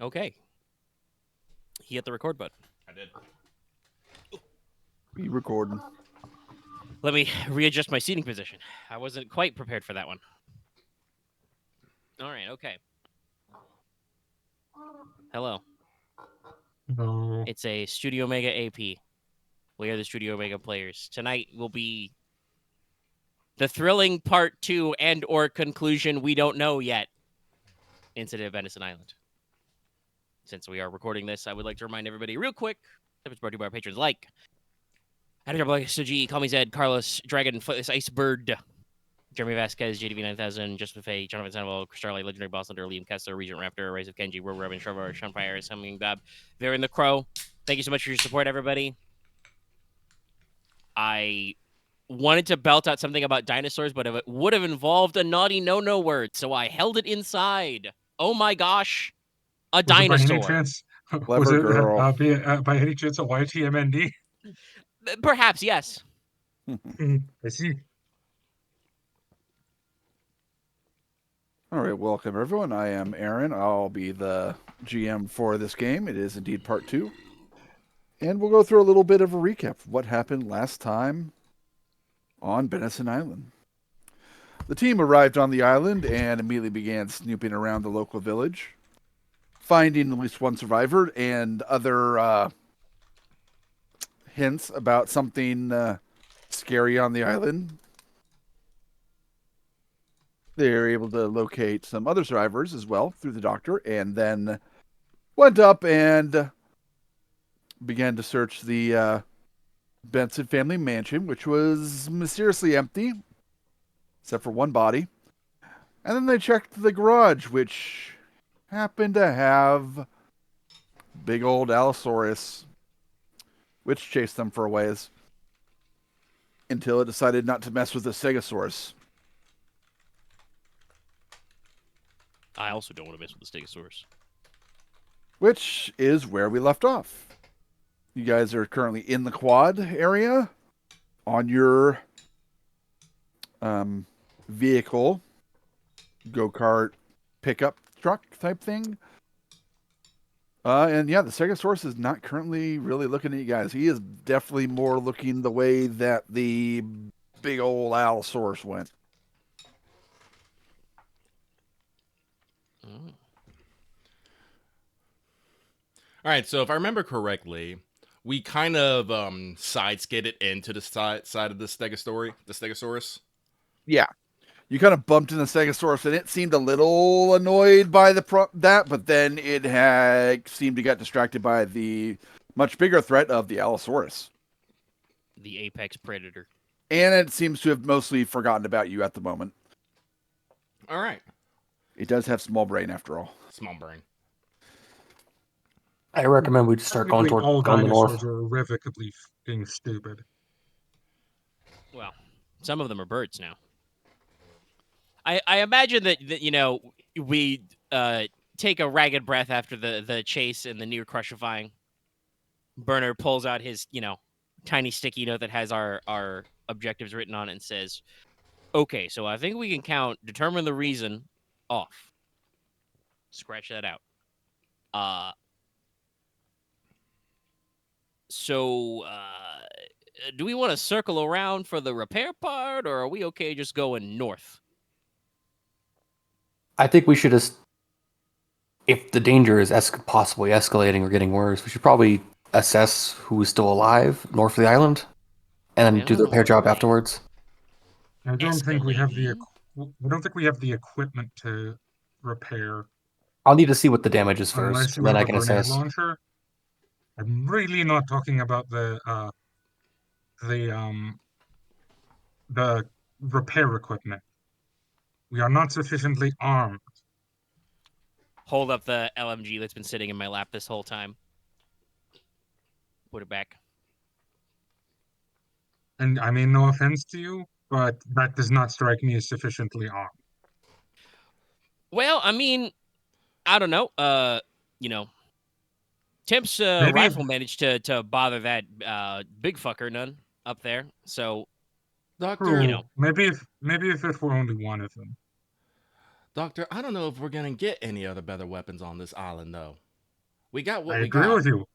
Okay. He hit the record button. I did. We recording. Let me readjust my seating position. I wasn't quite prepared for that one. All right, okay. Hello. No. It's a StudiOmega AP. We are the StudiOmega Players. Tonight will be the thrilling part 2 and or conclusion we don't know yet. Incident of Benison Island. Since we are recording this, I would like to remind everybody real quick that it's brought to you by our patrons like Adrian Black, G, Call Me Zed, Carlos, Dragon, Footless Icebird, Jeremy Vasquez, JDV9000, Justin Fay, Jonathan Sandoval, Chris Starlight, Legendary Boss Hunter, Liam Kessler, Regent Raptor, Rise of Kenji, Robo Robin, Trevor, Sean Fire, Humming Bab, Varen the Crow. Thank you so much for your support, everybody. I wanted to belt out something about dinosaurs, but it would have involved a naughty no-no word, so I held it inside. Oh my gosh, a dinosaur. Was it girl. by any chance a YTMND? Perhaps, yes. I see. All right, welcome everyone. I am Aren. I'll be the GM for this game. It is indeed part 2. And we'll go through a little bit of a recap of what happened last time on Benison Island. The team arrived on the island and immediately began snooping around the local village, finding at least one survivor and other hints about something scary on the island. They were able to locate some other survivors as well through the doctor, and then went up and began to search the Benson family mansion, which was mysteriously empty, except for one body. And then they checked the garage, which happened to have big old Allosaurus, which chased them for a ways until it decided not to mess with the Stegosaurus. I also don't want to mess with the Stegosaurus. Which is where we left off. You guys are currently in the quad area on your vehicle, go-kart pickup truck type thing. And yeah, the Stegosaurus is not currently really looking at you guys. He is definitely more looking the way that the big old Allosaurus went. All right, so if I remember correctly, we kind of side-skidded into the side of the Stegosaurus. Yeah. You kind of bumped into the Stegosaurus, and it seemed a little annoyed by that, but then it had seemed to get distracted by the much bigger threat of the Allosaurus. The apex predator. And it seems to have mostly forgotten about you at the moment. All right. It does have small brain after all. Small brain. I recommend we just start going toward all the north. dinosaurs are irrevocably being stupid. Well, some of them are birds now. I imagine that you know, we take a ragged breath after the chase and the near crushifying. Burner pulls out his, you know, tiny sticky note that has our objectives written on it and says, okay, so I think we can determine the reason off. Scratch that out. So, do we want to circle around for the repair part, or are we okay just going north? I think we should just, if the danger is possibly escalating or getting worse, we should probably assess who is still alive north of the island, and then do the repair job afterwards. I don't think we have the equipment to repair. I'll need to see what the damage is Unless first, you then have I a can grenade assess. launcher. I'm really not talking about the repair equipment. We are not sufficiently armed. Hold up the LMG that's been sitting in my lap this whole time. Put it back. And I mean, no offense to you, but that does not strike me as sufficiently armed. Well, I mean, I don't know. You know, Temp's Maybe rifle managed to bother that big fucker none up there. So, Doctor, you know, maybe if it were only one of them. Doctor, I don't know if we're gonna get any other better weapons on this island, though. We got what I we agree got. with you.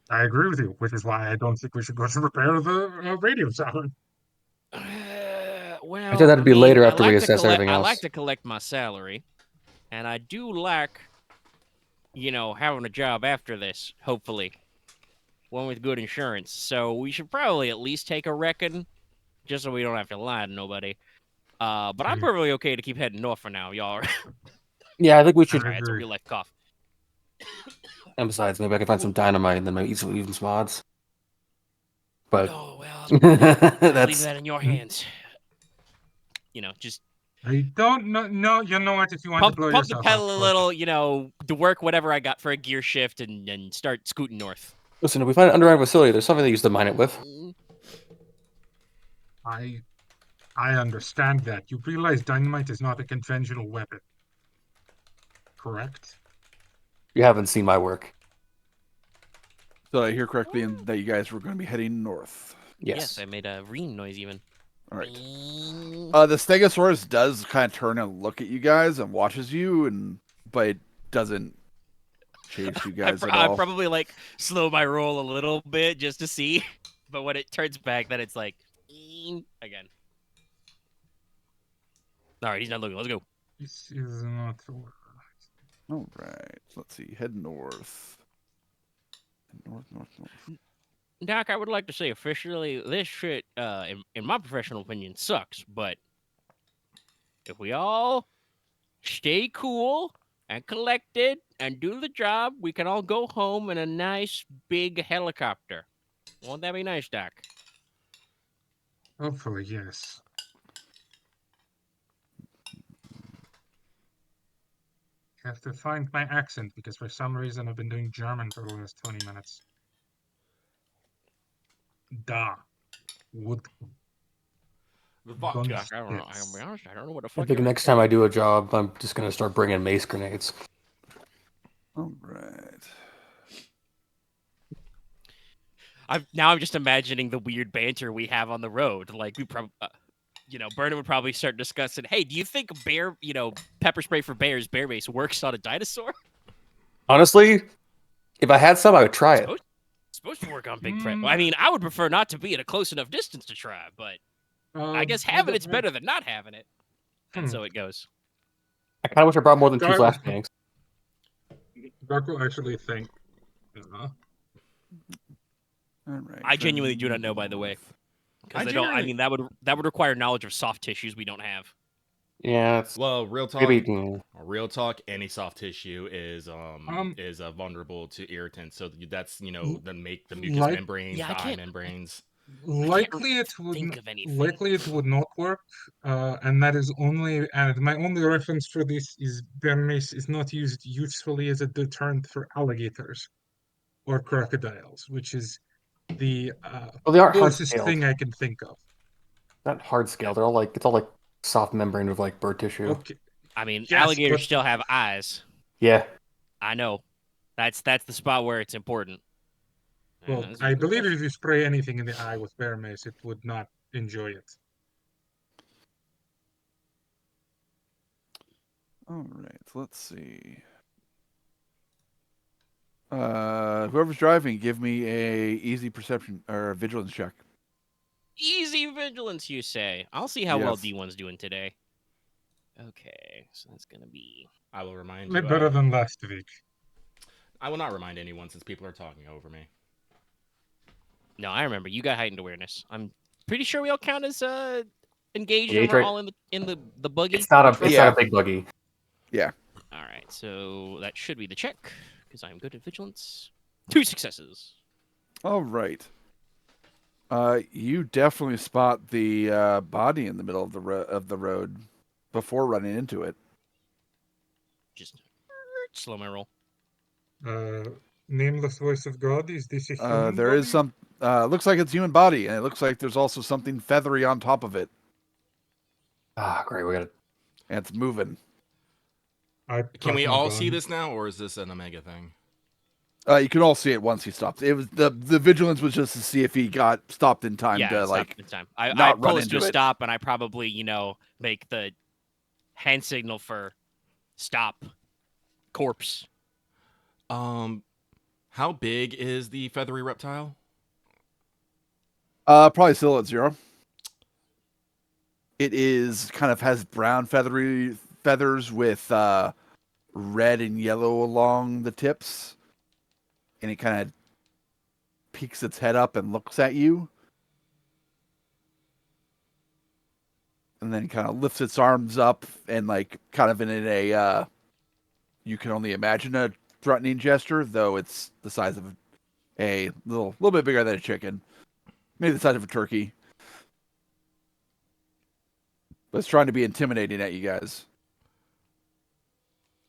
I agree with you, which is why I don't think we should go to repair the radio tower. Well, I think that'd be later I after we like to assess collect. everything I else. like to collect my salary, and I do like, having a job after this. Hopefully, one with good insurance. So we should probably at least take a Recon, just so we don't have to lie to nobody. But I'm perfectly okay to keep heading north for now, y'all. Yeah, I think we should. Sorry, it's a agree. real life cough. And besides, maybe I can find some dynamite and then maybe even some odds. But Oh well, I'll leave that's that in your hands. Just I don't know. No, you know what? If you want to blow pump the yourself up, pedal a go little, ahead. to work whatever I got for a gear shift and start scooting north. listen. If we find an underground facility, there's something they used to mine it with. I understand that. You realize dynamite is not a conventional weapon, correct? You haven't seen my work. Did I hear correctly that you guys were going to be heading north? Yes, I made a ring noise even. All right. The Stegosaurus does kind of turn and look at you guys and watches you, but it doesn't chase you guys at I all. probably slow my roll a little bit just to see, but when it turns back, then it's like again. All right, he's not looking. Let's go. This is not. All right. Let's see. Head north. North. Doc, I would like to say officially, this shit, in my professional opinion, sucks. But if we all stay cool and collected and do the job, we can all go home in a nice big helicopter. Won't that be nice, Doc? Hopefully, yes. I have to find my accent because for some reason I've been doing German for the last 20 minutes. Da. Wood. The vodka. Doc, I don't know. I'll be honest. I don't know what the I fuck. think next time I do a job, I'm just gonna start bringing mace grenades. All right. I'm just imagining the weird banter we have on the road. Like we probably, Bernard would probably start discussing. Hey, do you think pepper spray for bear mace works on a dinosaur? Honestly, if I had some, I would try it. Supposed to work on big prep. I mean, I would prefer not to be at a close enough distance to try, but I guess having it's better than not having it. And so it goes. I kind of wish I brought more than 2 flashbangs. Doc will actually think. All right. I genuinely do not know, by the way, because that would require knowledge of soft tissues we don't have. Yeah. Well, real talk. Maybe, Real talk. Any soft tissue is vulnerable to irritants. So that's the mucous membranes, the eye membranes. Likely it would not work, and that is only. And my only reference for this is bear mace is not used usefully as a deterrent for alligators or crocodiles, which is the they aren't closest hard-scaled. thing I can think of. Not hard scale. They're all it's all soft membrane with bird tissue. Okay. I mean, Yes, alligators but- still have eyes. Yeah. I know. That's the spot where it's important. Well, I believe if you spray anything in the eye with bear mace, it would not enjoy it. All right. Let's see. Whoever's driving, give me a easy perception or a vigilance check. Easy vigilance, you say? I'll see how well Yes. D1's doing today. Okay, so that's gonna be. I will remind Way you. better than last week. I will not remind anyone since people are talking over me. No, I remember. You got heightened awareness. I'm pretty sure we all count as engaged, Yeah, and we're right. all in the buggy. It's not a big buggy. Yeah. All right, so that should be the check because I'm good at vigilance. 2 successes. All right. You definitely spot the body in the middle of the road before running into it. Just slow my roll. Nameless voice of God, is this a human There body? is some. Looks like it's human body, and it looks like there's also something feathery on top of it, Ah, great. We got it. and it's moving. Can we all see this now, or is this an Omega thing? You can all see it once he stops. It was the vigilance was just to see if he got stopped in time to stopped in time. I not run pull us to a into it. stop, and I probably make the hand signal for stop. Corpse. How big is the feathery reptile? Probably still at 0. It is kind of has brown feathery feathers with red and yellow along the tips, and it kind of peeks its head up and looks at you, and then kind of lifts its arms up and like kind of in a you can only imagine a threatening gesture, though it's the size of a little bit bigger than a chicken, maybe the size of a turkey. But it's trying to be intimidating at you guys.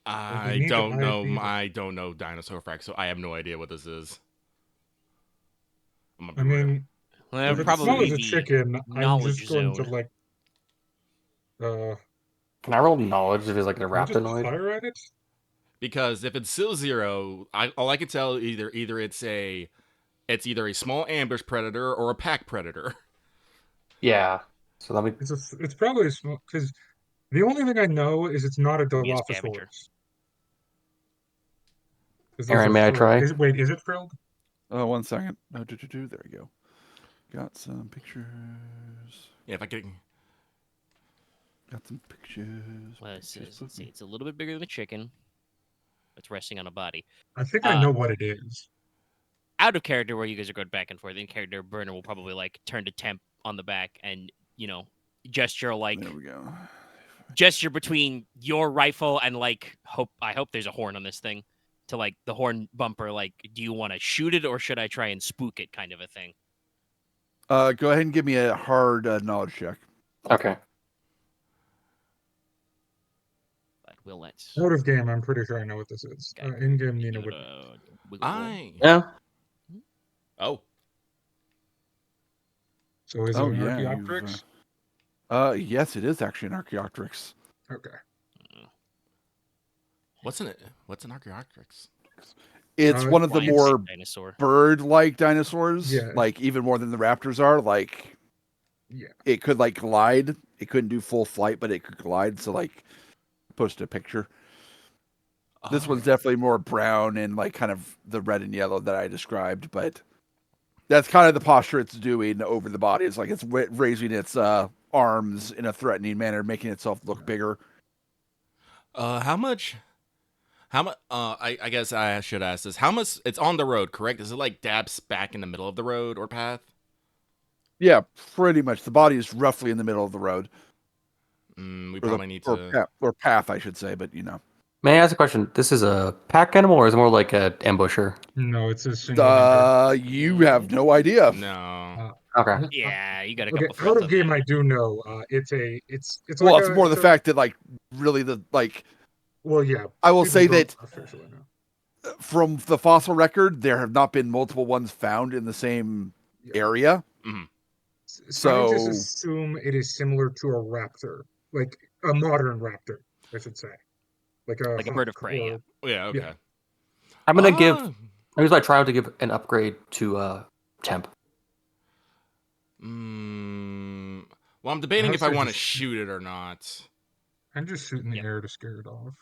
I don't know dinosaur facts, so I have no idea what this is. I mean, well, if it's probably small as a chicken, I'm just going zone. to like. Can I roll knowledge if it's like a Can I just raptinoid? fire at it? Because if it's still 0, all I can tell either it's either a small ambush predator or a pack predator. Yeah. So let me. It's probably small because the only thing I know is it's not a Be a scavenger. Dilophosaurus. 'Cause those Aren, are may I frilled. try? Wait, is it frilled? Oh, 1 second. Oh, there we go. Got some pictures. Yeah, if I could. Got some pictures. Let's see. It's a little bit bigger than a chicken. It's resting on a body. I think I know what it is. Out of character, where you guys are going back and forth, in character, Burner will probably like turn to Temp on the back and gesture like There we go. gesture between your rifle and like I hope there's a horn on this thing, to like the horn bumper. Like, do you want to shoot it or should I try and spook it, kind of a thing. Go ahead and give me a hard knowledge check. Okay. But we'll let's. Out of game, I'm pretty sure I know what this is. In game, Nina would. Yeah. Oh. So is it an Archaeopteryx? Yes, it is actually an Archaeopteryx. Okay. What's an Archaeopteryx? It's one of the more bird-like dinosaurs. Yeah. Like even more than the raptors are. Like, yeah, it could like glide. It couldn't do full flight, but it could glide. So like, post a picture. This one's definitely more brown and like kind of the red and yellow that I described, but that's kind of the posture it's doing over the body. It's like it's raising its arms in a threatening manner, making itself look bigger. How much? I guess I should ask this. How much? It's on the road, correct? Is it like dabs back in the middle of the road or path? Yeah, pretty much. The body is roughly in the middle of the road. We probably need to or path, I should say, but May I ask a question? This is a pack animal, or is it more like a ambusher? No, it's a single. You have no idea. No. Okay. Yeah, you got a Okay, couple. out of game, I do know. It's Well, like it's more the fact that like really the like. Well, yeah. I will say that officially know. from the fossil record, there have not been multiple ones found in the same area. Mm-hmm. Scientists assume it is similar to a raptor, like a modern raptor, I should say, like a bird of prey. Yeah. Okay. Yeah. I'm gonna give. I'm gonna try to give an upgrade to Temp. Well, I'm debating if I want to shoot it or not. I'm just shooting the air to scare it off.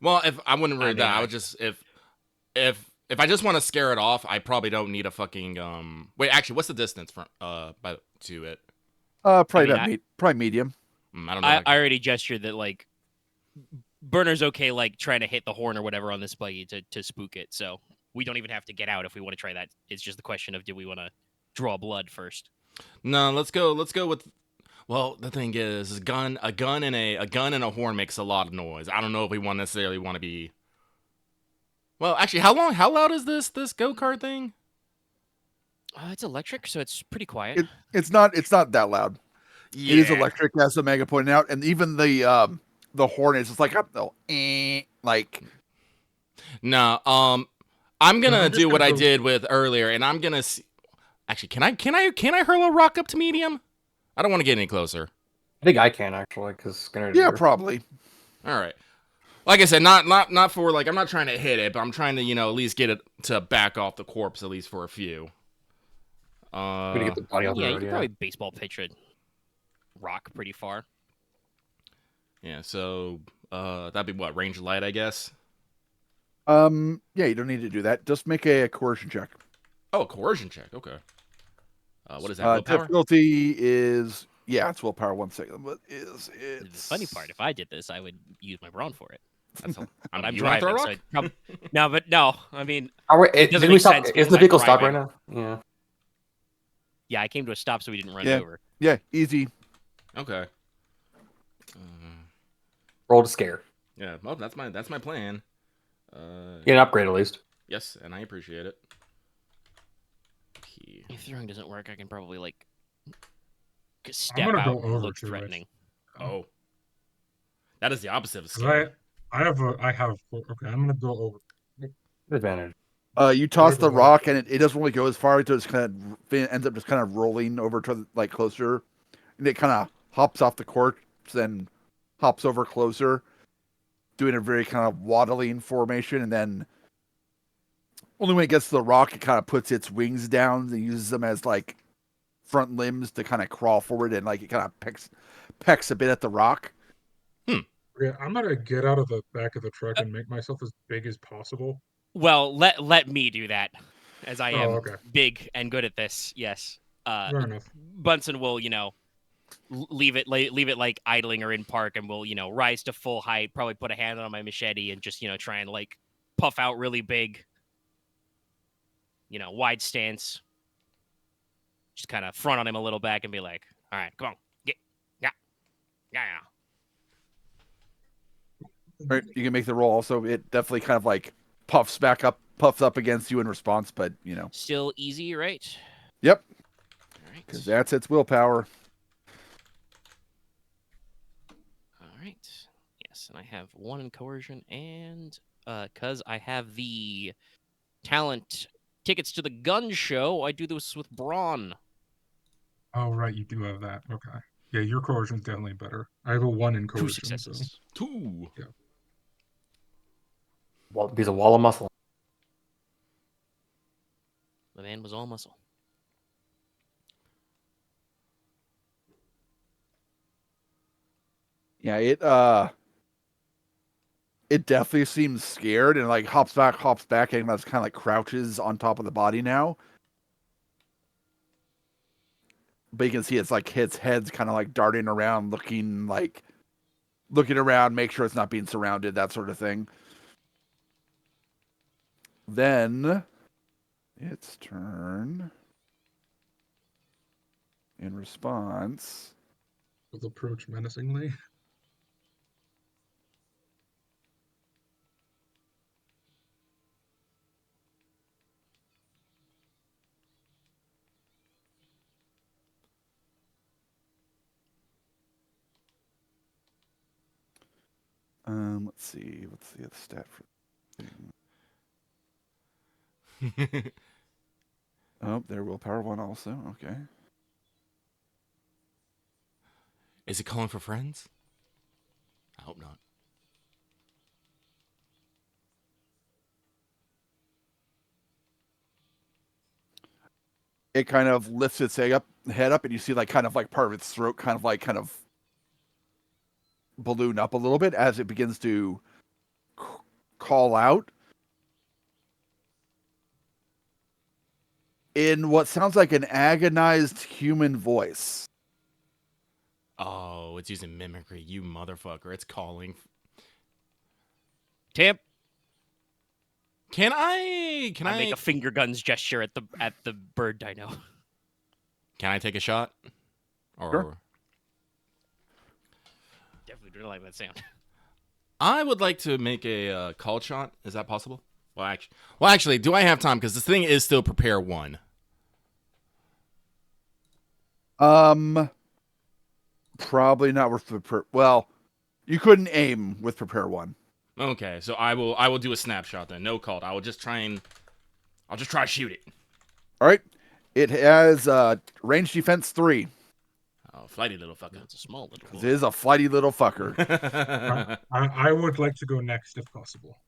Well, if I wouldn't read that, I would just if I just want to scare it off, I probably don't need a fucking Wait, actually, what's the distance from to it? Probably medium. I don't know. I already gestured that like Burner's okay, like trying to hit the horn or whatever on this buggy to spook it. So we don't even have to get out if we want to try that. It's just the question of do we want to draw blood first? No, let's go with. Well, the thing is, a gun and a horn makes a lot of noise. I don't know if we necessarily want to be. Well, actually, how loud is this go-kart thing? It's electric, so it's pretty quiet. It's not that loud. Yeah. It is electric, as Omega pointed out, and even the horn is just like like. No, I'm gonna do what I did with earlier, and I'm gonna see. Actually, can I hurl a rock up to medium? I don't want to get any closer. I think I can actually, because probably. All right. Like I said, not for like I'm not trying to hit it, but I'm trying to at least get it to back off the corpse at least for a few. Get the body off the road, you could probably baseball pitch a rock pretty far. Yeah, so that'd be what, range light, I guess. Yeah, you don't need to do that. Just make a coercion check. Oh, a coercion check. Okay. What is that? Willpower? Difficulty is it's willpower. 1 second. What is it? The funny part, if I did this, I would use my brawn for it. That's a, I'm you wanna throw driving, a rock? so no. I mean, Did we stop? Is the vehicle stopped right now? Yeah. Yeah, I came to a stop so we didn't run Yeah. over. Yeah, easy. Okay. Roll to scare. Yeah, well, that's my plan. Get an upgrade at least. Yes, and I appreciate it. Key. If throwing doesn't work, I can probably like I'm step gonna out go and over look to threatening. Oh, that is the opposite of 'Cause scary. I have. Okay, I'm gonna go over. Advantage. You toss the Right. rock, and it doesn't really go as far. It just kind of ends up just kind of rolling over to like closer, and it kind of hops off the corpse, then hops over closer, doing a very kind of waddling formation, and then only when it gets to the rock, it kind of puts its wings down and uses them as like front limbs to kind of crawl forward, and like it kind of pecks a bit at the rock. Yeah, I'm gonna get out of the back of the truck and make myself as big as possible. Well, let me do that, as I am okay. big and good at this. Yes. Fair enough. Bunsen will, leave it like idling or in park, and will, rise to full height. Probably put a hand on my machete and just, try and like puff out really big. Wide stance. Just kind of front on him a little back and be like, "All right, come on, yeah." Right, you can make the roll. Also, it definitely kind of like puffs up against you in response, but Still easy, right? Yep, All right. because that's its willpower. All right. Yes, and I have 1 in coercion, and because I have the talent tickets to the gun show, I do this with brawn. Oh right, you do have that. Okay. Yeah, your coercion's definitely better. I have a 1 in 2 coercion. successes. 2. Well, he's a wall of muscle. The man was all muscle. Yeah, it definitely seems scared and like hops back, and that's kind of like crouches on top of the body now. But you can see it's like its head's kind of like darting around, looking around, make sure it's not being surrounded, that sort of thing. Then its turn. In response, Will approach menacingly. let's see. What's the other stat for? Oh, their willpower 1 also. Okay. Is it calling for friends? I hope not. It kind of lifts its head up, and you see like kind of like part of its throat kind of balloon up a little bit as it begins to call out in what sounds like an agonized human voice. Oh, it's using mimicry, you motherfucker. It's calling. Temp, Can I make a finger guns gesture at the bird dino. Can I take a shot? Or Sure. Definitely don't like that sound. I would like to make a call shot. Is that possible? Well, actually, do I have time? Because this thing is still prepare 1. Probably not worth prepare. Well, you couldn't aim with prepare 1. Okay, so I will do a snapshot then. No call. I'll just try to shoot it. All right. It has range defense 3. Oh, flighty little fucker. It's a small little. It is a flighty little fucker. I would like to go next if possible.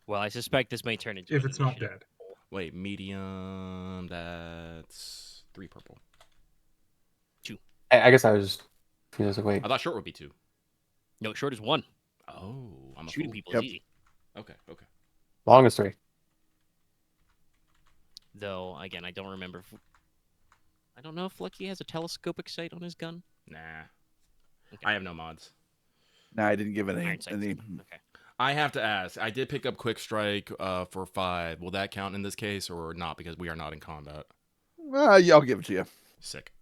Well, I suspect this may turn into If an it's not initiative. dead. Wait, medium. That's 3 purple. I guess I was like, wait. I thought short would be 2. No, short is 1. Oh, I'm a Shooting fool. people Yep. is easy. Okay. Longest 3. Though, again, I don't remember. I don't know if Lucky has a telescopic sight on his gun. Nah. Okay. I have no mods. No, I didn't give it Iron sights. any. Okay. I have to ask. I did pick up Quick Strike for 5. Will that count in this case or not? Because we are not in combat. Yeah, I'll give it to you. Sick.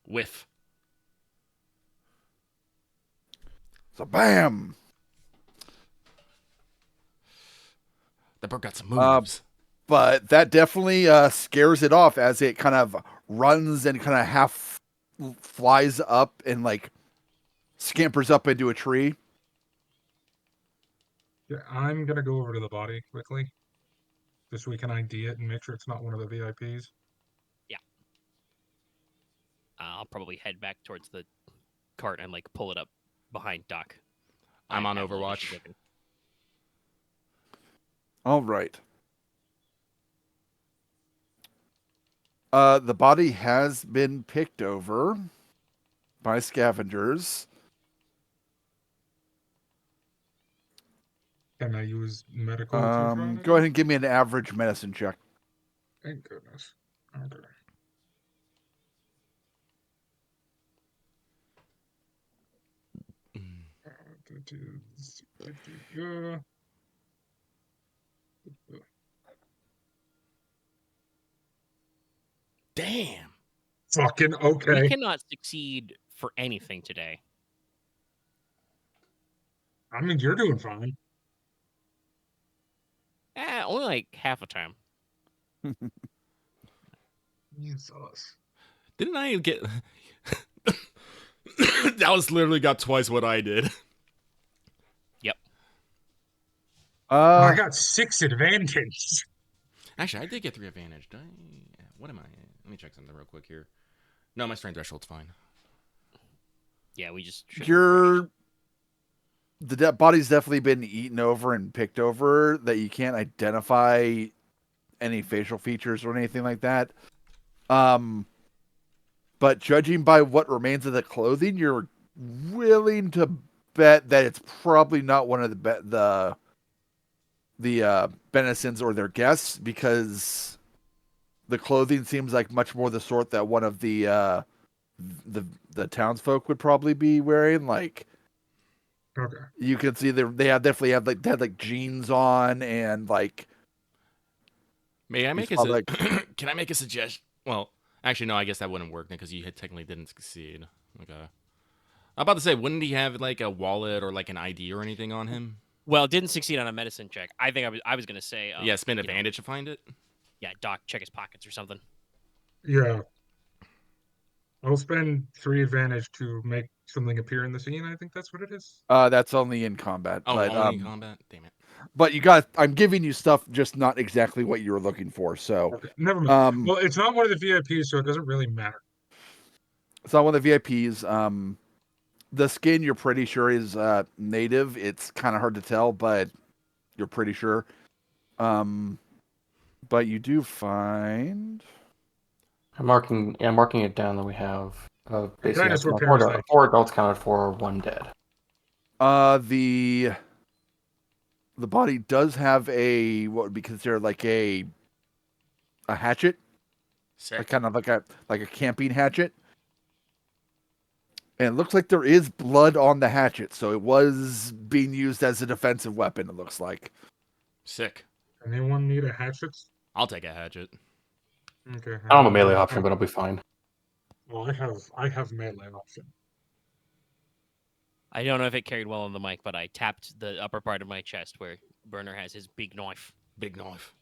Whiff. So, bam. That bird got some moves. But that definitely scares it off as it kind of runs and kind of half flies up and like scampers up into a tree. Yeah, I'm gonna go over to the body quickly, just so we can ID it and make sure it's not one of the VIPs. Yeah. I'll probably head back towards the cart and like pull it up behind Doc. I'm on have my Overwatch. mission open. All right. The body has been picked over by scavengers. Can I use medical? to try and Go ahead and give me an average medicine check. Thank goodness. Okay. Damn. Fucking We okay. cannot succeed for anything today. I mean, you're doing fine. Only like half a time. Jesus. Didn't I get... That was literally got twice what I did. Yep. I got 6 advantage. Actually, I did get 3 advantage. Did I... What am I? Let me check something real quick here. No, my strength threshold's fine. Yeah, we just. The body's definitely been eaten over and picked over that you can't identify any facial features or anything like that. But judging by what remains of the clothing, you're willing to bet that it's probably not one of the Benisons or their guests, because the clothing seems like much more the sort that one of the townsfolk would probably be wearing. Like, Okay. you can see they definitely have like, they had like jeans on and like. May I make a like, Can I make a suggestion? Well, actually, no. I guess that wouldn't work because you technically didn't succeed. Okay. I'm about to say, wouldn't he have like a wallet or like an ID or anything on him? Well, didn't succeed on a medicine check. I think I was gonna say. Yeah, spend advantage to find it. Yeah, Doc, check his pockets or something. Yeah. I'll spend 3 advantage to make something appear in the scene. I think that's what it is. That's only in combat. Oh, but, only in combat? Damn it. But I'm giving you stuff, just not exactly what you were looking for. So, Okay. Never mind. Well, it's not one of the VIPs, so it doesn't really matter. it's not one of the VIPs. The skin you're pretty sure is native. It's kind of hard to tell, but you're pretty sure. But you do find. I'm marking it down that we have basically Dinosaur 4 adults counted for, 1 dead. The body does have what would be considered like a hatchet, kind of like a camping hatchet, and it looks like there is blood on the hatchet, so it was being used as a defensive weapon. It looks like. Sick. Anyone need a hatchet? I'll take a hatchet. Okay. I don't have a melee option, but I'll be fine. Well, I have melee option. I don't know if it carried well on the mic, but I tapped the upper part of my chest where Burner has his big knife. Big knife.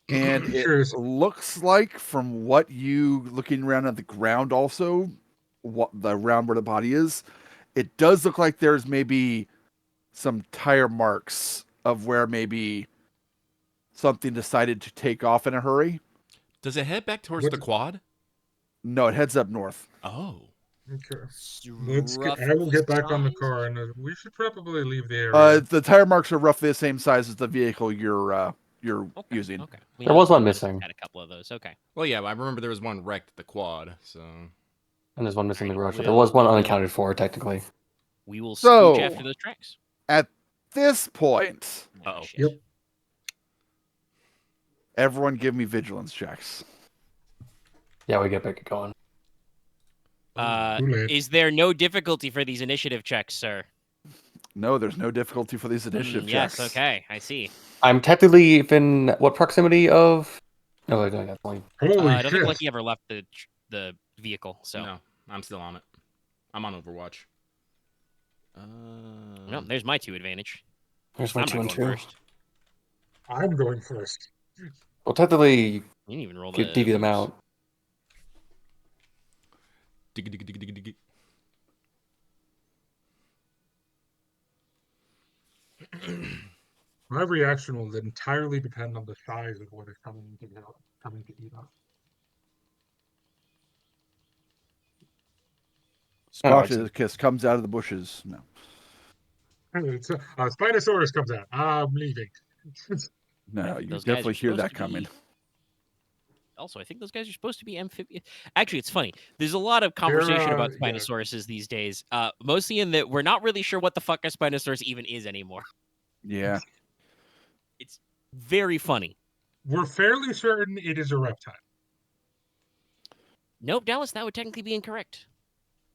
And it looks like, from what you looking around at the ground, also what the round where the body is, it does look like there's maybe some tire marks of where maybe something decided to take off in a hurry. Does it head back towards the quad? No, it heads up north. Oh. Okay. I will get back on the car, and we should probably leave the area. The tire marks are roughly the same size as the vehicle you're using. Okay. There was one missing. Had a couple of those. Okay. Well, yeah, I remember there was one wrecked at the quad, so. And there's one missing in the garage. There We'll- was one we'll- unaccounted for, technically. We will So- scooch after those tracks. At this point, Oh, shit. Yep. everyone give me vigilance checks. Yeah, we get back going. Too late. Is there no difficulty for these initiative checks, sir? No, there's no difficulty for these initiative Yes, checks. okay, I see. I'm technically in what proximity of? No, I don't have point. Holy I don't shit. think Lucky ever left the vehicle, so No, I'm still on it. I'm on Overwatch. no, there's my 2 advantage. There's my I'm 2 not and going 2. first. I'm going first. Well, technically, You didn't even roll the you divvy them moves. out. Diggy, diggy, diggy, diggy, diggy. My reaction will entirely depend on the size of what is coming to eat us. Spartacus comes out of the bushes. No. Spinosaurus comes out. I'm leaving. No, you Those guys definitely are hear supposed that to coming. be- Also, I think those guys are supposed to be amphibious. Actually, it's funny. There's a lot of conversation about yeah. Spinosauruses these days. Mostly in that we're not really sure what the fuck a Spinosaurus even is anymore. Yeah. It's very funny. We're fairly certain it is a reptile. Nope, Dallas, that would technically be incorrect.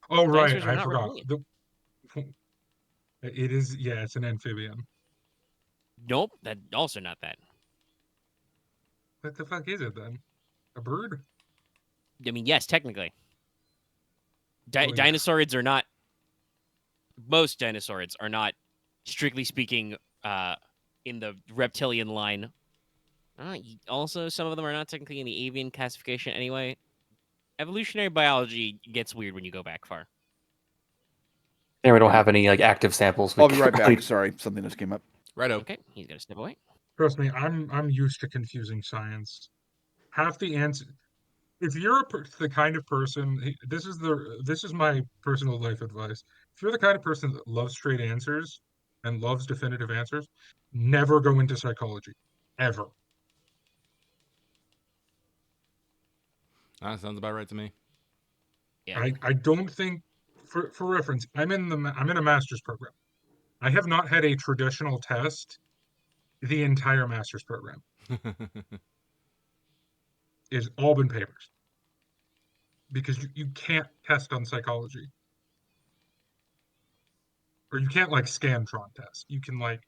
Oh, right. Dinosaurs are I not forgot. reptilian. It is, yeah, it's an amphibian. Nope, that also not that. What the fuck is it then? A bird? I mean, yes, technically. Oh, yeah. Dinosaurids are not. Most dinosaurids are not, strictly speaking, in the reptilian line. Also, some of them are not technically in the avian classification anyway. Evolutionary biology gets weird when you go back far. And we don't have any like active samples. We I'll be right can't really- back. Sorry, something just came up. Righto. Okay, he's got to step away. Trust me, I'm used to confusing science. Half the answer. If you're the kind of person, this is my personal life advice. If you're the kind of person that loves straight answers and loves definitive answers, never go into psychology, ever. That sounds about right to me. Yeah. I don't think, for reference, I'm in a master's program. I have not had a traditional test the entire master's program. It's all been papers. Because you can't test on psychology. Or you can't like Scantron test. You can like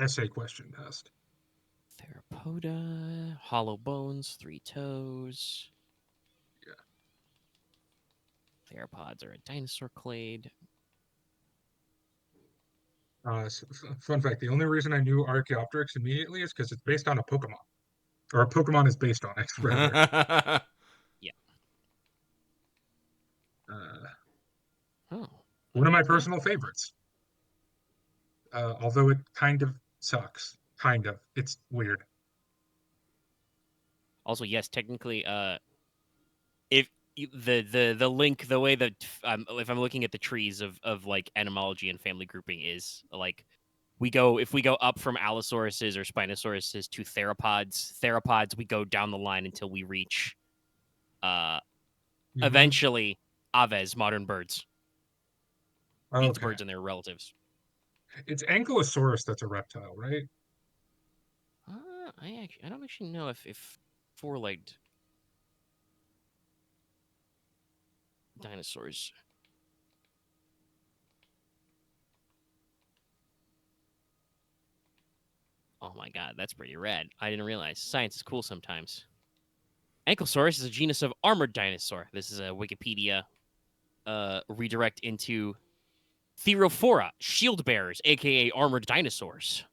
essay question test. Theropoda, hollow bones, 3 toes. Yeah. Theropods are a dinosaur clade. Fun fact, the only reason I knew Archaeopteryx immediately is because it's based on a Pokemon. Or a Pokemon is based on it, rather. Oh. One of my personal favorites. Although it kind of sucks. Kind of. It's weird. Also, yes, technically, if the link, the way that if I'm looking at the trees of like etymology and family grouping is like if we go up from Allosauruses or Spinosauruses to theropods, we go down the line until we reach eventually aves, modern birds. Means Okay. birds and their relatives. It's Ankylosaurus that's a reptile, right? I don't actually know if 4-legged dinosaurs. Oh my god, that's pretty rad. I didn't realize. Science is cool sometimes. Ankylosaurus is a genus of armored dinosaur. This is a Wikipedia redirect into Therophora, shield bearers, aka armored dinosaurs.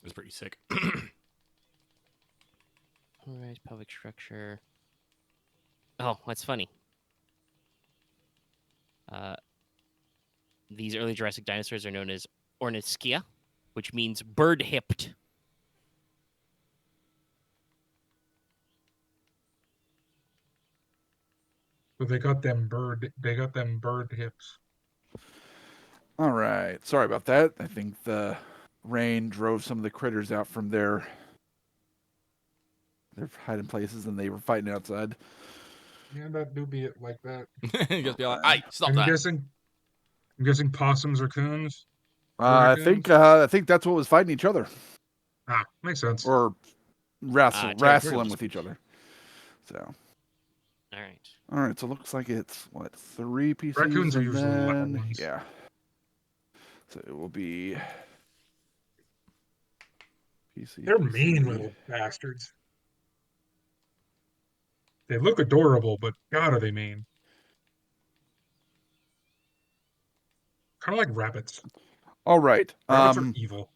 It's pretty sick. Alright, pelvic structure. Oh, that's funny. These early Jurassic dinosaurs are known as Ornischia, which means bird-hipped. So they got them bird hips. All right. Sorry about that. I think the rain drove some of the critters out from their hiding places, and they were fighting outside. Yeah, that do be it like that. You just be like, "Hey, stop I'm that!" guessing possums or coons. I think that's what was fighting each other, Makes sense. or wrestling territorial with each other. So, All right. all right. So it looks like it's what 3 PCs, Raccoons are and usually the little then ones. yeah. So it will be PC. They're PC. mean little bastards. They look adorable, but God, are they mean? Kind of like rabbits. All right. Rabbits are evil.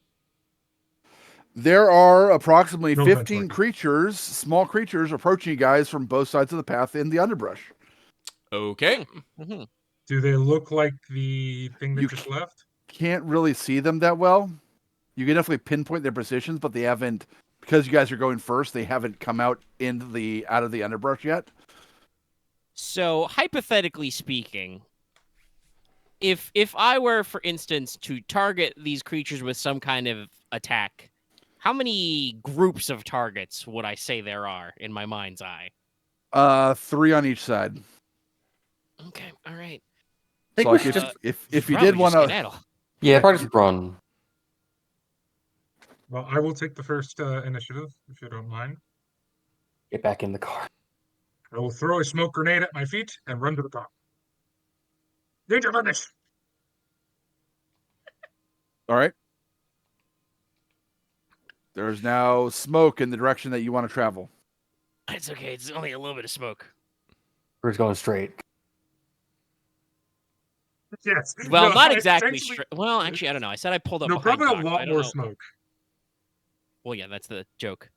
There are approximately No offense, 15 Lucky. creatures, small creatures, approaching you guys from both sides of the path in the underbrush. Okay. Mm-hmm. Do they look like the thing that You just left? Can't really see them that well. You can definitely pinpoint their positions, but they haven't, because you guys are going first, they haven't come out out of the underbrush yet. So hypothetically speaking, if I were, for instance, to target these creatures with some kind of attack, how many groups of targets would I say there are in my mind's eye? 3 on each side. Okay, all right. I think So we like should just, if you did want to, yeah, probably just run. Well, I will take the first initiative, if you don't mind. Get back in the car. I will throw a smoke grenade at my feet and run to the top. Danger finish! all right. There's now smoke in the direction that you want to travel. It's okay. It's only a little bit of smoke. We're just going straight. Yes. Well, No, not exactly essentially- straight. Well, actually, I don't know. I said I pulled up No, behind probably Doc, a so I lot don't more know. smoke. Well, yeah, that's the joke.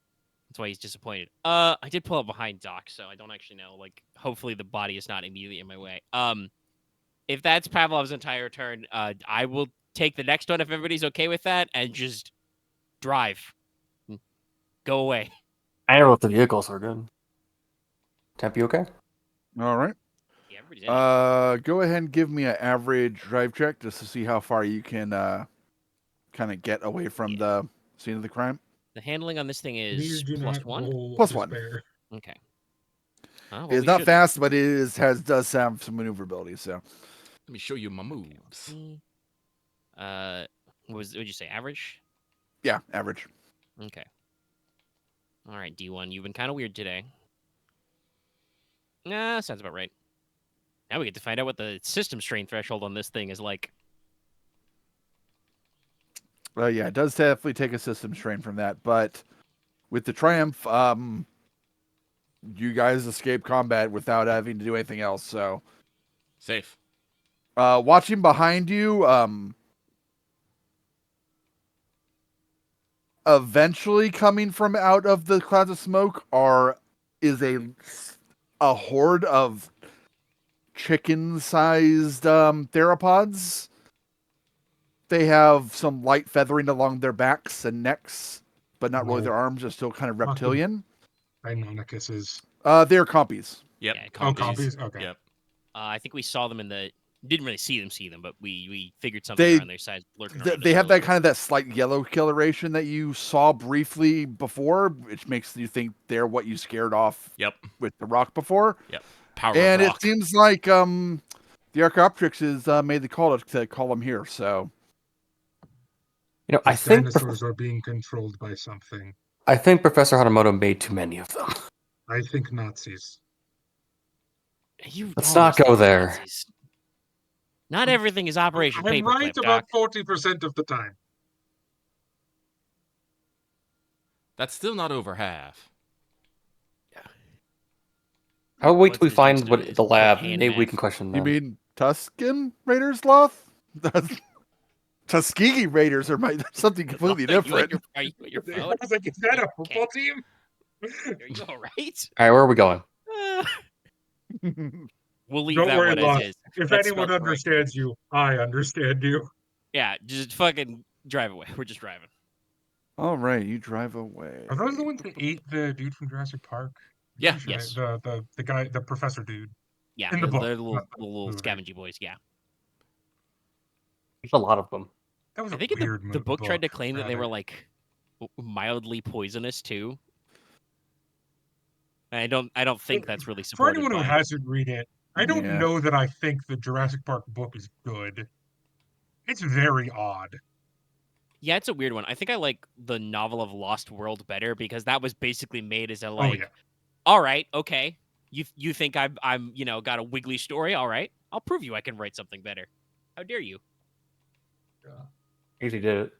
That's why he's disappointed. I did pull up behind Doc, so I don't actually know. Like, hopefully the body is not immediately in my way. If that's Pavlov's entire turn, I will take the next one if everybody's okay with that, and just drive. Go away. I know if the vehicles are good. Temp, you okay? All right. Yeah, everybody's in it. Go ahead and give me an average drive check just to see how far you can kind of get away from the scene of the crime. The handling on this thing These is do not +1. roll +1. despair. Okay. Oh, well, It's we not should- fast, but it does have some maneuverability. So Let me show you my moves. What would you say? Average? yeah, average. Okay. All right, D1. You've been kind of weird today. Nah, sounds about right. Now we get to find out what the system strain threshold on this thing is like. Yeah, it does definitely take a system strain from that, but with the Triumph, you guys escape combat without having to do anything else. So, Safe. watching behind you, eventually coming from out of the clouds of smoke is a horde of chicken-sized theropods. They have some light feathering along their backs and necks, but not really Whoa. their arms. Are still kind of reptilian. Deinonychuses. They're compies. Yep. Yeah, compies? Okay. Yep. I think we saw them didn't really see them, but we figured something around their side lurking around. They have that kind of that slight yellow coloration that you saw briefly before, which makes you think they're what you scared off Yep. with the rock before. Yep. Power And of it rock. seems like the Archaeopteryx has made the call to call them here. So, You know, I These think dinosaurs are being controlled by something. Professor Hanamoto made too many of them. I think Nazis. Let's Let's not go there. Not everything is Operation I'm Paperclip, right Doc. about 40% of the time. That's still not over half. I'll wait What's till we his find next what is the lab. hand Maybe we math. can question you them. mean Tuscan Raiders, Loth? Tuskegee Raiders are something completely different. Are you at your I phone? was like, is that a Okay. football team? Are you all right? All right, where are we going? We'll leave Don't that worry, one Loth. as is. If That anyone smells great. understands you, I understand you. Yeah, just fucking drive away. We're just driving. All right, you drive away. Are those the ones that ate the dude from Jurassic Park? Yeah. Pretty sure Yes. The guy, the professor dude. Yeah, In the book, they're the little not the movie. scavenger boys. Yeah, There's a lot of them. That was I a think weird the book tried to book, claim that they were rather. like mildly poisonous too. I don't think that's really For supported anyone who by. hasn't read it, I don't Yeah. know that I think the Jurassic Park book is good. It's very odd. Yeah, it's a weird one. I think I like the novel of Lost World better because that was basically made as a Oh like, yeah. all right, okay, you think I'm got a wiggly story, all right, I'll prove you I can write something better. How dare you? Easy did it.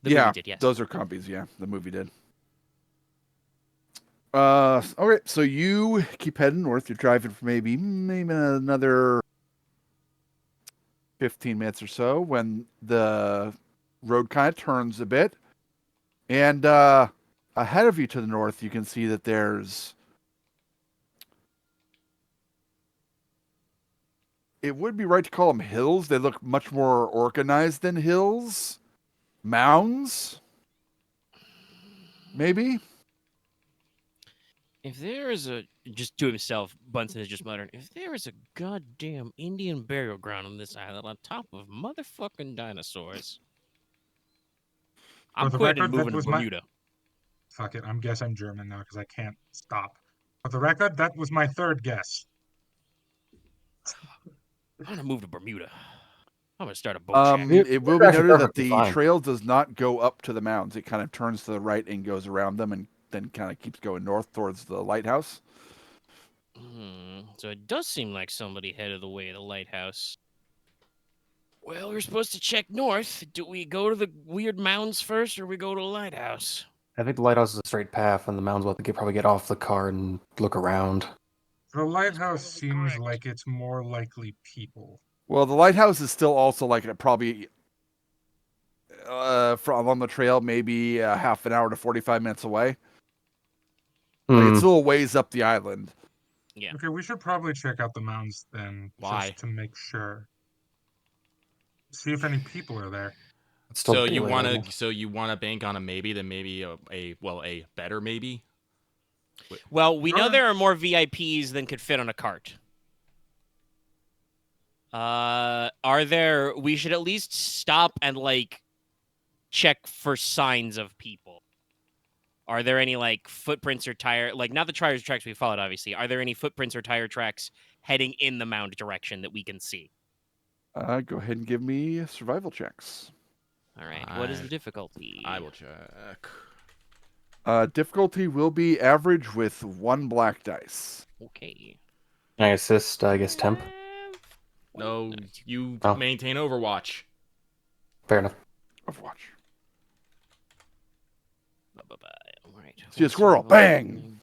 The movie did, yes. Those are copies. Yeah, the movie did. Okay, so you keep heading north. You're driving for maybe another 15 minutes or so when the road kind of turns a bit, and ahead of you to the north, you can see that there's. It would be right to call them hills. They look much more organized than hills. Mounds, maybe. If there is a just to himself, Bunsen is just muttering. If there is a goddamn Indian burial ground on this island on top of motherfucking dinosaurs, I'm For the quitting and record, that moving to was my Bermuda. fuck it. I'm guessing German now because I can't stop. For the record, that was my third guess. I'm gonna move to Bermuda. I'm gonna start a boat shack. It will be actually noted that perfectly the fine. trail does not go up to the mounds. It kind of turns to the right and goes around them, and then kind of keeps going north towards the lighthouse. So it does seem like somebody headed the way of the lighthouse. Well, we're supposed to check north. Do we go to the weird mounds first, or we go to the lighthouse? I think the lighthouse is a straight path, and the mounds will have to probably get off the car and look around. The lighthouse probably seems correct. like it's more likely people. Well, the lighthouse is still also like probably from on the trail, maybe half an hour to 45 minutes away. Like it's still a ways up the island. Yeah. Okay, we should probably check out the mounds then, Why? just to make sure. See if any people are there. It's still So you daylight, want isn't to it? bank on a maybe than maybe a better maybe? Well, we know Sure. there are more VIPs than could fit on a cart. Are there? We should at least stop and like check for signs of people. Are there any like footprints or tire not the tires tracks we followed? Obviously, are there any footprints or tire tracks heading in the mound direction that we can see? Go ahead and give me survival checks. All right. What is the difficulty? I will check. Difficulty will be average with 1 black dice. Okay. Can I assist, I guess, Temp? No, you Oh. maintain Overwatch. Fair enough. Overwatch. All right. See a squirrel. Bang!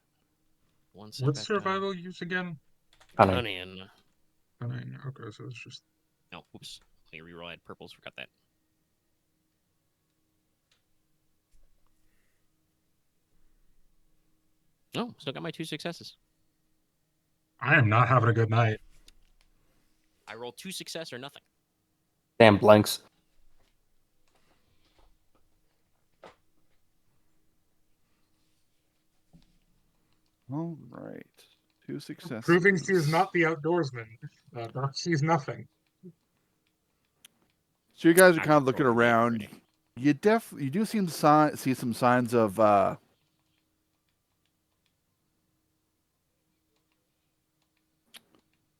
One What's survival use again? Onion. Okay, so it's just No, oops. Let me reroll. I had purples. Forgot that. No, still got my 2 successes. I am not having a good night. I rolled 2 success or nothing. Damn blanks. All right. 2 successes. Proving she is not the outdoorsman. She's nothing. So you guys are I kind of can looking roll around. You do seem to see some signs of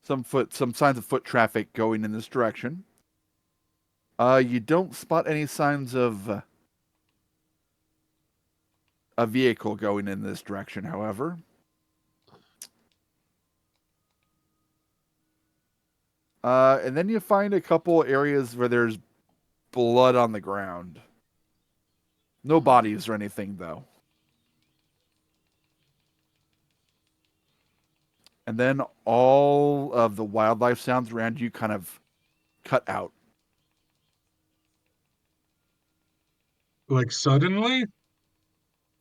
some signs of foot traffic going in this direction. You don't spot any signs of a vehicle going in this direction, however. And then you find a couple areas where there's blood on the ground. No bodies or anything, though. And then all of the wildlife sounds around you kind of cut out. Like suddenly?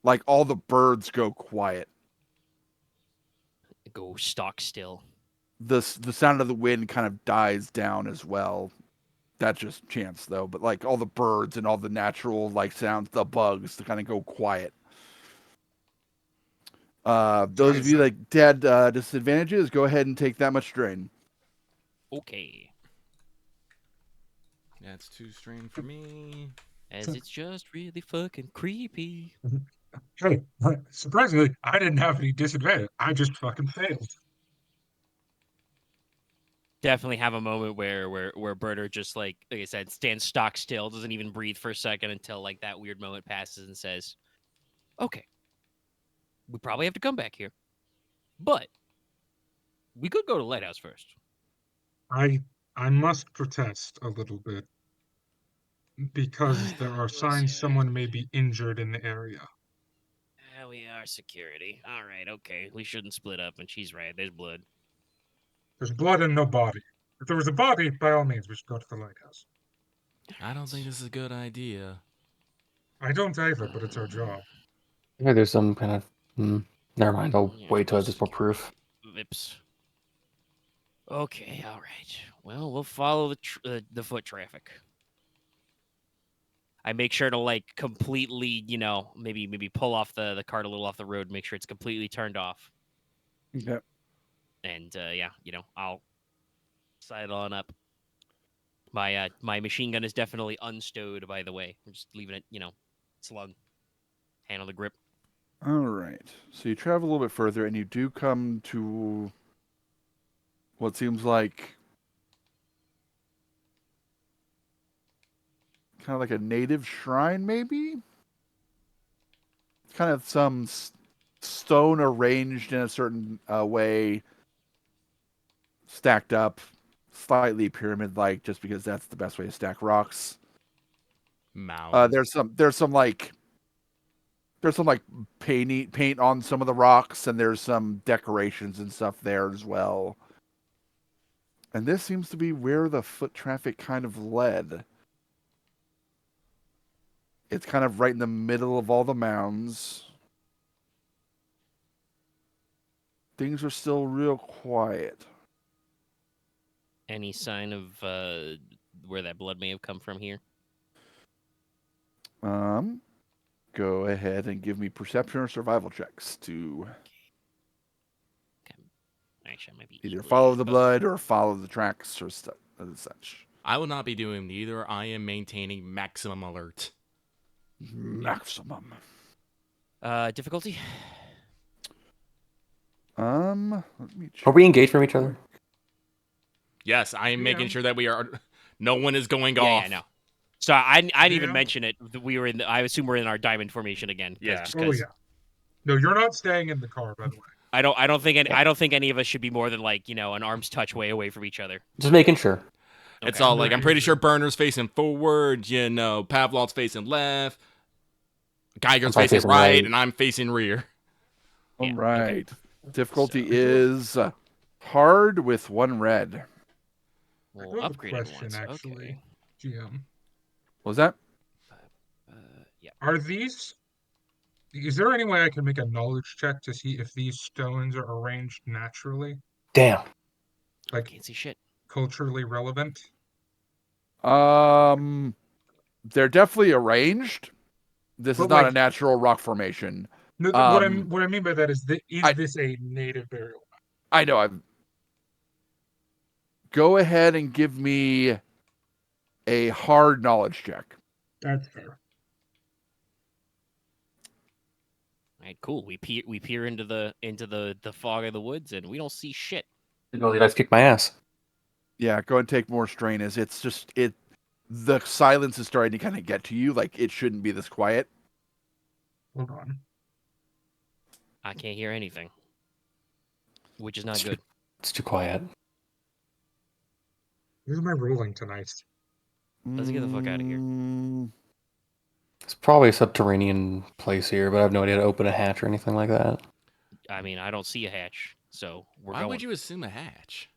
Like all the birds go quiet. Go stock still. The sound of the wind kind of dies down as well. That's just chance, though. But like all the birds and all the natural like sounds, the bugs, to kind of go quiet. Those of you like had disadvantages, go ahead and take that much strain. Okay. That's 2 strain for me. As it's just really fucking creepy. Hey, surprisingly, I didn't have any disadvantage. I just fucking failed. Definitely have a moment where Berter just like I said, stands stock still, doesn't even breathe for a second until like that weird moment passes and says, "Okay, we probably have to come back here, but we could go to the lighthouse first." I must protest a little bit because there are signs someone may be injured in the area. We are security. All right, okay. We shouldn't split up, and she's right. There's blood. There's blood and no body. If there was a body, by all means, we should go to the lighthouse. I don't think this is a good idea. I don't either, but it's our job. Maybe there's some kind of. Never mind. I'll Yeah, wait till I have those this more proof. Vips. Okay, all right. Well, we'll follow the foot traffic. I make sure to like completely, maybe pull off the cart a little off the road, make sure it's completely turned off. Okay. And yeah, I'll sidle on up. My machine gun is definitely unstowed, by the way. I'm just leaving it, slung. Handle the grip. All right. So you travel a little bit further, and you do come to what seems like kind of like a native shrine, maybe? Kind of some stone arranged in a certain way, stacked up, slightly pyramid-like, just because that's the best way to stack rocks. Mound. There's some like paint on some of the rocks, and there's some decorations and stuff there as well. And this seems to be where the foot traffic kind of led. It's kind of right in the middle of all the mounds. Things are still real quiet. Any sign of where that blood may have come from here? Go ahead and give me perception or survival checks to Actually, I might be either equally follow the both. blood or follow the tracks or stuff and such. I will not be doing neither. I am maintaining maximum alert. Maximum. Difficulty? Let me check. Are we engaged from each other? Yes, I am making Yeah. sure that we are. No one is going Yeah, off. yeah, no. So I didn't even Yeah. mention it. We were in. I assume we're in our diamond formation again. Yeah. Just Oh 'cause yeah. No, you're not staying in the car, by the way. I don't think any of us should be more than like an arm's touch way from each other. Just making sure. It's Okay. all like, I'm pretty sure Burner's facing forward, Pavlov's facing left, Geiger's I'm facing facing right, right. and I'm facing rear. All Yeah, right. Difficulty So- is hard with 1 red. I We'll do have a upgrade it question, once. actually. Okay. GM. What was that? Yeah. Are these? Is there any way I can make a knowledge check to see if these stones are arranged naturally, Damn. like Can't see shit. culturally relevant? They're definitely arranged. This But, is not a like- natural rock formation. No, what I mean by that is this a native burial? I know. Go ahead and give me a hard knowledge check. That's fair. All right, cool. We peer into the fog of the woods and we don't see shit. You guys kicked my ass. Yeah, go and take more strain. It's just the silence is starting to kind of get to you. Like it shouldn't be this quiet. Hold on. I can't hear anything, which is not good. It's too quiet. Who's am I rolling tonight? Let's get the fuck outta here. It's probably a subterranean place here, but I have no idea to open a hatch or anything like that. I mean, I don't see a hatch, so we're Why going. would you assume a hatch?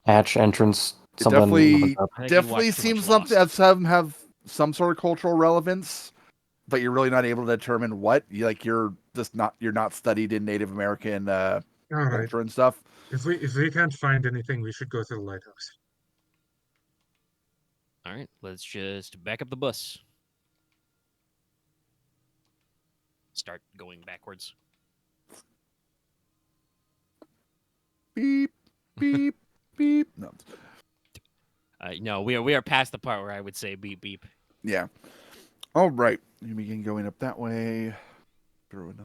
Hatch, entrance, It something. definitely I think you definitely watched too much seems something Lost. that have some sort of cultural relevance, but you're really not able to determine what. You're not studied in Native American All right. culture and stuff. If we can't find anything, we should go to the lighthouse. All right, let's just back up the bus. Start going backwards. Beep, beep, beep. No, No, we are past the part where I would say beep beep. yeah. All right, you begin going up that way. throw another.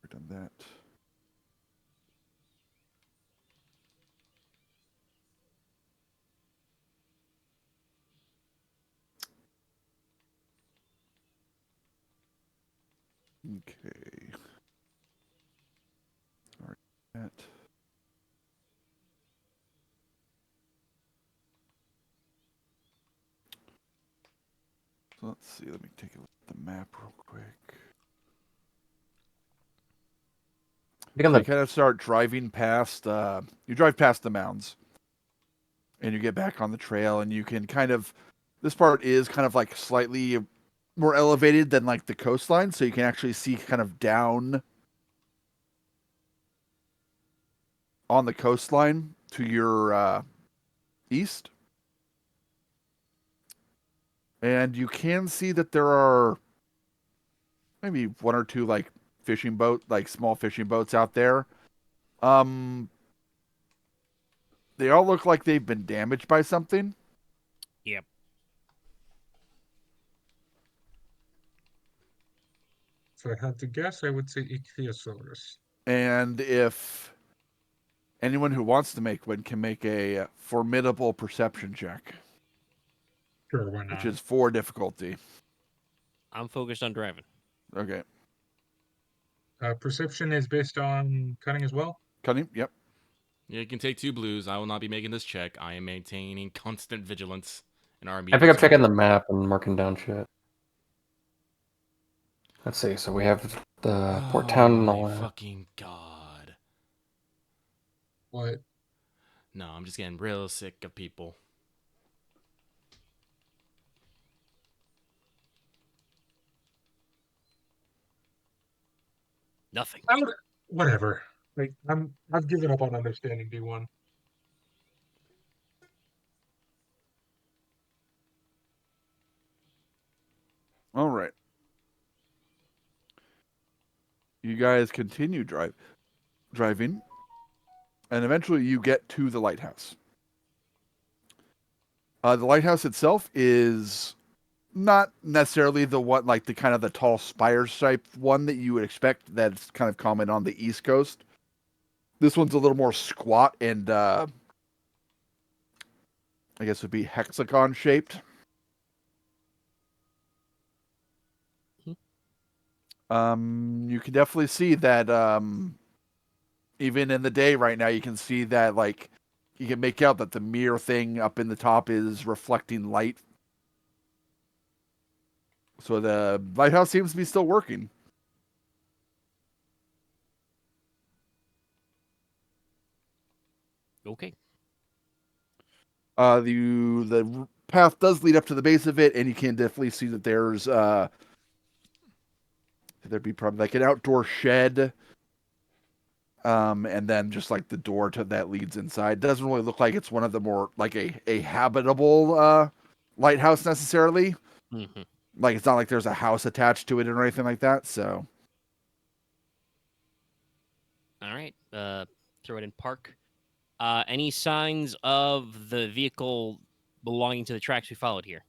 We've done that. Okay. All right. That. So let's see. Let me take a look at the map real quick. So you kind of start driving past. You drive past the mounds, and you get back on the trail, and you can kind of. This part is kind of like slightly more elevated than like the coastline, so you can actually see kind of down on the coastline to your east. And you can see that there are maybe one or two like small fishing boats out there. They all look like they've been damaged by something. Yep. If I had to guess, I would say ichthyosaurus. And if anyone who wants to make one can make a formidable perception check, Sure, why not? which is 4 difficulty. I'm focused on driving. Okay. Perception is based on cunning as well? Cunning? Yep. Yeah, you can take 2 blues. I will not be making this check. I am maintaining constant vigilance in our I immediate think I'm checking the surroundings. map and marking down shit. Let's see. So we have the port town and all my that. fucking god. What? No, I'm just getting real sick of people. Nothing. Whatever. Like I've given up on understanding D1. All right. You guys continue driving, and eventually you get to the lighthouse. The lighthouse itself is not necessarily the one, like the kind of the tall spire type one that you would expect that's kind of common on the East Coast. This one's a little more squat and I guess would be hexagon shaped. You can definitely see that even in the day right now, you can see that like you can make out that the mirror thing up in the top is reflecting light. So the lighthouse seems to be still working. Okay. The path does lead up to the base of it, and you can definitely see that there's there'd be probably like an outdoor shed, and then just like the door to that leads inside. Doesn't really look like it's one of the more like a habitable lighthouse necessarily. Mm-hmm. Like it's not like there's a house attached to it or anything like that. So All right. Throw it in park. Any signs of the vehicle belonging to the tracks we followed here?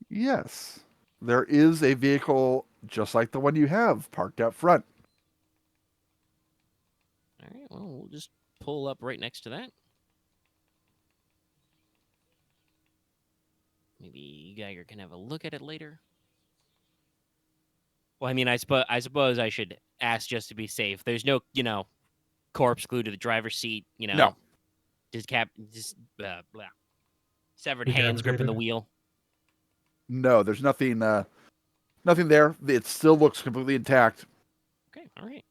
yes, there is a vehicle just like the one you have parked out front. All right. Well, we'll just pull up right next to that. Maybe Geiger can have a look at it later. Well, I mean, I suppose I should ask just to be safe. There's no, corpse glued to the driver's seat. No. Blah. Severed hands gripping the wheel. No, there's nothing. Nothing there. It still looks completely intact. Okay. All right.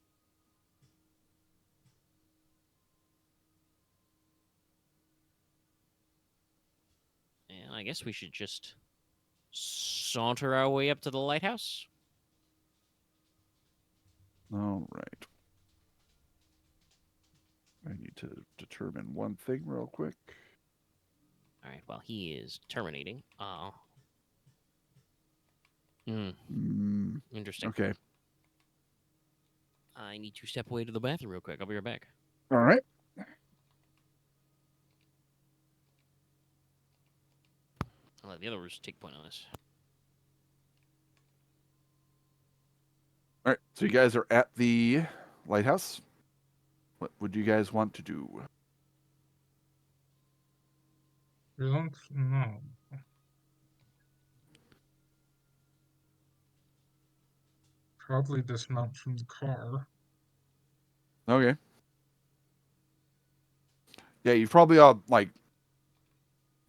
And I guess we should just saunter our way up to the lighthouse. All right. I need to determine one thing real quick. All right. While he is terminating. Interesting. Okay. I need to step away to the bathroom real quick. I'll be right back. All right. the others take point on this. All right, so you guys are at the lighthouse. What would you guys want to do? I don't know. Probably dismount from the car. Okay. Yeah, you've probably all like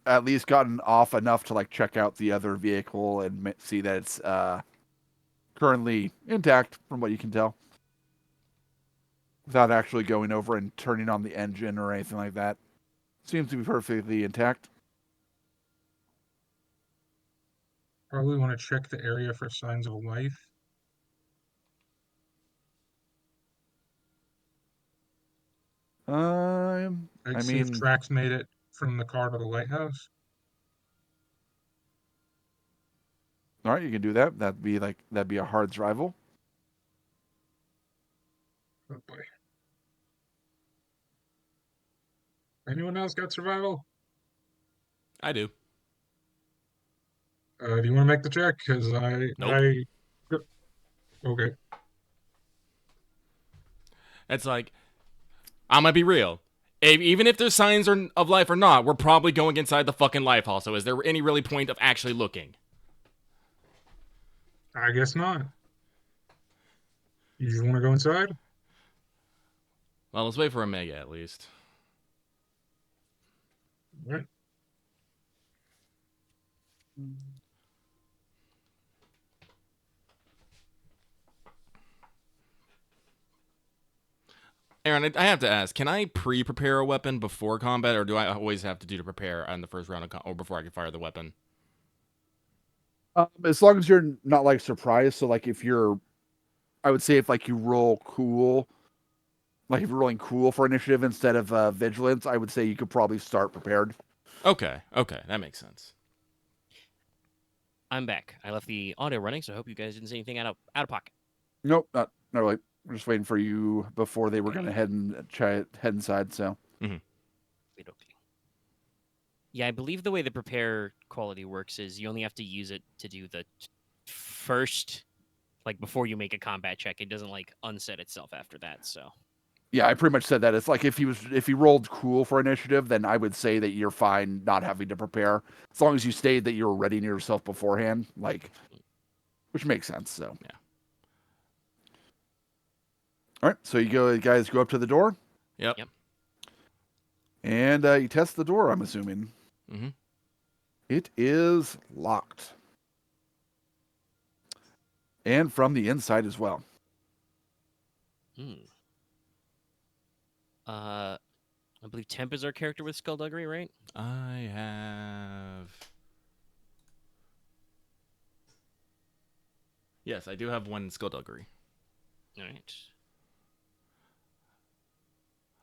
at least gotten off enough to like check out the other vehicle and see that it's currently intact from what you can tell, without actually going over and turning on the engine or anything like that. Seems to be perfectly intact. Probably want to check the area for signs of life. I See if mean, tracks made it from the car to the lighthouse. all right, you can do that. That'd be a hard survival. Oh boy. Anyone else got survival? I do. Do you want to make the check? Because Nope. Okay. It's like, I'm gonna be real. Even if there's signs of life or not, we're probably going inside the fucking lifehouse. So is there any really point of actually looking? I guess not. You just want to go inside? Well, let's wait for Omega at least. All right. Aren, I have to ask, can I pre-prepare a weapon before combat, or do I always have to do to prepare on the first round of or before I can fire the weapon? As long as you're not like surprised. So like if you're, I would say if like you roll cool, like if you're rolling cool for initiative instead of vigilance, I would say you could probably start prepared. Okay, that makes sense. I'm back. I left the audio running, so I hope you guys didn't say anything out of pocket. Nope, not really. We're just waiting for you before they were going to head inside. So. Okay. Yeah, I believe the way the prepare quality works is you only have to use it to do the first, like before you make a combat check. It doesn't like unset itself after that. So. Yeah, I pretty much said that. It's like if he rolled cool for initiative, then I would say that you're fine not having to prepare, as long as you stayed that you were readying yourself beforehand, like, which makes sense. So yeah. All right, so you guys go up to the door. Yep. And you test the door. I'm assuming. Mm-hmm. It is locked, and from the inside as well. I believe Temp is our character with skullduggery, right? I have. Yes, I do have one skullduggery. All right.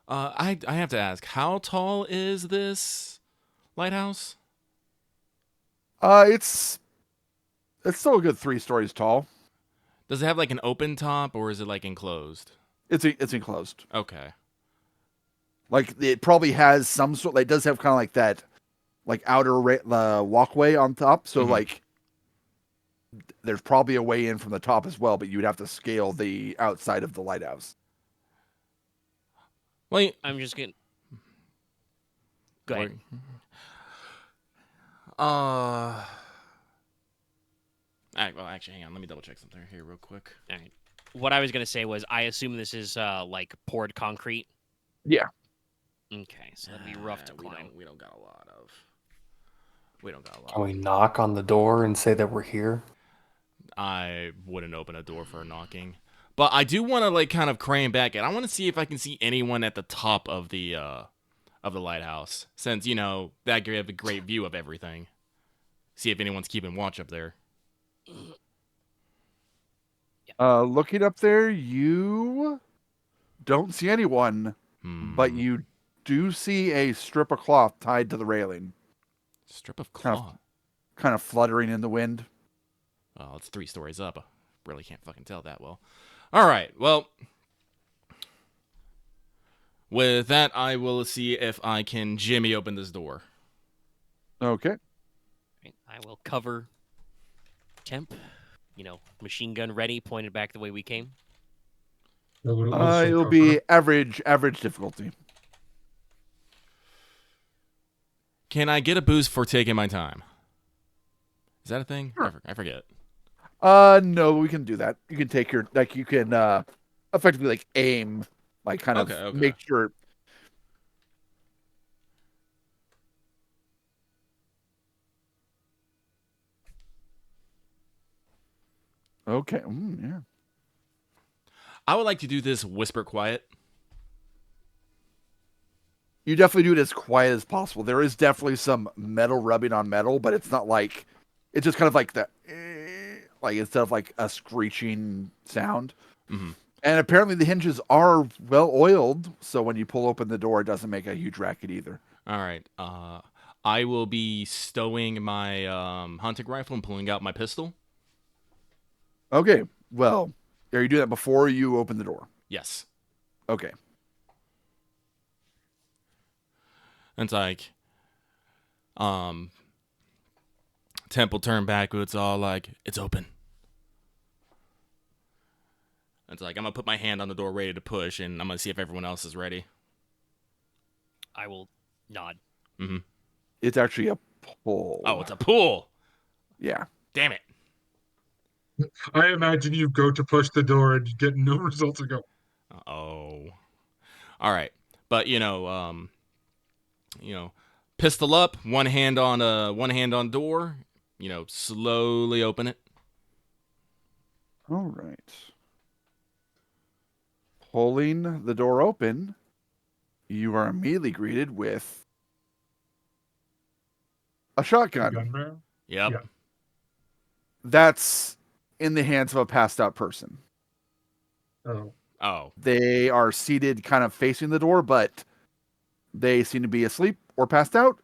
I have to ask, how tall is this lighthouse? It's still a good 3 stories tall. Does it have like an open top, or is it like enclosed? It's enclosed. Okay. Like it probably has some sort. Like, it does have kind of like that, like outer walkway on top. So like, there's probably a way in from the top as well, but you'd have to scale the outside of the lighthouse. Well, I'm just gonna go ahead. Well, actually, hang on. Let me double check something here real quick. All right. What I was gonna say was, I assume this is like poured concrete. Yeah. Okay, so that'd be rough to climb. We don't got a lot of. We don't got a lot. Can we knock on the door and say that we're here? I wouldn't open a door for knocking, but I do want to like kind of crane back, and I want to see if I can see anyone at the top of the lighthouse, since that could have a great view of everything. See if anyone's keeping watch up there. Looking up there, you don't see anyone, but you do see a strip of cloth tied to the railing. Strip of cloth? Kind of fluttering in the wind. Well, it's 3 stories up. I really can't fucking tell that well. All right, well, with that, I will see if I can jimmy open this door. Okay. Right, I will cover Temp. Machine gun ready, pointed back the way we came. I will also It'll cover. be average difficulty. Can I get a boost for taking my time? Is that a thing? Sure. I forget. No, we can do that. You can take your you can effectively aim, kind of Okay. make sure. Okay. Yeah. I would like to do this whisper quiet. You definitely do it as quiet as possible. There is definitely some metal rubbing on metal, but it's not like it's just kind of like the instead of like a screeching sound. Mm-hmm. And apparently the hinges are well oiled, so when you pull open the door, it doesn't make a huge racket either. All right. I will be stowing my hunting rifle and pulling out my pistol. Okay. Well, are you doing that before you open the door? Yes. Okay. It's like, Temp will turn back. It's all like, it's open. It's like, I'm going to put my hand on the door ready to push, and I'm going to see if everyone else is ready. I will nod. Mm-hmm. It's actually a pull. Oh, it's a pull. Yeah. Damn it. I imagine you go to push the door and you get no results and go, Oh. All right. But, pistol up, one hand on door, slowly open it. All right. Pulling the door open, you are immediately greeted with a shotgun. gun barrel? Yep. Yeah. That's in the hands of a passed out person. Oh. They are seated kind of facing the door, but they seem to be asleep or passed out.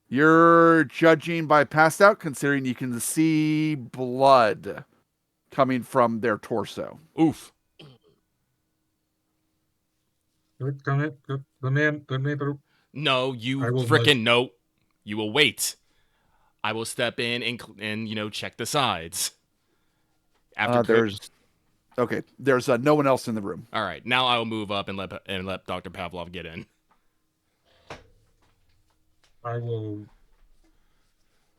You're judging by passed out, considering you can see blood coming from their torso. Oof. Come in. No, you I will frickin' no. You will wait. I will step in and check the sides. There's no one else in the room. All right, now I will move up and let Dr. Pavlov get in. I will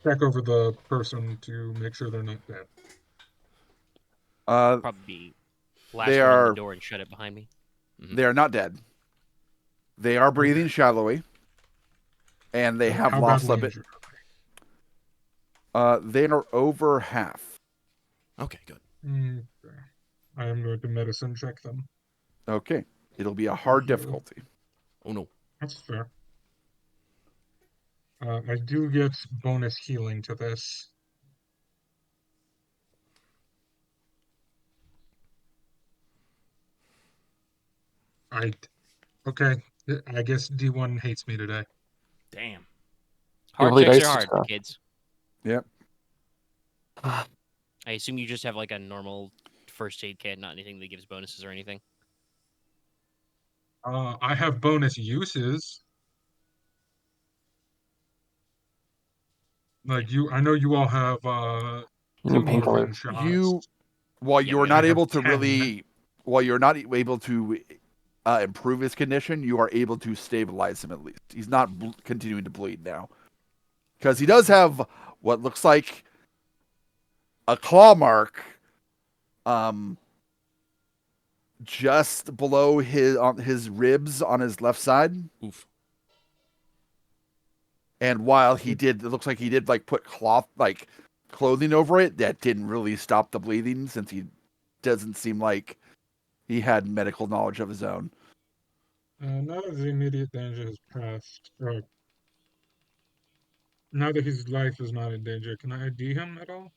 check over the person to make sure they're not dead. Probably be last They one in are- the door and shut it behind me. They are not dead. They are breathing shallowly, and they have How lost a badly bit. injured? They are over half. Okay, good. Okay. I am going to medicine check them. Okay, it'll be a hard difficulty. Oh no. That's fair. I do get bonus healing to this. Okay. I guess D1 hates me today. Damn. Hard Really checks nice are hard, stuff. kids. Yep. I assume you just have like a normal first aid kit, not anything that gives bonuses or anything. I have bonus uses. Like I know you all have You two need painkillers. morphine shots. While Yeah, you're we not have able to 10. able to improve his condition, you are able to stabilize him at least. He's not continuing to bleed now, because he does have what looks like a claw mark, just below his ribs on his left side. Oof. And while it looks like he did put clothing over it, that didn't really stop the bleeding, since he doesn't seem like he had medical knowledge of his own. Now that the immediate danger has passed, or now that his life is not in danger, can I ID him at all?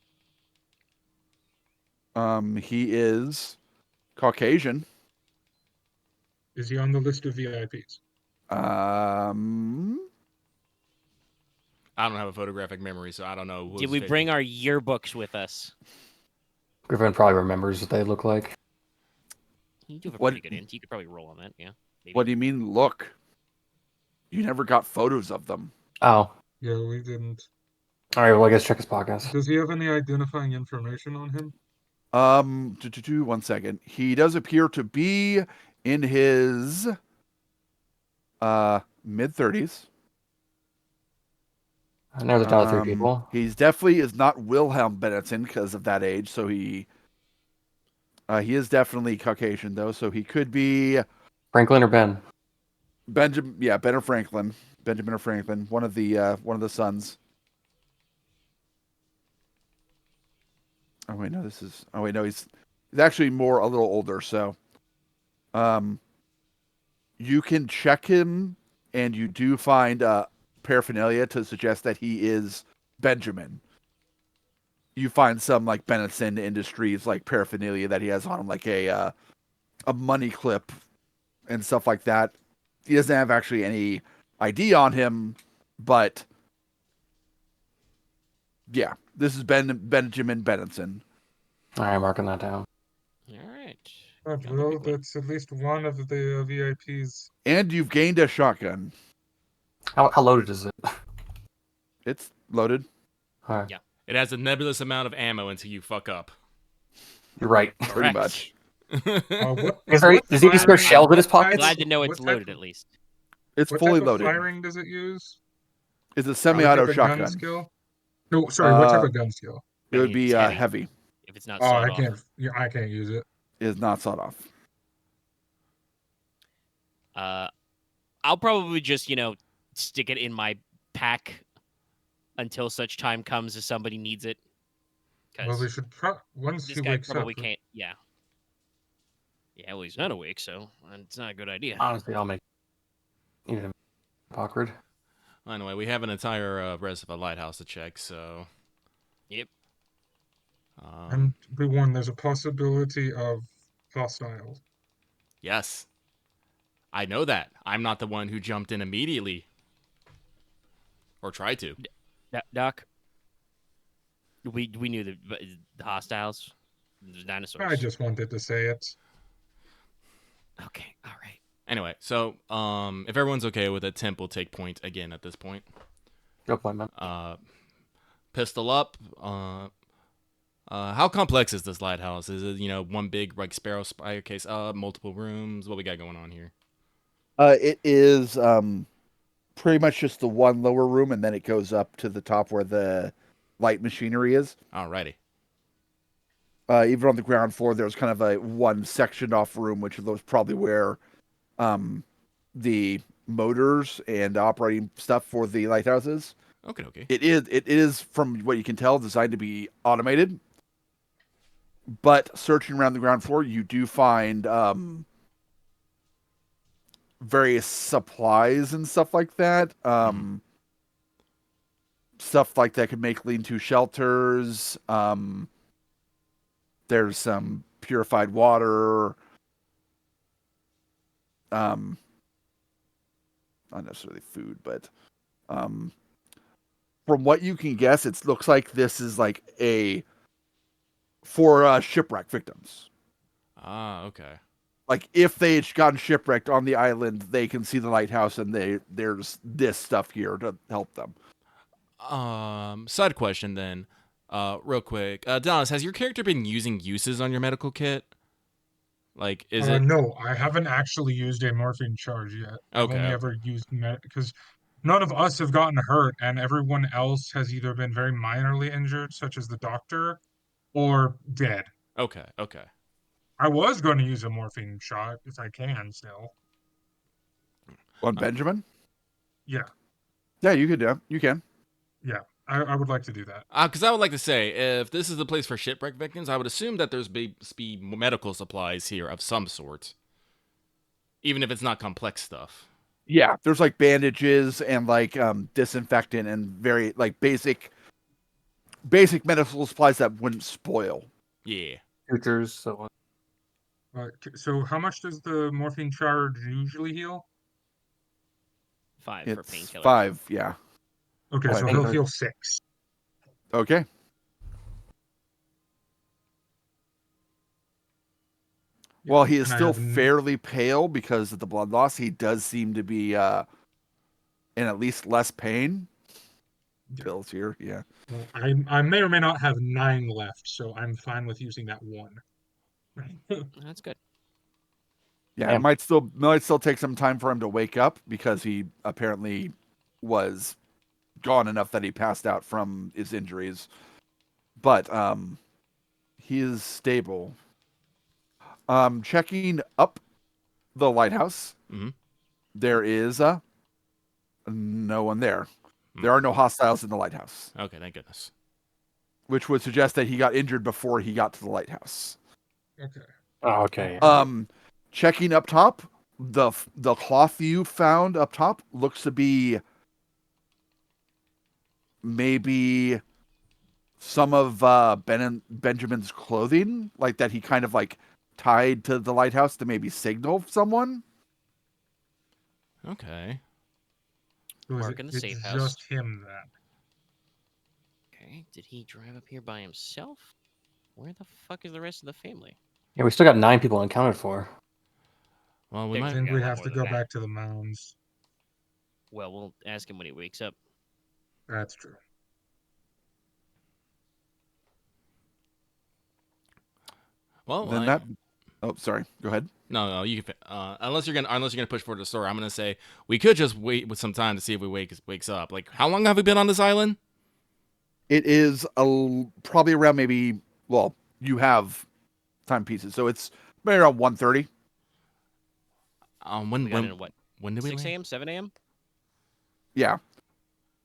He is Caucasian. Is he on the list of VIPs? I don't have a photographic memory, so I don't know. Did we bring our yearbooks with us? Griffin probably remembers what they look like. You do have a What- pretty good int. You could probably roll on that, yeah. Maybe. What do you mean, look? You never got photos of them. Oh, Yeah, we didn't. All right, well, I guess check his pockets. Does he have any identifying information on him? 1 second. He does appear to be in his mid-30s. And there's a down 3 people. He's definitely is not Wilhelm Benison because of that age, so he is definitely Caucasian though, so he could be Franklin or Ben? Benjamin, Ben or Franklin. Benjamin or Franklin, one of the sons. Oh wait, no, he's actually a little older, so you can check him and you do find paraphernalia to suggest that he is Benjamin. You find some like Benison Industries like paraphernalia that he has on him, like a money clip and stuff like that. He doesn't have actually any ID on him, but yeah, this is Benjamin Benison. All right, marking that down. All right. Well, that's at least one of the VIPs. And you've gained a shotgun. How loaded is it? It's loaded. All right. Yeah. It has a nebulous amount of ammo until you fuck up. You're right. Pretty much. Does he just wear shells in his pockets? Glad to know it's What loaded type at least. It's What fully type of loaded. firing does it use? It's a What semi-auto type of gun shotgun. skill? No, sorry. What type of gun skill? It would be It's heavy. heavy. If it's not Oh, sawed I off. can't. Yeah, I can't use it. It is not sawed off. I'll probably just, stick it in my pack until such time comes as somebody needs it. Well, we Because should once this he guy wakes up. probably can't. Yeah. Yeah, well, he's not awake, so it's not a good idea. Honestly, I'll make it awkward. Anyway, we have an entire rest of a lighthouse to check, so. Yep. And be warned, there's a possibility of hostiles. Yes. I know that. I'm not the one who jumped in immediately. Or tried to. Doc, we knew the hostiles, the dinosaurs. I just wanted to say it. Okay, all right. Anyway, so if everyone's okay with it, Temp will take point again at this point. Go point, man. Pistol up. How complex is this lighthouse? Is it, one big like sparrow spire case up, multiple rooms? What we got going on here? It is pretty much just the one lower room, and then it goes up to the top where the light machinery is. Alrighty. Even on the ground floor, there's kind of a one sectioned off room, which was probably where the motors and operating stuff for the lighthouses. Okay. It is from what you can tell designed to be automated. But searching around the ground floor, you do find various supplies and stuff like that. Stuff like that could make lean-to shelters. There's some purified water. Not necessarily food, but from what you can guess, it looks like this is like for shipwreck victims. Ah, okay. Like if they had gotten shipwrecked on the island, they can see the lighthouse, and there's this stuff here to help them. Side question then, real quick. Dallas, has your character been using uses on your medical kit? Like, is it? No, I haven't actually used a morphine charge yet. I've Okay. only ever used because none of us have gotten hurt, and everyone else has either been very minorly injured, such as the doctor, or dead. Okay. I was going to use a morphine shot if I can still. On Benjamin? Yeah, Yeah, you could do. You can. yeah. I would like to do that. Because I would like to say, if this is the place for shipwreck victims, I would assume that there's be medical supplies here of some sort, even if it's not complex stuff. Yeah, there's like bandages and like disinfectant and very like basic medical supplies that wouldn't spoil. Yeah. Sutures, so So how much does the morphine charge usually heal? 5 for It's painkillers. 5, yeah. Okay, Oh, so I he'll think heal 6. Okay. Well, he is And I still have fairly pale because of the blood loss. He does seem to be in at least less pain. pills here. Yeah. Well, I may or may not have 9 left, so I'm fine with using that one. That's good. Yeah, it might still take some time for him to wake up because he apparently was gone enough that he passed out from his injuries. But he is stable. Checking up the lighthouse. Mm-hmm. There is no one there. There are no hostiles in the lighthouse. Okay, thank goodness. Which would suggest that he got injured before he got to the lighthouse. Okay. Oh, okay. Checking up top, the cloth you found up top looks to be maybe some of Benjamin's clothing, like that he kind of like tied to the lighthouse to maybe signal someone. Okay. Mark in the safe it's house. just him then. Okay, did he drive up here by himself? Where the fuck is the rest of the family? Yeah, we still got 9 people unaccounted for. Well, we Yeah, I might. think got we a lot have more to than go that. back to the mounds. Well, we'll ask him when he wakes up. That's true. Well, Then Oh, sorry. Go ahead. No, you can. Unless you're gonna push forward the story, I'm gonna say we could just wait with some time to see if we wakes up. Like, how long have we been on this island? It is probably around maybe. Well, you have timepieces, so it's maybe around 1:30. When We got in at what? when did we 6 land? a.m., 7 a.m.? Yeah.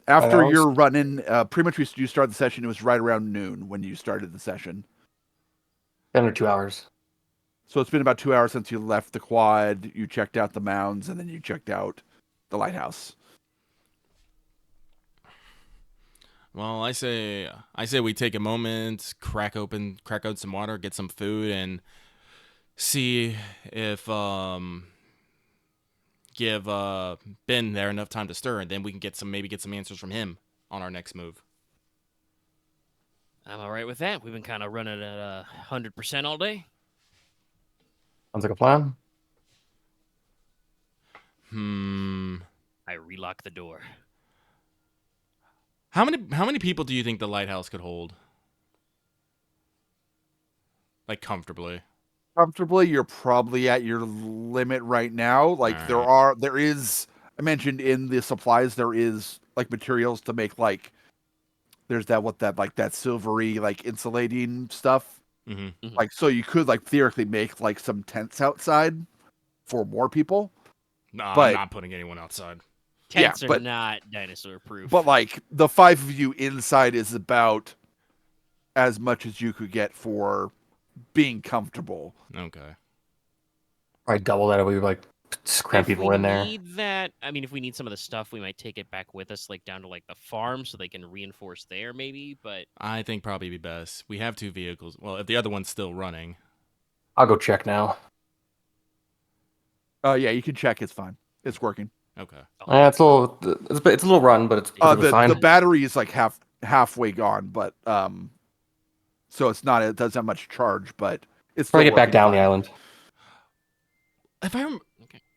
After hours? you're running, pretty much you start the session. It was right around noon when you started the session. Under 2 hours. So it's been about 2 hours since you left the quad. You checked out the mounds, and then you checked out the lighthouse. Well, I say we take a moment, crack out some water, get some food, and see if give Ben there enough time to stir, and then we can get some answers from him on our next move. I'm all right with that. We've been kind of running at 100% all day. Sounds like a plan. I relock the door. How many people do you think the lighthouse could hold? Like, comfortably. Comfortably, you're probably at your limit right now. Like there is, I mentioned in the supplies, there is like materials to make like, there's that silvery like insulating stuff. Mm-hmm. Like, so you could like theoretically make like some tents outside for more people. No, but, I'm not putting anyone outside. Tents are not dinosaur proof. But like the 5 of you inside is about as much as you could get for being comfortable. Okay. Probably double that if we like cram people in there. If we need that, I mean, if we need some of the stuff, we might take it back with us, like down to like the farm, so they can reinforce there, maybe. But I think probably be best. We have 2 vehicles. Well, if the other one's still running, I'll go check now. Yeah, you can check. It's fine. It's working. okay. It's a little run, but it's fine. The battery is like halfway gone, but so it's not. It doesn't have much charge, but it's still probably get back working down fine. the island.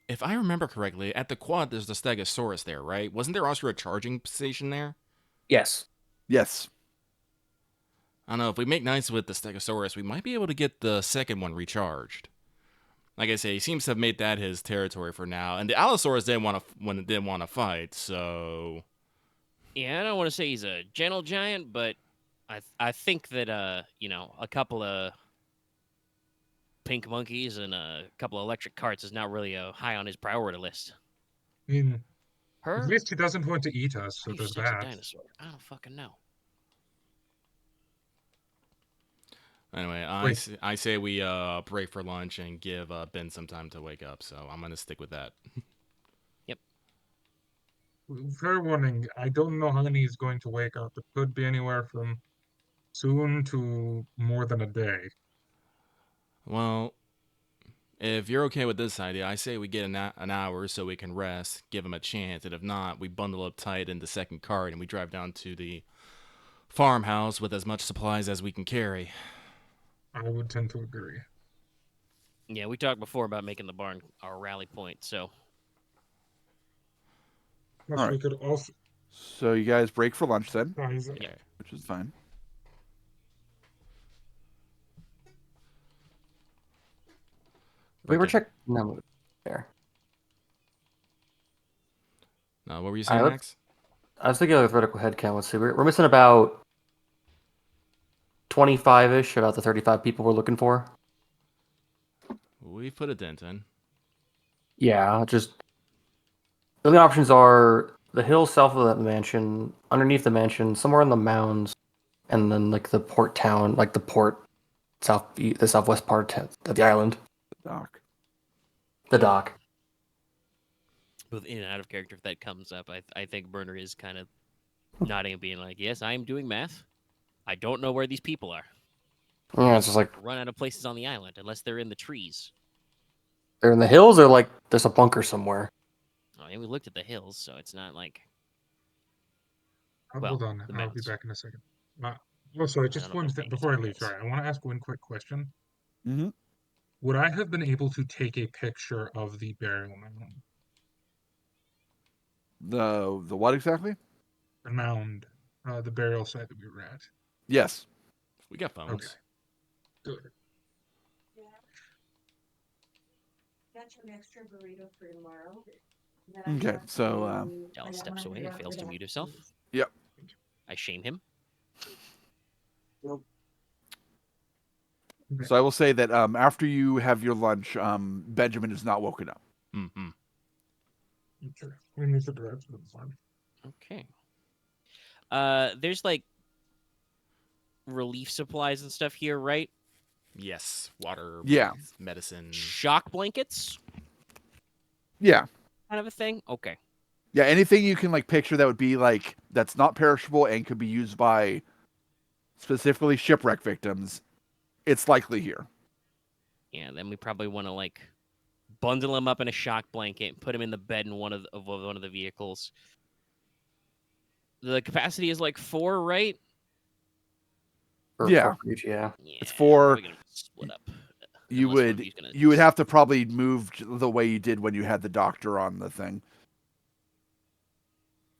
If I remember correctly, at the quad there's the Stegosaurus there, right? Wasn't there also a charging station there? Yes. Yes. I don't know. If we make nice with the Stegosaurus, we might be able to get the second one recharged. Like I say, he seems to have made that his territory for now, and the Allosaurus didn't want to fight. So yeah, I don't want to say he's a gentle giant, but I think that a couple of pink monkeys and a couple of electric carts is not really high on his priority list. I mean, Her? at least he doesn't want to eat us, so What there's sexy that. dinosaur? I don't fucking know. anyway, I say we break for lunch and give Ben some time to wake up. So I'm gonna stick with that. Yep. Fair warning, I don't know how many he's going to wake up. It could be anywhere from soon to more than a day. Well, if you're okay with this idea, I say we get an hour so we can rest, give him a chance, and if not, we bundle up tight in the second cart and we drive down to the farmhouse with as much supplies as we can carry. I would tend to agree. Yeah, we talked before about making the barn our rally point, so. Plus, All we right. could also. So you guys break for lunch then, Guys, Yeah. which is fine. We were Okay. checked. No, there. What were you saying, Alright, Max? I was thinking of vertical head count. Let's see. We're missing about 25-ish, about the 35 people we're looking for. We put a dent in. Yeah, just the only options are the hills south of that mansion, underneath the mansion, somewhere in the mounds, and then like the port town, like the port the southwest part of the island, Doc. the dock. Both in and out of character, if that comes up, I think Burner is kind of nodding and being like, "Yes, I am doing math. I don't know where these people are. Yeah, it's just like Run out of places on the island unless they're in the trees." they're in the hills, or like there's a bunker somewhere. I mean, we looked at the hills, so it's not like. oh, Well, hold on. the I'll be mountains. back in a second. Also, I just don't know if one I'm thing paying before I leave. attention to Sorry, I want to ask one quick question. Mm-hmm. Would I have been able to take a picture of the burial mound? The what exactly? The mound, the burial site that we were at. Yes. We got phones. Okay. Good. Got you an extra burrito for tomorrow. Okay, so Dell steps away and fails to mute himself. Yep. I shame him. So I will say that after you have your lunch, Benjamin is not woken up. Mm-hmm. Okay. We need to drive to the farm. Okay. There's like relief supplies and stuff here, right? Yes. Water. Yeah. Medicine. Shock blankets, Yeah. kind of a thing. Okay. Yeah, anything you can like picture that would be like that's not perishable and could be used by specifically shipwreck victims, it's likely here. Yeah. Then we probably want to like bundle him up in a shock blanket and put him in the bed in one of the vehicles. The capacity is like 4, right? Or Yeah. for each, yeah. Yeah. It's 4. We're gonna split up. You Unless one of would you's gonna you would have to probably move the way you did when you had the doctor on the thing,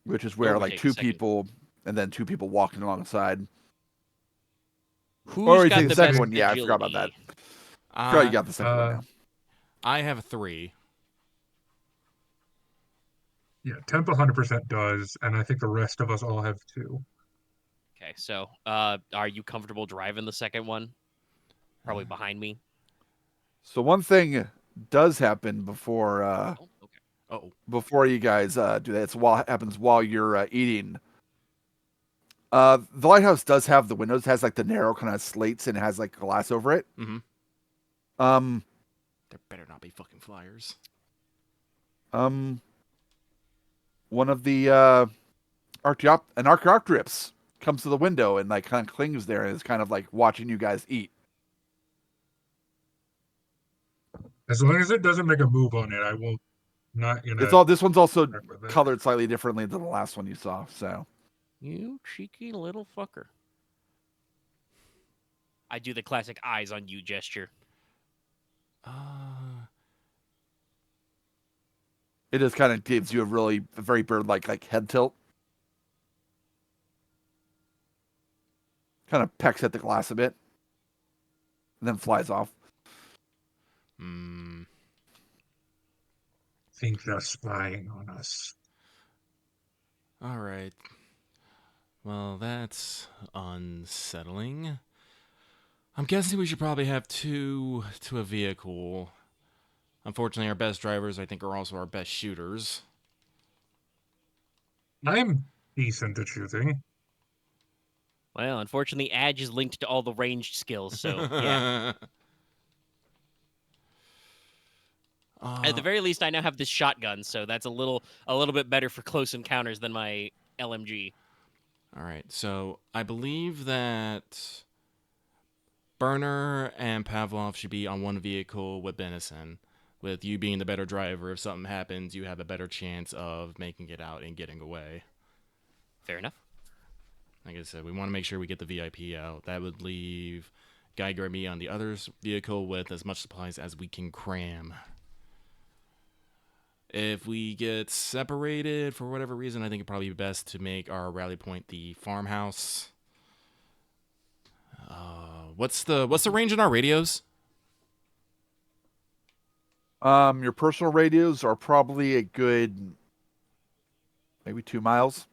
which is where we like take a 2 second. people and then 2 people walking alongside. Who's Or you got take the the second best one? Yeah, I forgot about that. agility? I forgot you got the second one now. I have a 3. Yeah, Temp 100% does, and I think the rest of us all have 2. Okay, so are you comfortable driving the second one? Probably behind me. So one thing does happen before Oh, okay. Oh. before you guys do that. It's happens while you're eating. The lighthouse does have the windows, has like the narrow kind of slates and has like glass over it. Mm-hmm. Um, There better not be fucking flyers. one of the Archaeopteryx comes to the window and like kind of clings there and is kind of like watching you guys eat. As long as it doesn't make a move on it, I won't. Not gonna. It's all. This one's also fuck with it. colored slightly differently than the last one you saw. So You cheeky little fucker. I do the classic eyes on you gesture. it just kind of gives you a very bird-like head tilt. Kind of pecks at the glass a bit, and then flies off. Think they're spying on us. All right. Well, that's unsettling. I'm guessing we should probably have 2 to a vehicle. Unfortunately, our best drivers, I think, are also our best shooters. I'm decent at shooting. Well, unfortunately, Adge is linked to all the ranged skills, so yeah. At the very least, I now have this shotgun, so that's a little bit better for close encounters than my LMG. All right, so I believe that Burner and Pavlov should be on one vehicle with Benison. With you being the better driver, if something happens, you have a better chance of making it out and getting away. Fair enough. Like I said, we want to make sure we get the VIP out. That would leave Geiger and me on the other vehicle with as much supplies as we can cram. If we get separated for whatever reason, I think it'd probably be best to make our rally point the farmhouse. What's the range in our radios? Your personal radios are probably a good maybe 2 miles.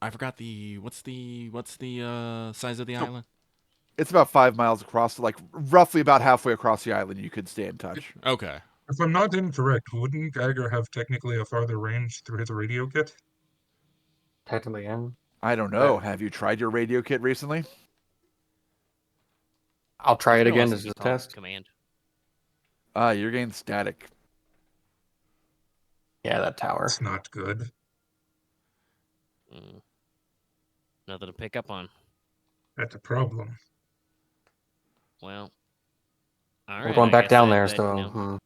I forgot what's the size of the island? It's about 5 miles across, like roughly about halfway across the island. You could stay in touch. Okay. If I'm not incorrect, wouldn't Geiger have technically a farther range through his radio kit? Technically, in. I don't know. Have you tried your radio kit recently? I'll try it It's been a while again since as we a talked test. Command. You're getting static. Yeah, that tower. It's not good. Nothing to pick up on. That's a problem. Well, all We're right. going I back guess down that- there, that, so. you know.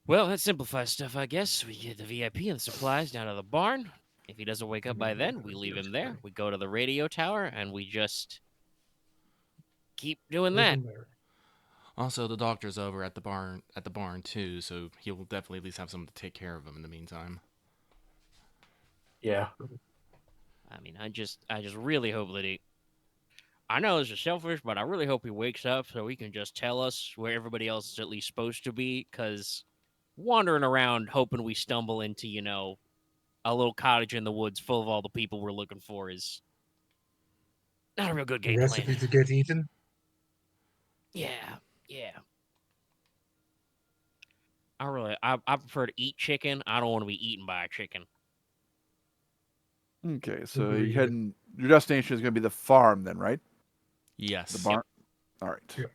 Well, that simplifies stuff, I guess. We get the VIP and the supplies down to the barn. If he doesn't wake up by then, we leave him there. We go to the radio tower, and we just keep doing that. Also, the doctor's over at the barn too, so he will definitely at least have someone to take care of him in the meantime. Yeah. I mean, I just really hope that he. I know this is selfish, but I really hope he wakes up so he can just tell us where everybody else is at least supposed to be. Because wandering around hoping we stumble into, a little cottage in the woods full of all the people we're looking for is not a real good The game recipe plan. to get eaten? Yeah. I prefer to eat chicken. I don't want to be eaten by a chicken. Okay, so Agreed. your destination is going to be the farm then, right? Yes. The barn. All right. Yep.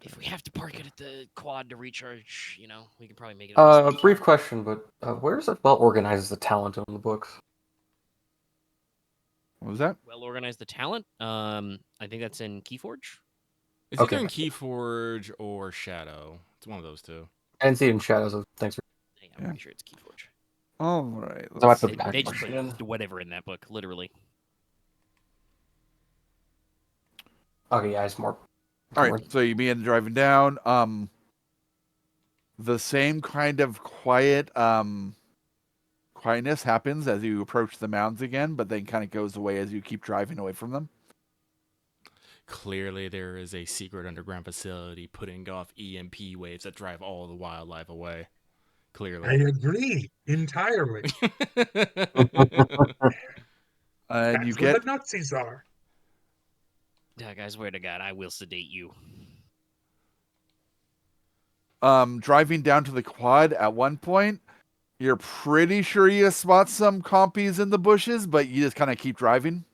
If we have to park it at the quad to recharge, we can probably make it. at least Brief question, but where's it well organized as the talent in the books? What was that? well organized the talent. I think that's in Keyforge. It's Okay. either in Keyforge or Shadow. It's one of those two. I didn't see it in Shadows, so thanks for. Yeah, I'm pretty sure it's Keyforge. All right. So I have let's to see. back They just question put whatever in that book, literally. Okay, yeah, it's more. All right. So you begin driving down. The same kind of quietness happens as you approach the mounds again, but then kind of goes away as you keep driving away from them. Clearly, there is a secret underground facility putting off EMP waves that drive all the wildlife away. I Clearly. agree entirely. And you That's where get the Nazis are. Yeah, guys, swear to God, I will sedate you. driving down to the quad at one point. You're pretty sure you spot some compies in the bushes, but you just kind of keep driving.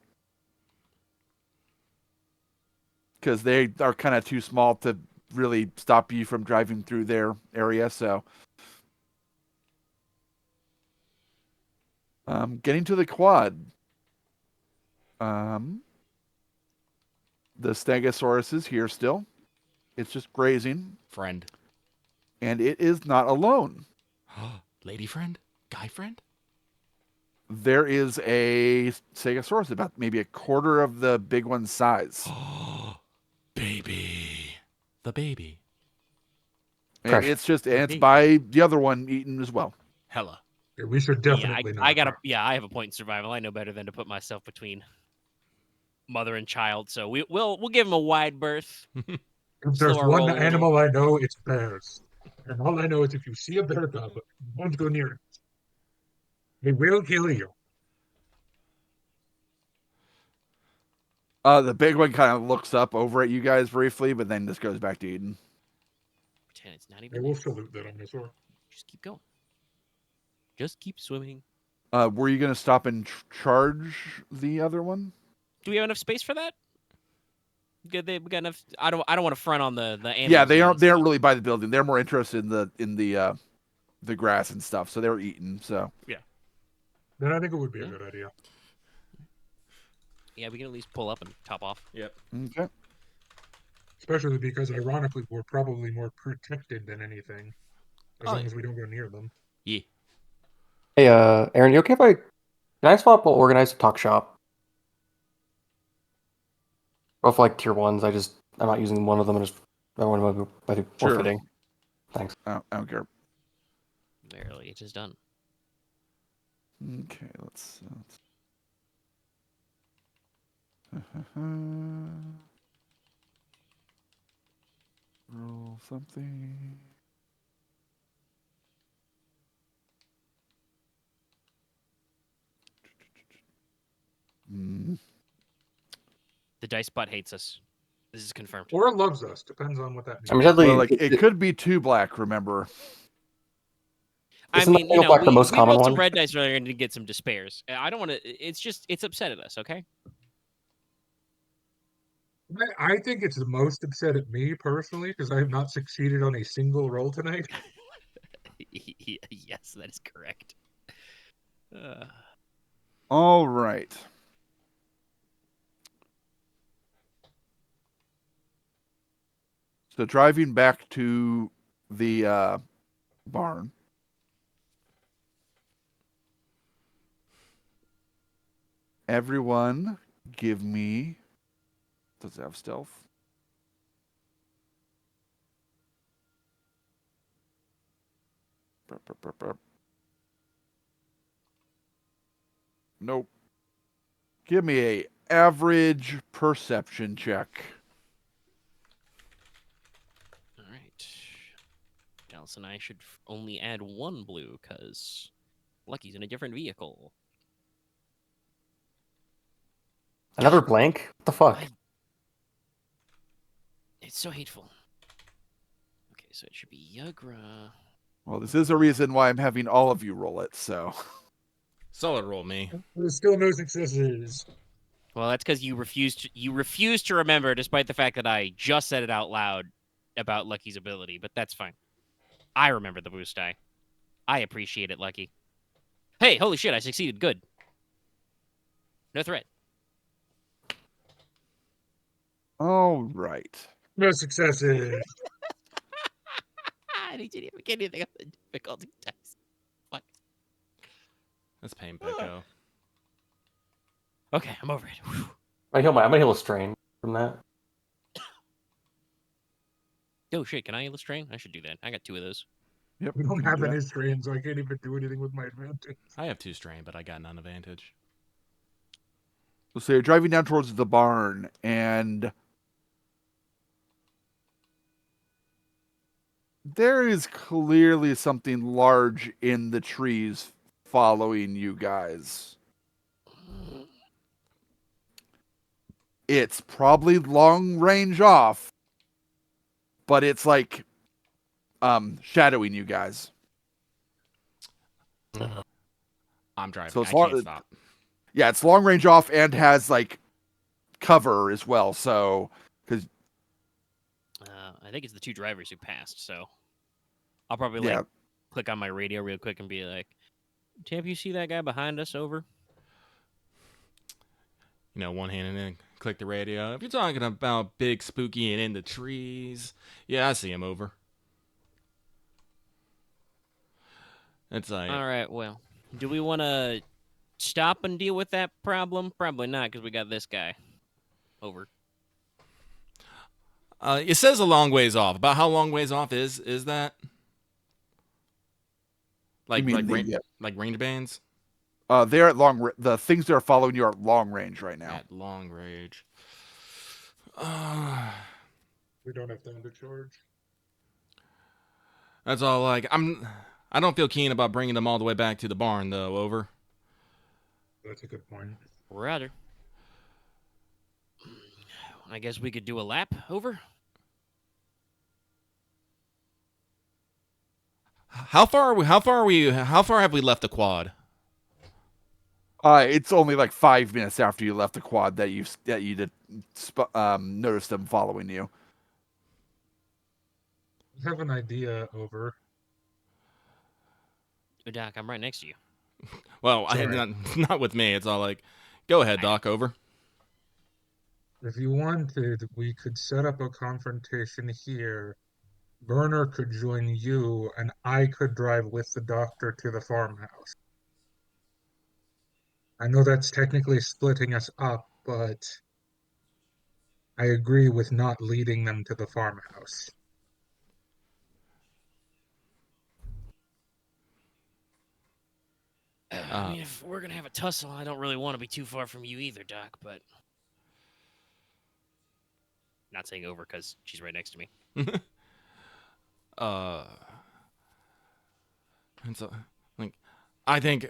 Because they are kind of too small to really stop you from driving through their area. So, getting to the quad. The Stegosaurus is here still. It's just grazing. Friend. And it is not alone. Lady friend? Guy friend? There is a Stegosaurus about maybe a quarter of the big one's size. Baby. The baby. And Precious. it's by the other one eaten as well. Hella. Yeah, we should definitely know. I have a point in survival. I know better than to put myself between mother and child. So we'll give him a wide berth. If there's slower one roll a little. animal I know, it's bears. And all I know is if you see a bear cub, don't go near it. They will kill you. The big one kind of looks up over at you guys briefly, but then just goes back to eating. Pretend it's not They even will there. salute that on this one. Just keep going. Just keep swimming. Were you going to stop and charge the other one? Do we have enough space for that? We got enough. I don't want to front on the animals. Yeah, they aren't and stuff. really by the building. They're more interested in the grass and stuff. So they were eating. So Then I think it would be a Yeah. good idea. Yeah, we can at least pull up and top off. Yep. okay. Especially because, ironically, we're probably more protected than anything. As Oh, long as we don't go near them. Yeah. Hey, Aaron, you okay if can I swap we'll organize a talk shop? Both like tier ones. I'm not using one of them. And just That one might be more Sure. fitting. Thanks. I don't care. Verily, it is done. Okay, let's roll something. The dice bot hates us. This is confirmed. Or loves us, depends on what that means. I mean, sadly, Well, like it could be 2 black. Remember? I Isn't mean, the black the most we common rolled some one? red dice earlier to get some despairs. I don't want to. It's upset at us. Okay. I think it's the most upset at me personally because I have not succeeded on a single roll tonight. Yes, that is correct. All right. So driving back to the barn. Everyone, give me. Does it have stealth? Burp, burp, burp, burp. Nope. Give me a average perception check. All right. Alice and I should only add 1 blue because Lucky's in a different vehicle. Another blank? What the fuck? It's so hateful. Okay, so it should be Yugra. Well, this is a reason why I'm having all of you roll it. So. Solid roll, me. There's still no successes. Well, that's because you refused to remember, despite the fact that I just said it out loud about Lucky's ability. But that's fine. I remember the boost die. I appreciate it, Lucky. Hey, holy shit! I succeeded. Good. No threat. All right. No successes. I didn't even get anything on the difficulty dice. Fuck. That's pain, Pecco. Okay, I'm over it. Whew. I'm gonna heal a strain from that. Oh shit! Can I heal a strain? I should do that. I got 2 of those. Yep. We don't you can have do that. any strains, so I can't even do anything with my advantage. I have 2 strain, but I got none advantage. So you're driving down towards the barn, and there is clearly something large in the trees following you guys. It's probably long range off, but it's like shadowing you guys. I'm driving. So it's I can't stop. Yeah, it's long range off and has like cover as well. So because I think it's the 2 drivers who passed. So I'll probably click on my radio real quick and be like, "Temp, you see that guy behind us over?" You know, one hand and then click the radio. If you're talking about big, spooky, and in the trees, yeah, I see him over. It's like, All right. Well, do we want to stop and deal with that problem? Probably not, because we got this guy. Over. it says a long ways off. About how long ways off is that? Like You mean like range bands? they're at the things that are following you are at long range right now. At long range. We don't have time to charge. That's all. Like I don't feel keen about bringing them all the way back to the barn, though. Over. That's a good point. Rather. I guess we could do a lap. Over. How far have we left the quad? It's only like 5 minutes after you left the quad that you did noticed them following you. I have an idea. Over. Oh, Doc, I'm right next to you. Well, Sorry. not with me. It's all like, go ahead, Doc. Over. If you wanted, we could set up a confrontation here. Burner could join you, and I could drive with the doctor to the farmhouse. I know that's technically splitting us up, but I agree with not leading them to the farmhouse. I mean, if we're gonna have a tussle, I don't really want to be too far from you either, Doc. But not saying over because she's right next to me. And so, like, I think,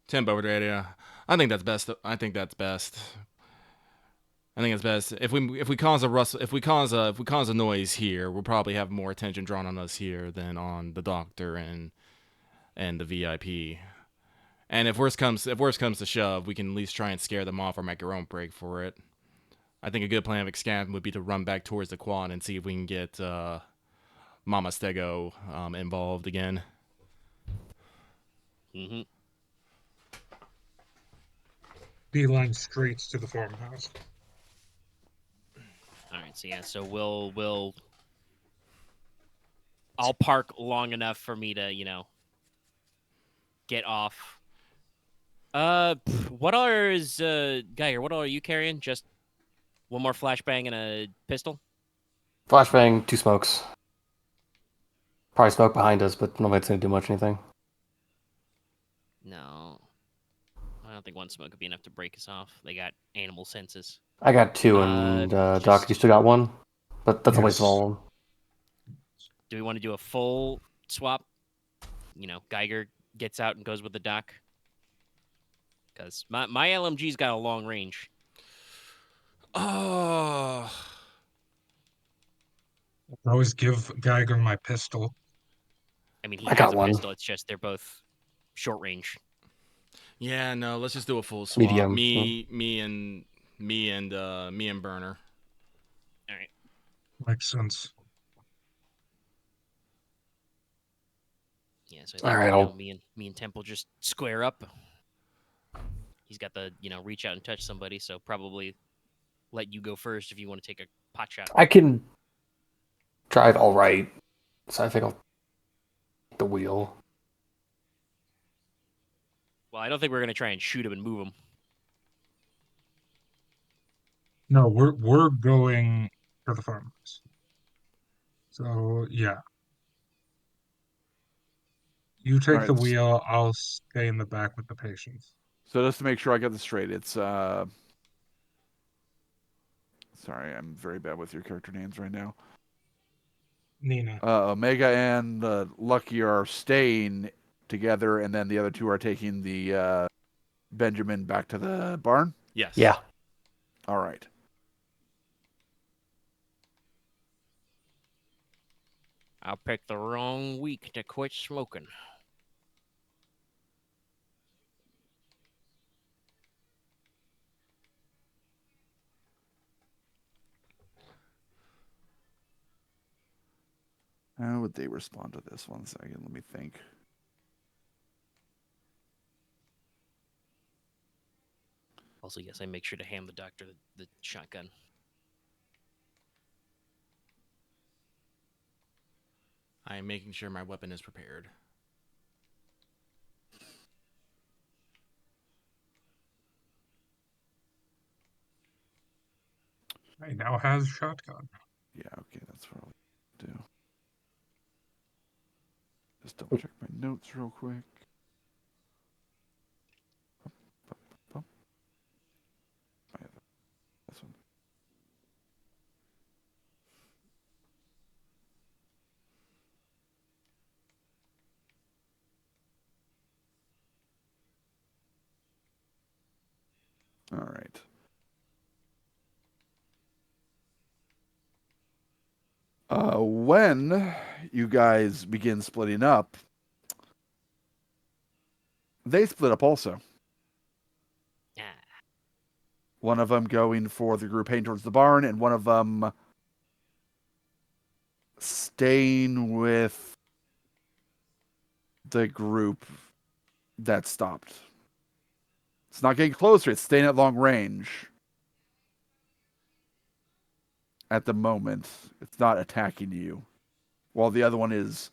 Temp over there, yeah. I think that's best. I think that's best. I think it's best if we cause a rustle, if we cause a noise here, we'll probably have more attention drawn on us here than on the doctor and the VIP. And if worse comes to shove, we can at least try and scare them off or make our own break for it. I think a good plan of escape would be to run back towards the quad and see if we can get Mama Stego involved again. Mm-hmm. Beeline straight to the farmhouse. All right, so yeah, so I'll park long enough for me to, get off. What Geiger? What are you carrying? Just one more flashbang and a pistol? Flashbang, 2 smokes. Probably smoke behind us, but nobody's gonna do much anything. No, I don't think one smoke would be enough to break us off. They got animal senses. I got 2, and Doc, you still got 1, but that's a waste of all of them. Do we want to do a full swap? Geiger gets out and goes with the Doc. Because my LMG's got a long range. Oh. I always give Geiger my pistol. I mean, he I has got a one. pistol. It's just they're both short range. Yeah, no, let's just do a full swap. Medium. Me and Burner. All right. Makes sense. Yeah, so I think, All right, me and Temple just square up. He's got the, reach out and touch somebody, so probably let you go first if you want to take a pot shot. I can drive all right, so I think I'll take the wheel. Well, I don't think we're gonna try and shoot him and move him. No, we're going for the farmhouse. So yeah. You take Alright, the wheel, I'll stay in the back with the patients. So just to make sure I get this straight, it's sorry, I'm very bad with your character names right now. Nina. Omega and Lucky are staying together, and then the other 2 are taking the Benjamin back to the barn. Yes. Yeah. All right. I'll pick the wrong week to quit smoking. How would they respond to this? 1 second, let me think. Also, yes, I make sure to hand the doctor the shotgun. I am making sure my weapon is prepared. I now has shotgun. Yeah, okay, that's what I'll do. Just double check my notes real quick. This one. All right. When you guys begin splitting up, they split up also. Ah. One of them going for the group heading towards the barn, and one of them staying with the group that stopped. It's not getting closer, it's staying at long range. At the moment, it's not attacking you. While the other one is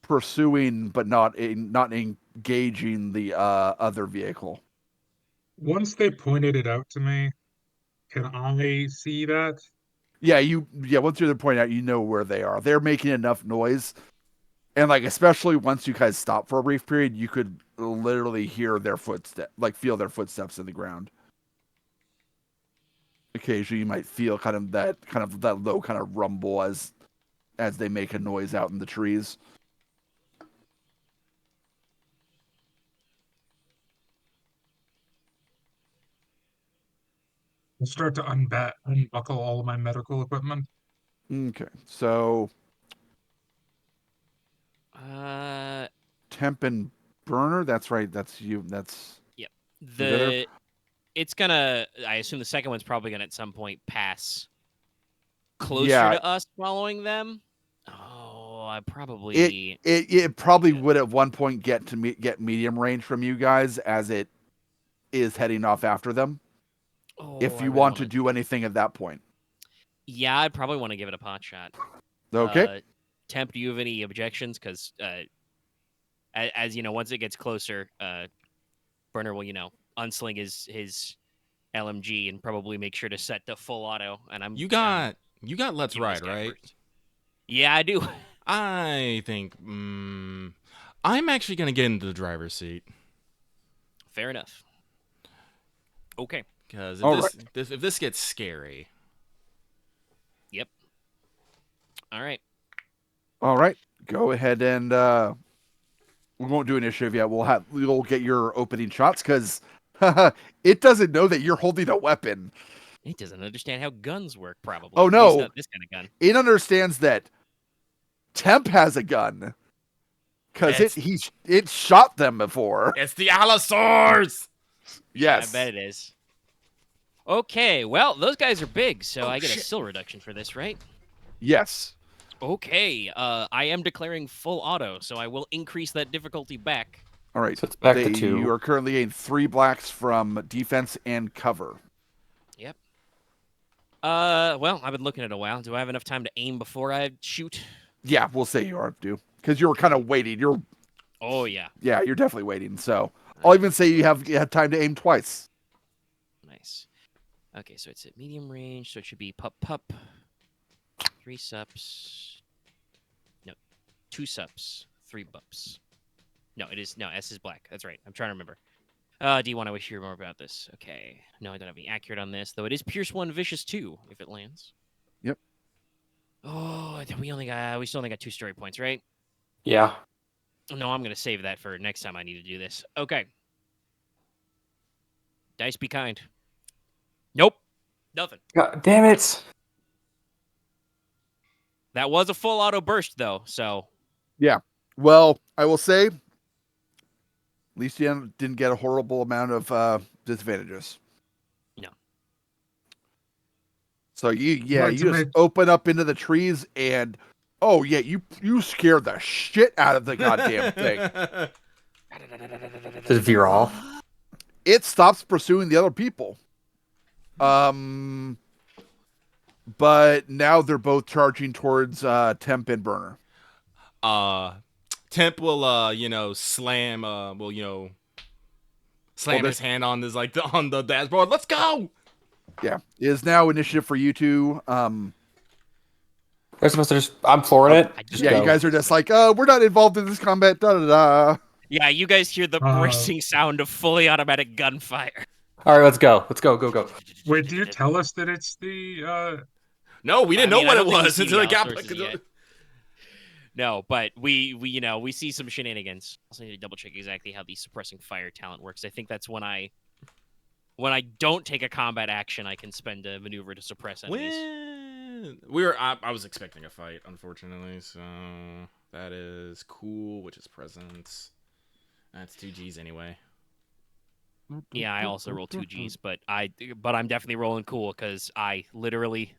pursuing but not engaging the other vehicle. Once they pointed it out to me, Can I see that? Yeah, once you're at the point out, you know where they are. They're making enough noise. And like especially once you guys stop for a brief period, you could literally hear their footsteps, like feel their footsteps in the ground. Occasionally you might feel kind of that low kind of rumble as they make a noise out in the trees. I'll start to unbuckle all of my medical equipment. Okay. So Uh, Temp and Burner, that's right. That's you. That's yep. together? It's gonna. I assume the second one's probably gonna at some point pass closer Yeah. to us, following them. Oh, I probably. It probably would at one point get medium range from you guys as it is heading off after them. Oh, If I you really want to wanna- do anything at that point. Yeah, I'd probably want to give it a pot shot. Okay. Temp, do you have any objections? Because as you know, once it gets closer, Burner will unsling his LMG and probably make sure to set to full auto. And You got Let's keeping this Ride, guy right? first. Yeah, I do. I think I'm actually gonna get into the driver's seat. Fair enough. Okay. Because All if this gets scary. Yep. All right. All right. Go ahead and we won't do initiative yet. We'll get your opening shots because it doesn't know that you're holding a weapon. It doesn't understand how guns work, probably. Oh, At least no. not this kind of gun. It understands that Temp has a gun because it shot them before. It's the Allosaurs! Yes. I bet it is. Okay, well, those guys are big, so I get a skill reduction for this, right? Yes. Okay, I am declaring full auto, so I will increase that difficulty back. All right. So it's back to 2. You are currently getting 3 blacks from defense and cover. Yep. Well, I've been looking at it a while. Do I have enough time to aim before I shoot? Yeah, we'll say you are due because you were kind of waiting. Oh, yeah. Yeah, you're definitely waiting. So I'll even say you had time to aim twice. Nice. Okay, so it's at medium range, so it should be pup. 3 sups. No, 2 sups, 3 bups. No, S is black. That's right. I'm trying to remember. Do you want to wish you more about this? Okay. No, I don't have any accurate on this, though it is Pierce 1, Vicious 2, if it lands. Yep. Oh, we still only got 2 story points, right? Yeah. No, I'm gonna save that for next time I need to do this. Okay. Dice be kind. Nope. Nothing. God damn it. That was a full auto burst, though, so. Well, I will say, at least you didn't get a horrible amount of disadvantages. No. So you Right, just open up into the trees and you scared the shit out of the goddamn thing. Just veer off. It stops pursuing the other people. But now they're both charging towards Temp and Burner. Temp will slam his hand on on the dashboard. Let's go. Yeah. It is now initiative for you two. They're supposed to I'm flooring it. Just You guys are just like, we're not involved in this combat. Da da da. Yeah, you guys hear the bracing sound of fully automatic gunfire. All right, let's go. Let's go. Go. Wait, do you tell us that it's the No, we didn't know what it was until until it got. No, but we see some shenanigans. Also need to double check exactly how the suppressing fire talent works. I think that's when I don't take a combat action, I can spend a maneuver to suppress enemies. I was expecting a fight, unfortunately, so that is cool, which is presence. That's 2 Gs anyway. Yeah, I also roll 2 Gs, but I'm definitely rolling cool because I literally.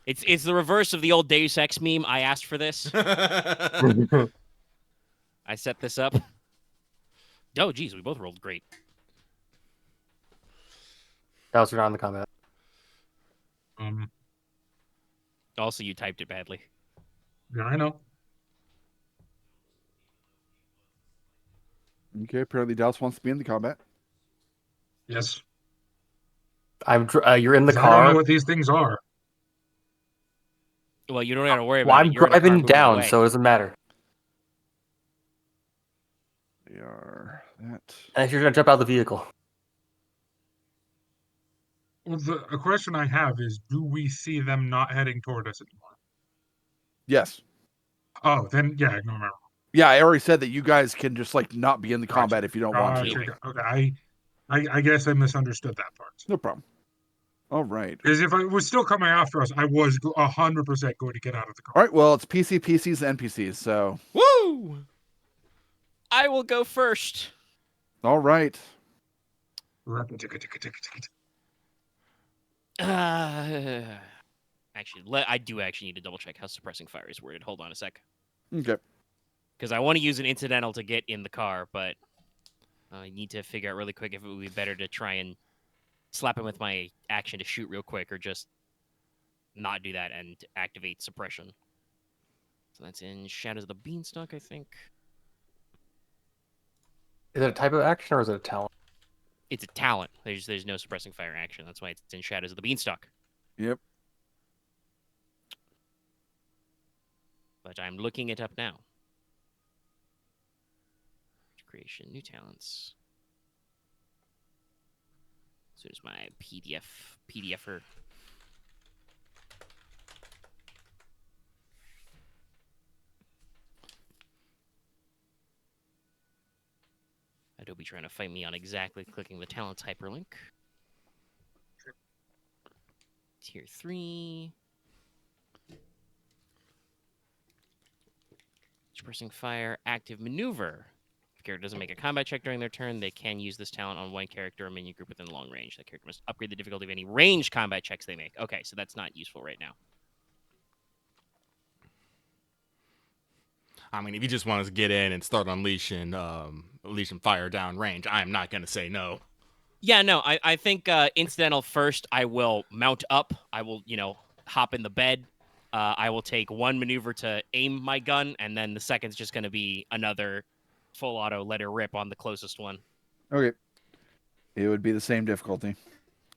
It's the reverse of the old Deus Ex meme. I asked for this. I set this up. Oh, geez, we both rolled great. That was not in the combat. Also, you typed it badly. Yeah, I know. Okay, apparently Dallas wants to be in the combat. Yes. You're in the 'Cause I don't know car. what these things are. Well, you don't have to worry Well, about I'm it. You're in a car driving moving down, away. so it doesn't matter. They are that. And if you're gonna jump out of the vehicle, Well, a question I have is, do we see them not heading toward us anymore? Yes. Oh, then yeah, no matter. Yeah, I already said that you guys can just like not be in the Gotcha. combat if you don't want to. Gotcha. Okay, I guess I misunderstood that part. No problem. All right. Because if it was still coming after us, I was 100% going to get out of the car. All right. Well, it's PC, PCs, and NPCs. So. Woo! I will go first. All right. Actually, I do actually need to double check how suppressing fire is worded. Hold on a sec. Okay. Because I want to use an incidental to get in the car, but I need to figure out really quick if it would be better to try and slap him with my action to shoot real quick, or just not do that and activate suppression. So that's in Shadows of the Beanstalk, I think. is it a type of action or is it a talent? It's a talent. There's no suppressing fire action. That's why it's in Shadows of the Beanstalk. Yep. But I'm looking it up now. Creation, new talents. So there's my PDFer. Adobe trying to fight me on exactly clicking the talents hyperlink. Tier 3. Suppressing fire, active maneuver. If a character doesn't make a combat check during their turn, they can use this talent on one character or minion group within long range. That character must upgrade the difficulty of any ranged combat checks they make. Okay, so that's not useful right now. I mean, if you just want to get in and start unleashing fire down range, I am not going to say no. Yeah, no, I think incidental first, I will mount up. I will, hop in the bed. I will take one maneuver to aim my gun, and then the second's just going to be another full auto let her rip on the closest one. Okay. It would be the same difficulty.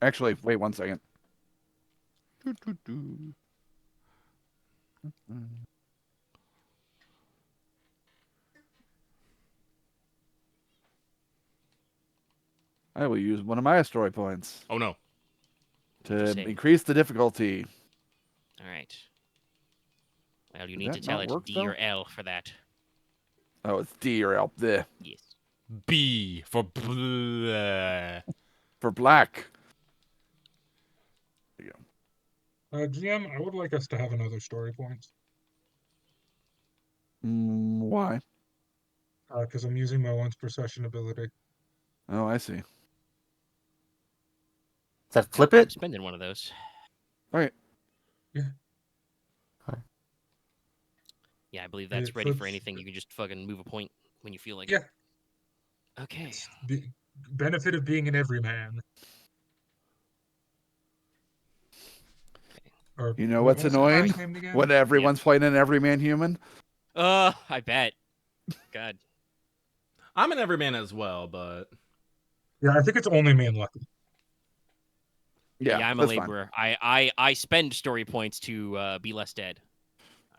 Actually, wait 1 second. I will use one of my story points Oh, no. to increase the difficulty. All right. Well, you Did need to that tell not it work, D though? or L for that. Oh, it's D or L. There. Yes. B for bleh. For black. There you go. GM, I would like us to have another story point. Why? Because I'm using my once per session ability. Oh, I see. Does that flip I'm it? spending one of those. All right. Yeah, I believe that's It ready for flips- anything. You can just fucking move a point when you feel like Yeah. it. Okay. The benefit of being an everyman. Or You know what what's was that guy's annoying? name again? When everyone's playing an everyman human? I bet. God. I'm an everyman as well, but Yeah, I think it's only me and Lucky. Yeah, I'm a that's fine. laborer. I spend story points to be less dead.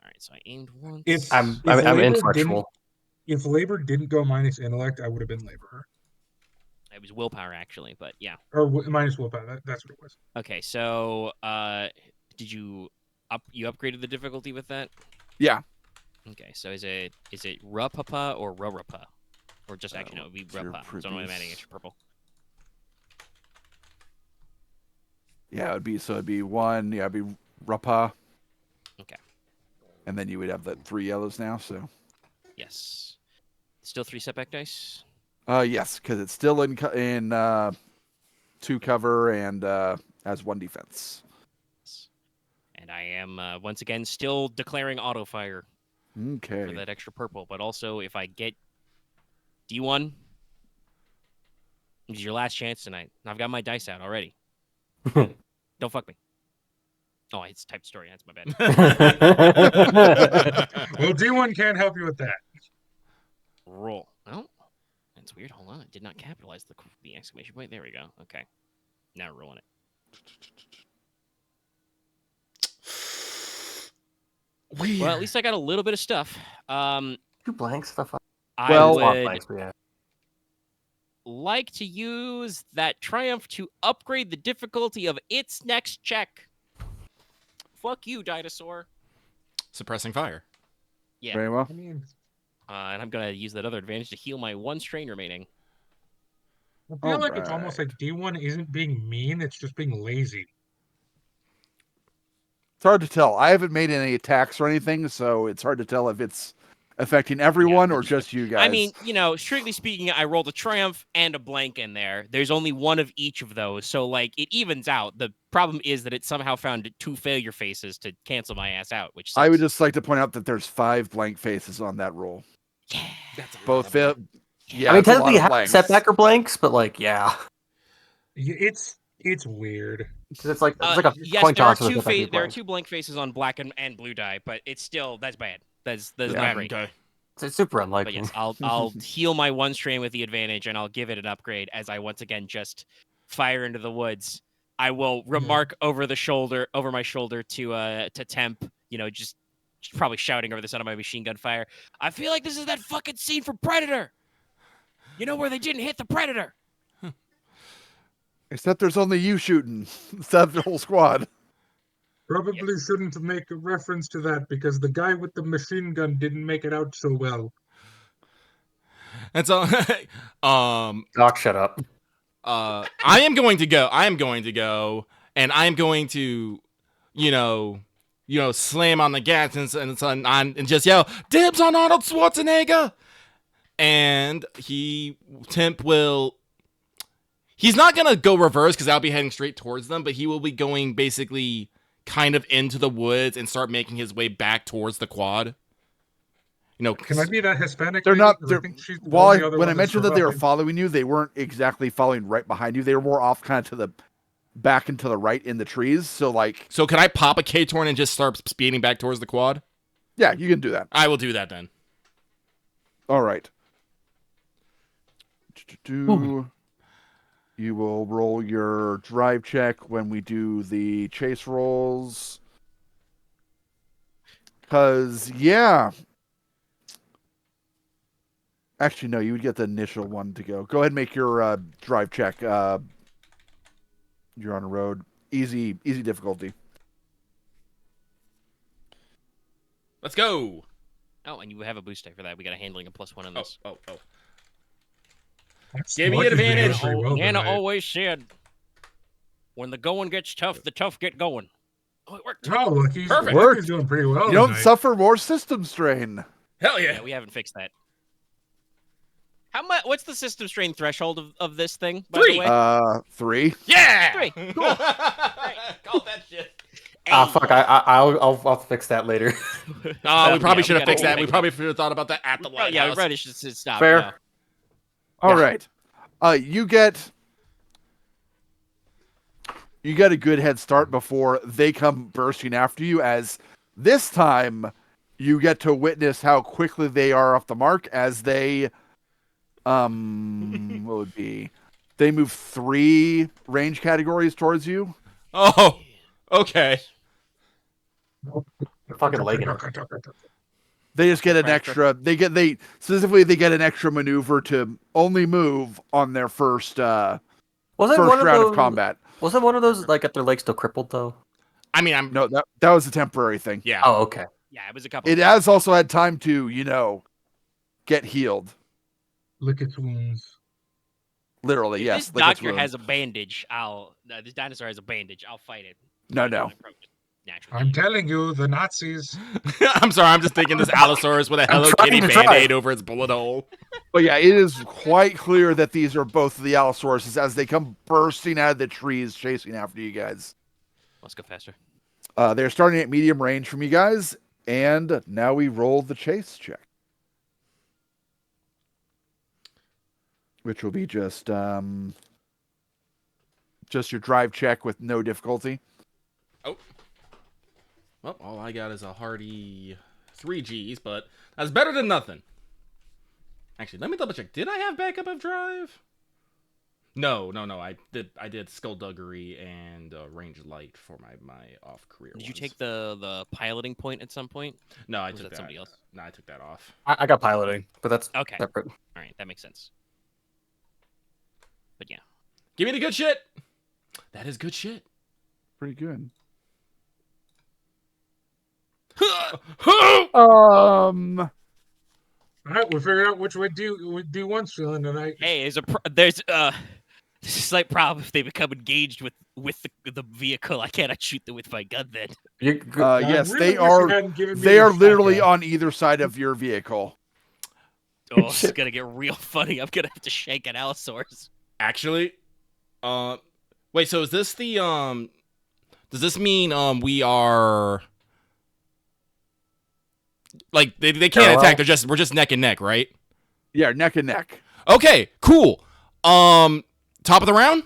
All right, so I aimed once. I'm If labor inflexible. If labor didn't go minus intellect, I would have been laborer. It was willpower actually, but yeah. Or minus willpower. That's what it was. Okay, so did you upgraded the difficulty with that? Yeah. Okay, so is it Rapapa or Rorapa? Or just actually no, it would be Rapa. So I'm adding extra purple. Yeah, it'd be one. Yeah, it'd be Rapa. Okay. And then you would have the 3 yellows now. So. Yes. Still 3 setback dice. Yes, because it's still in 2 cover and has 1 defense. And I am once again still declaring auto fire Okay. for that extra purple. But also, if I get D1, this is your last chance tonight. I've got my dice out already. Don't fuck me. Oh, it's typed story. That's my bad. Well, D1 can't help you with that. Roll. Oh, that's weird. Hold on. I did not capitalize the exclamation point. There we go. Okay. Now rolling it. Weird. Well, at least I got a little bit of stuff. 2 blanks stuff. I Well- would Blanks, but yeah. like to use that triumph to upgrade the difficulty of its next check. Fuck you, dinosaur. Suppressing fire. Yeah. Very well. I mean, And I'm gonna use that other advantage to heal my 1 strain remaining. I feel like it's almost like D1 isn't being mean, it's just being lazy. It's hard to tell. I haven't made any attacks or anything, so it's hard to tell if it's affecting everyone or just you guys. I mean, strictly speaking, I rolled a triumph and a blank in there. There's only one of each of those, so like it evens out. The problem is that it somehow found 2 failure faces to cancel my ass out, which sucks. I would just like to point out that there's 5 blank faces on that roll. Yeah, That's a Both lot. fail. Yeah, I mean, it's a lot technically, of you have blanks. setback or blanks, but like, yeah, It's weird. 'cause it's like a yes, coin there are toss. with 2 a setback or there are blank. 2 blank faces on black and blue die, but it's still that's bad. That's Yeah, not great. Okay. It's super But unlikely. yes, I'll heal my 1 strain with the advantage, and I'll give it an upgrade as I once again just fire into the woods. I will remark over my shoulder to Temp, just probably shouting over the sound of my machine gun fire. I feel like this is that fucking scene from Predator. You know where they didn't hit the Predator? Except there's only you shooting instead of the whole squad. Probably shouldn't make a reference to that because the guy with the machine gun didn't make it out so well. That's all. Doc, shut up. I am going to go, and I'm going to, slam on the gas and just yell, "Dibs on Arnold Schwarzenegger!" And Temp will. He's not gonna go reverse because I'll be heading straight towards them, but he will be going basically kind of into the woods and start making his way back towards the quad. Can I be that Hispanic? They're lady? not. 'Cause They're, I think she's the while only I, other when I one mentioned that they were survived. following you, they weren't exactly following right behind you. They were more off, kind of to the back and to the right in the trees. So, like, So can I pop a K-Torn and just start speeding back towards the quad? yeah, you can do that. I will do that then. All right. You will roll your drive check when we do the chase rolls. Because, yeah. Actually, no, you would get the initial one to go. Go ahead and make your drive check. You're on a road. Easy difficulty. Let's go. Oh, and you have a boost die for that. We got a handling a +1 on this. Oh. That's Give me lucky they advantage. did pretty well Nana tonight. always said, when the going gets tough, the tough get going. Oh, it worked. Oh, Lucky's, Perfect. Lucky's doing pretty well You don't tonight. suffer more system strain. Hell Yeah, yeah. we haven't fixed that. How much? What's the system strain threshold of this thing? By 3. The way? 3. Yeah. 3. Cool. Call that shit. Fuck! I'll fix that later. We probably should have gotta fixed that. We fix probably should have thought about that at the lighthouse. Yeah, we probably should stop. Fair. Yeah. All Yeah. right. You get a good head start before they come bursting after you, as this time you get to witness how quickly they are off the mark as they what would be, they move 3 range categories towards you. Oh, okay. You're fucking legging it. They just get an Right, extra, they get an extra maneuver to only move on their first Was it first one of round those? of combat. Was it one of those like if their legs still crippled though? I mean, I'm No, that was a temporary thing. yeah. Oh, okay. Yeah, it was a couple. It has also had time to, get healed. Lick its wounds. Literally, If yes. this like it's doctor ruined. has a bandage, this dinosaur has a bandage, I'll fight it. No. Naturally. I'm telling you, the Nazis. I'm sorry. I'm just thinking this Allosaurus with a Hello trying Kitty to try. Band-Aid over its bullet hole. But yeah, it is quite clear that these are both of the Allosauruses as they come bursting out of the trees, chasing after you guys. Let's go faster. They're starting at medium range from you guys, and now we roll the chase check, which will be just your drive check with no difficulty. Oh. Well, all I got is a hearty 3 Gs, but that's better than nothing. Actually, let me double check. Did I have backup of drive? No. I did skullduggery and range light for my off career. Did you take the piloting point at some point? No, I Was took that that. somebody else? No, I took that off. I got piloting, but that's Okay. separate. All right, that makes sense. But yeah. Give me the good shit. That is good shit. Pretty good. All right, we figured out which way we do once feeling tonight. Hey, there's a slight problem if they become engaged with the vehicle. I cannot shoot them with my gun then. I Yes, really they wish you are. hadn't given me They the are literally shotgun. on either side of your vehicle. Oh, this is gonna get real funny. I'm gonna have to shake an Allosaurus. Actually, wait. So is this the Does this mean we are like they can't attack? We're just neck and neck, right? Yeah, neck and neck. Okay, cool. Top of the round.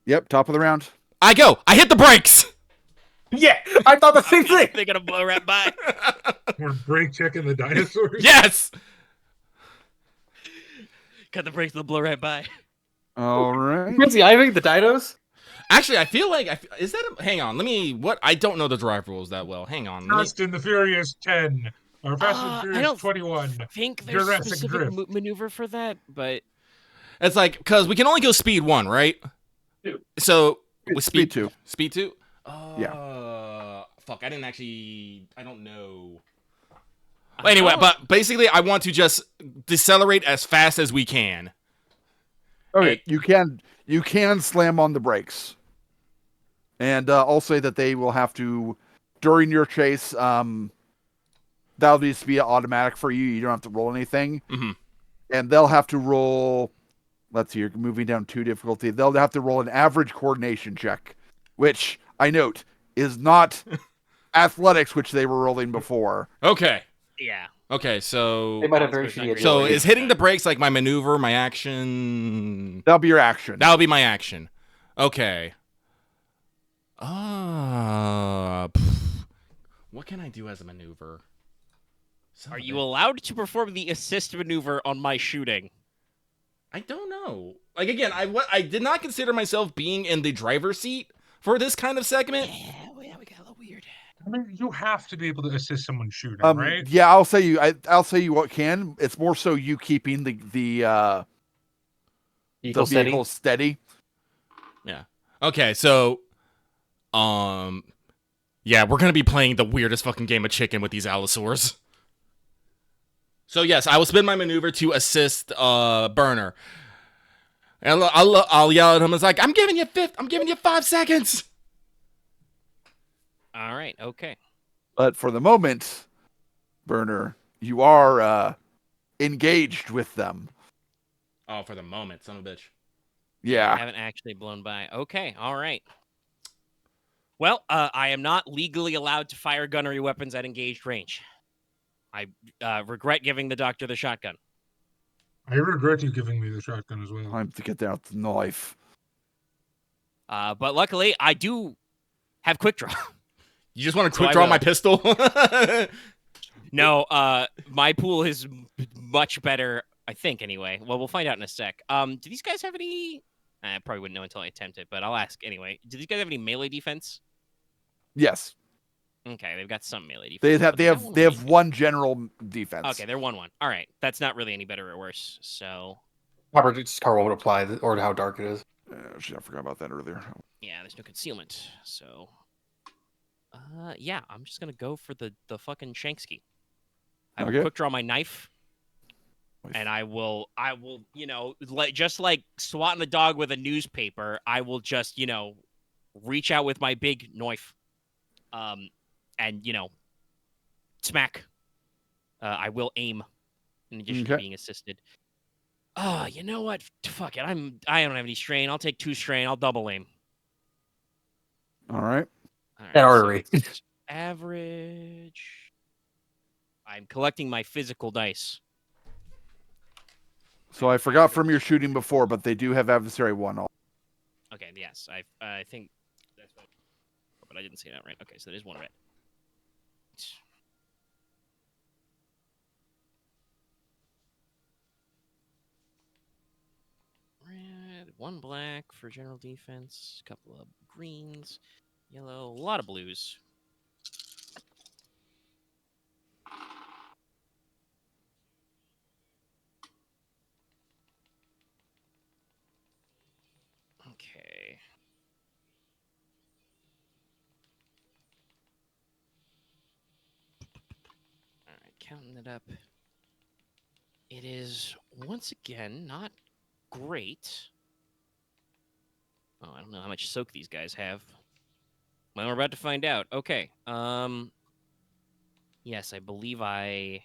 Yep, top of the round. I go. I hit the brakes. Yeah, I thought the same thing. They're gonna blow right by. We're brake checking the dinosaurs. Yes. Cut the brakes, they'll blow right by. All right. Quincy Iving, the dinos. Actually, I feel like is that hang on. Let me I don't know the drive rules that well. Hang on. Fast and the Furious 10 or Fast and I Furious don't 21. I think there's a Jurassic specific Drift. maneuver for that, but It's like because we can only go speed 1, right? Two. So with Speed 2. Speed 2. Fuck. I don't know. But anyway, but basically, I want to just decelerate as fast as we can. Okay, you can slam on the brakes, and I'll say that they will have to during your chase. That'll just be automatic for you. You don't have to roll anything, and they'll have to roll. Let's see, you're moving down 2 difficulty. They'll have to roll an average coordination check, which I note is not athletics, which they were rolling before. Okay. yeah. Okay. So They might have very shitty So abilities. is hitting the brakes like my maneuver, my action? That'll be your action. That'll be my action. Okay. What can I do as a maneuver? Are you allowed to perform the assist maneuver on my shooting? I don't know. Like again, I did not consider myself being in the driver's seat for this kind of segment. Yeah, we got a little weird. I mean, you have to be able to assist someone shooting, right? Yeah, I'll say you what can. It's more so you keeping the vehicle steady. Yeah. Okay, so yeah, we're gonna be playing the weirdest fucking game of chicken with these Allosaurs. So yes, I will spin my maneuver to assist Burner. And I'll yell at him. It's like, I'm giving you 5 seconds. All right, okay. But for the moment, Burner, you are engaged with them. Oh, for the moment, son of a bitch. I Yeah. haven't actually blown by. Okay, all right. Well, I am not legally allowed to fire gunnery weapons at engaged range. I regret giving the doctor the shotgun. I regret you giving me the shotgun as well. Time to get out the knife. But luckily, I do have quick draw. You just want to So quick I draw will. my pistol? No, my pool is much better, I think, anyway. Well, we'll find out in a sec. Do these guys have any... I probably wouldn't know until I attempt it, but I'll ask anyway. Do these guys have any melee defense? Yes. Okay, they've got some melee defense. They but have one general defense. Okay, they're 1-1. All right, that's not really any better or worse, so... Probably just car won't apply, or how dark it is. Shit, I forgot about that earlier. Yeah, there's no concealment, so... yeah, I'm just gonna go for the fucking Shanksky. I will Okay. quick draw my knife, and I will, just like swatting a dog with a newspaper, I will just, reach out with my big knife, and, smack. I will aim, in addition to Okay. being assisted. Oh, you know what? Fuck it. I don't have any strain. I'll take 2 strain. I'll double aim. All right. All right, That artery. so it's average. I'm collecting my physical dice. So I forgot from your shooting before, but they do have adversary 1. Okay, yes, I think that's what, but I didn't say that right. Okay, so there's 1 red. added 1 black for general defense, a couple of greens, yellow, a lot of blues. Okay. All right, counting it up. It is once again not great. Oh, I don't know how much soak these guys have. Well, we're about to find out. Okay. Yes, I believe I.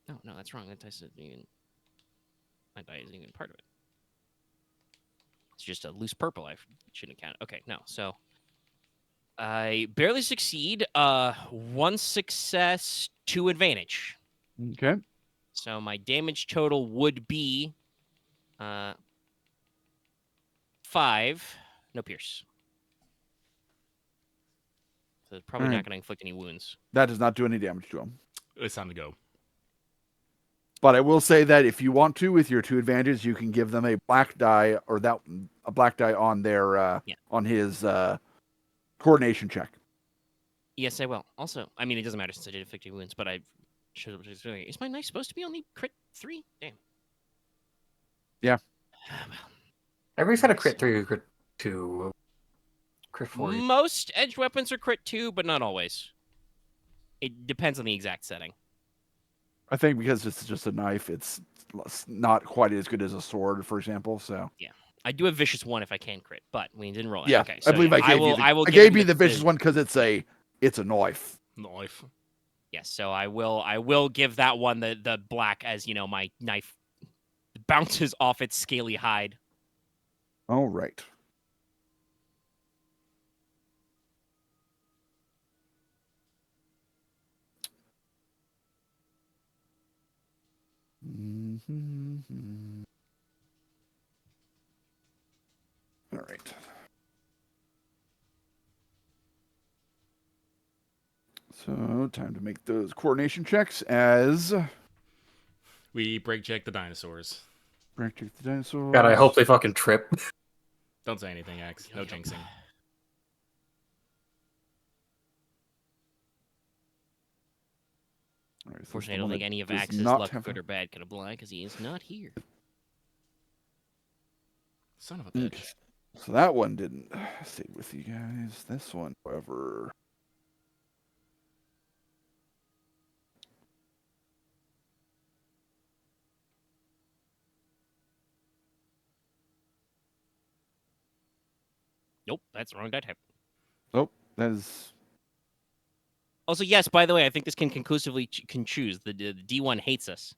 No, that's wrong. That dice isn't even. My die isn't even part of it. It's just a loose purple. I shouldn't count it. Okay, no. So I barely succeed. 1 success, 2 advantage. Okay. So my damage total would be 5. No pierce. So it's probably All not right. going to inflict any wounds. That does not do any damage to him. It's time to go. But I will say that if you want to, with your 2 advantages, you can give them a black die or a black die on their on his coordination check. Yes, I will. Also, I mean, it doesn't matter since I did inflict 2 wounds, but I should have. Is my knife supposed to be only crit 3? Damn. Yeah. Well, Everybody's had a crit 3 or crit 2. Crit 4. most edged weapons are crit 2, but not always. It depends on the exact setting. I think because it's just a knife, it's not quite as good as a sword, for example. So I do a vicious 1 if I can crit, but we didn't roll it. yeah, Okay, so I believe yeah, I give gave him you the vicious one because it's a knife. Knife. Yes, so I will give that one the black as my knife bounces off its scaly hide. All right. All right. So, time to make those coordination checks as We break check the dinosaurs. break check the dinosaurs. God, I hope they fucking trip. Don't say anything, X. No jinxing. All right, so Fortunately, I the don't one think that any of does Axe's not luck, have good or bad, could apply because he is not here. Son of a bitch. Okay. So that one didn't stay with you guys. This one, however. Nope, that's the wrong die type. Oh, that is. Also, yes, by the way, I think this can conclusively can choose. The D1 hates us.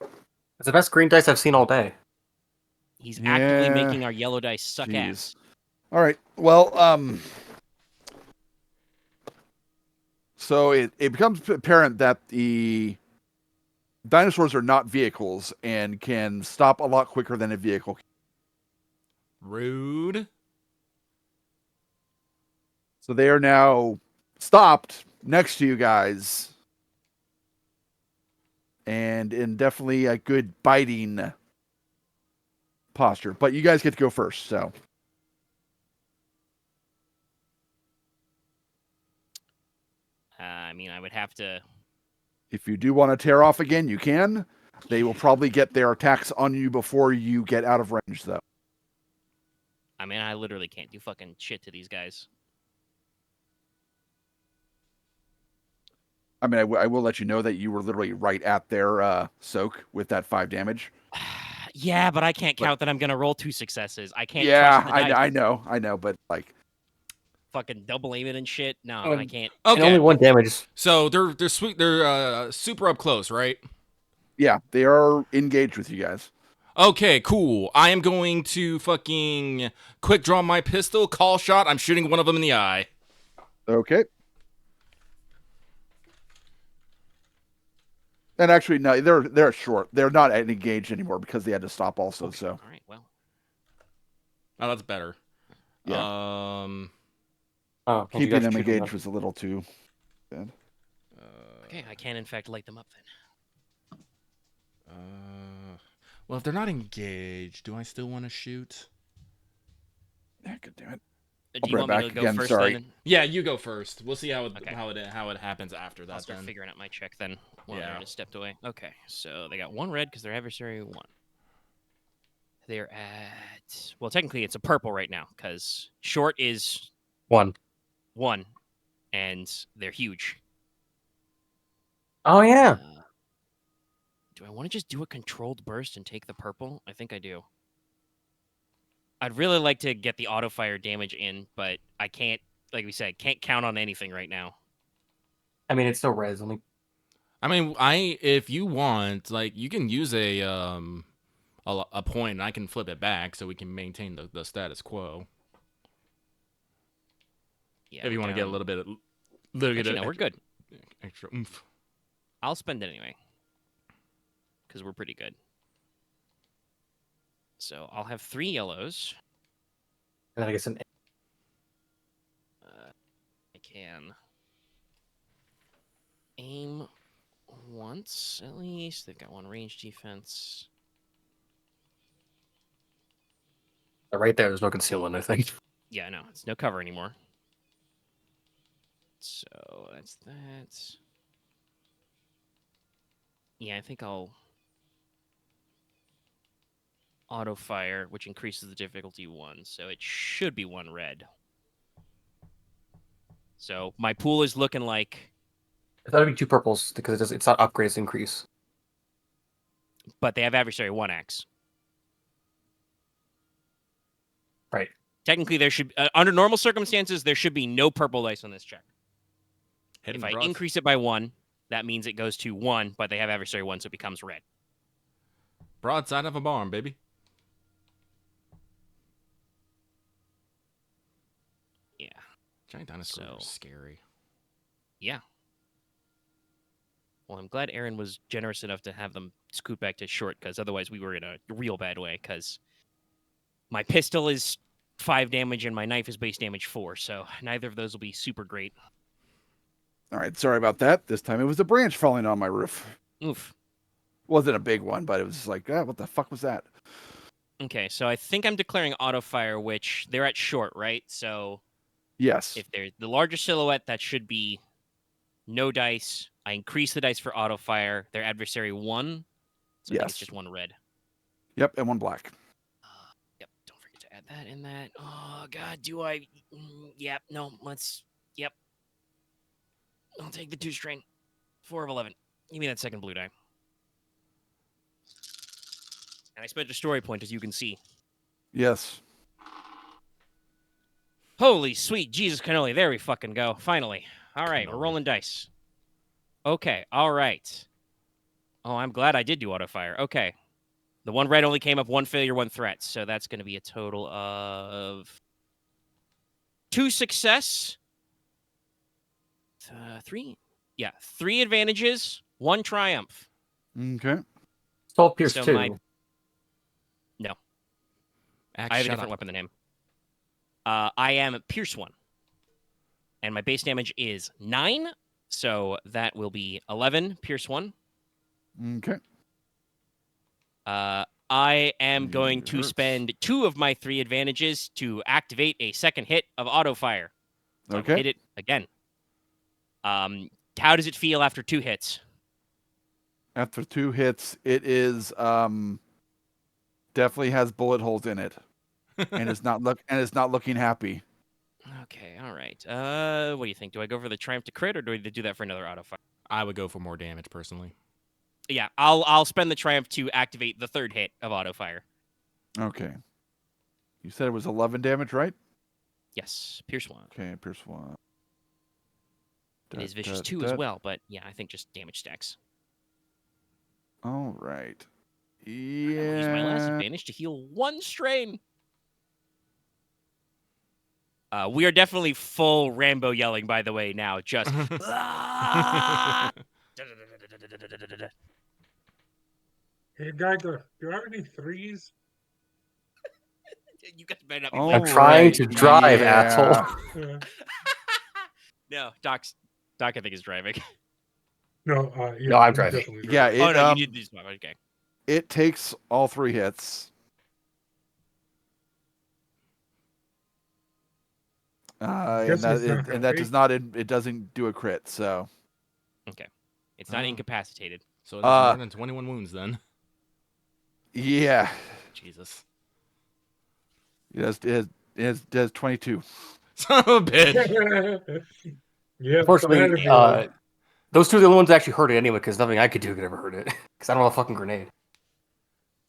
It's the best green dice I've seen all day. He's actively Yeah. making our yellow dice suck Jeez. ass. All right. Well, so it becomes apparent that the dinosaurs are not vehicles and can stop a lot quicker than a vehicle can. Rude. So they are now stopped next to you guys. And in definitely a good biting posture. But you guys get to go first, so. I mean, I would have to. If you do want to tear off again, you can. They will probably get their attacks on you before you get out of range, though. I mean, I literally can't do fucking shit to these guys. I mean, I will let you know that you were literally right at their soak with that 5 damage. Yeah, but I can't count that I'm gonna roll 2 successes. I can't. Yeah, trust the dice. I know, but like, Fucking double aim it and shit. No, Oh, I can't. And Okay. only 1 damage. So they're super up close, right? yeah, they are engaged with you guys. Okay, cool. I am going to fucking quick draw my pistol, call shot. I'm shooting one of them in the eye. Okay. And actually, no, they're short. They're not engaged anymore because they had to stop also. Okay. So All right. Well. Oh, that's better. yeah, Oh, can't you keeping guys them shoot them engaged then? was a little too bad. Okay, I can in fact light them up then. Well, if they're not engaged, do I still want to shoot? Yeah, God damn it. Do I'll you be want right me to back go again, first sorry. then? Yeah, you go first. We'll see how it Okay. how it happens after that. I'll start then figuring out my check then while Yeah. Aren has stepped away. Okay, so they got 1 red because their adversary won. They're at... Well, technically it's a purple right now because short is 1. 1, and they're huge. Oh yeah. Do I want to just do a controlled burst and take the purple? I think I do. I'd really like to get the auto fire damage in, but I can't, like we said, can't count on anything right now. I mean, it's still res. Only I mean, if you want, like, you can use a point, and I can flip it back so we can maintain the status quo. Yeah, If you want to get a little bit, Actually, no, we're good. Extra oomph. I'll spend it anyway because we're pretty good. So I'll have 3 yellows. and then I guess an I can aim once at least. They've got 1 range defense. right there. There's no concealment. I think. Yeah, no, it's no cover anymore. So that's that. Yeah, I think I'll auto fire, which increases the difficulty 1, so it should be 1 red. So my pool is looking like, I thought it'd be 2 purples because it's not upgrades increase. but they have adversary 1x. Right. Technically, there should under normal circumstances there should be no purple dice on this check. Hitting If I broads- increase it by 1, that means it goes to 1, but they have adversary 1, so it becomes red. broadside of a barn, baby. Yeah. Giant dinosaurs are So- scary. Yeah. Well, I'm glad Aren was generous enough to have them scoot back to short, because otherwise we were in a real bad way, because my pistol is 5 damage and my knife is base damage 4, so neither of those will be super great. All right, sorry about that. This time it was a branch falling on my roof. Oof. Wasn't a big one, but it was just like, what the fuck was that? Okay, so I think I'm declaring auto fire, which they're at short, right? So Yes. if they're the larger silhouette, that should be no dice. I increase the dice for auto fire. Their adversary 1, so I think it's Yes. just 1 red. Yep, and 1 black. Yep, don't forget to add that in that. Oh, God, do I? Yep, no, let's, yep. I'll take the 2 strain. 4 of 11. Give me that second blue die. And I spent a story point, as you can see. Yes. Holy sweet Jesus cannoli. There we fucking go. Finally. All right, we're Cannoli. rolling dice. Okay, all right. Oh, I'm glad I did do auto fire. Okay. The 1 red only came up 1 failure, 1 threat. So that's going to be a total of 2 success. 3? Yeah, 3 advantages, 1 triumph. Okay. 12 pierce So 2. Axe, I have a shut different up. weapon than him. I am Pierce 1. And my base damage is 9. So that will be 11, Pierce 1. Okay. I am going to Hurts. spend 2 of my 3 advantages to activate a second hit of auto fire. So Okay. hit it again. How does it feel after 2 hits? After 2 hits, it is definitely has bullet holes in it, and it's not looking happy. Okay, all right. What do you think? Do I go for the triumph to crit, or do I do that for another auto fire? I would go for more damage personally. Yeah, I'll spend the triumph to activate the 3rd hit of auto fire. Okay. You said it was 11 damage, right? Yes, Pierce 1. Okay, Pierce 1. It is vicious 2 as well, but yeah, I think just damage stacks. All right. I'll use my last Yeah. advantage to heal 1 strain. We are definitely full Rambo yelling, by the way, now. Just. "Ah!" Hey, Geiger, do you have any 3s? You guys better not be All I'm playing. trying to right, drive, yeah. asshole. Yeah. No, Doc, I think, is driving. No, yeah, No, I'm driving. definitely Yeah, driving. it Oh, no, you did this one. Okay. It takes all 3 hits. And that does not it doesn't do a crit. So Okay, it's not incapacitated. So it has more than 21 wounds then. Yeah, Jesus. it has 22. Son of a bitch. Yeah. Unfortunately, those 2 are the only ones that actually hurt it anyway, because nothing I could do could ever hurt it. Because I don't have a fucking grenade.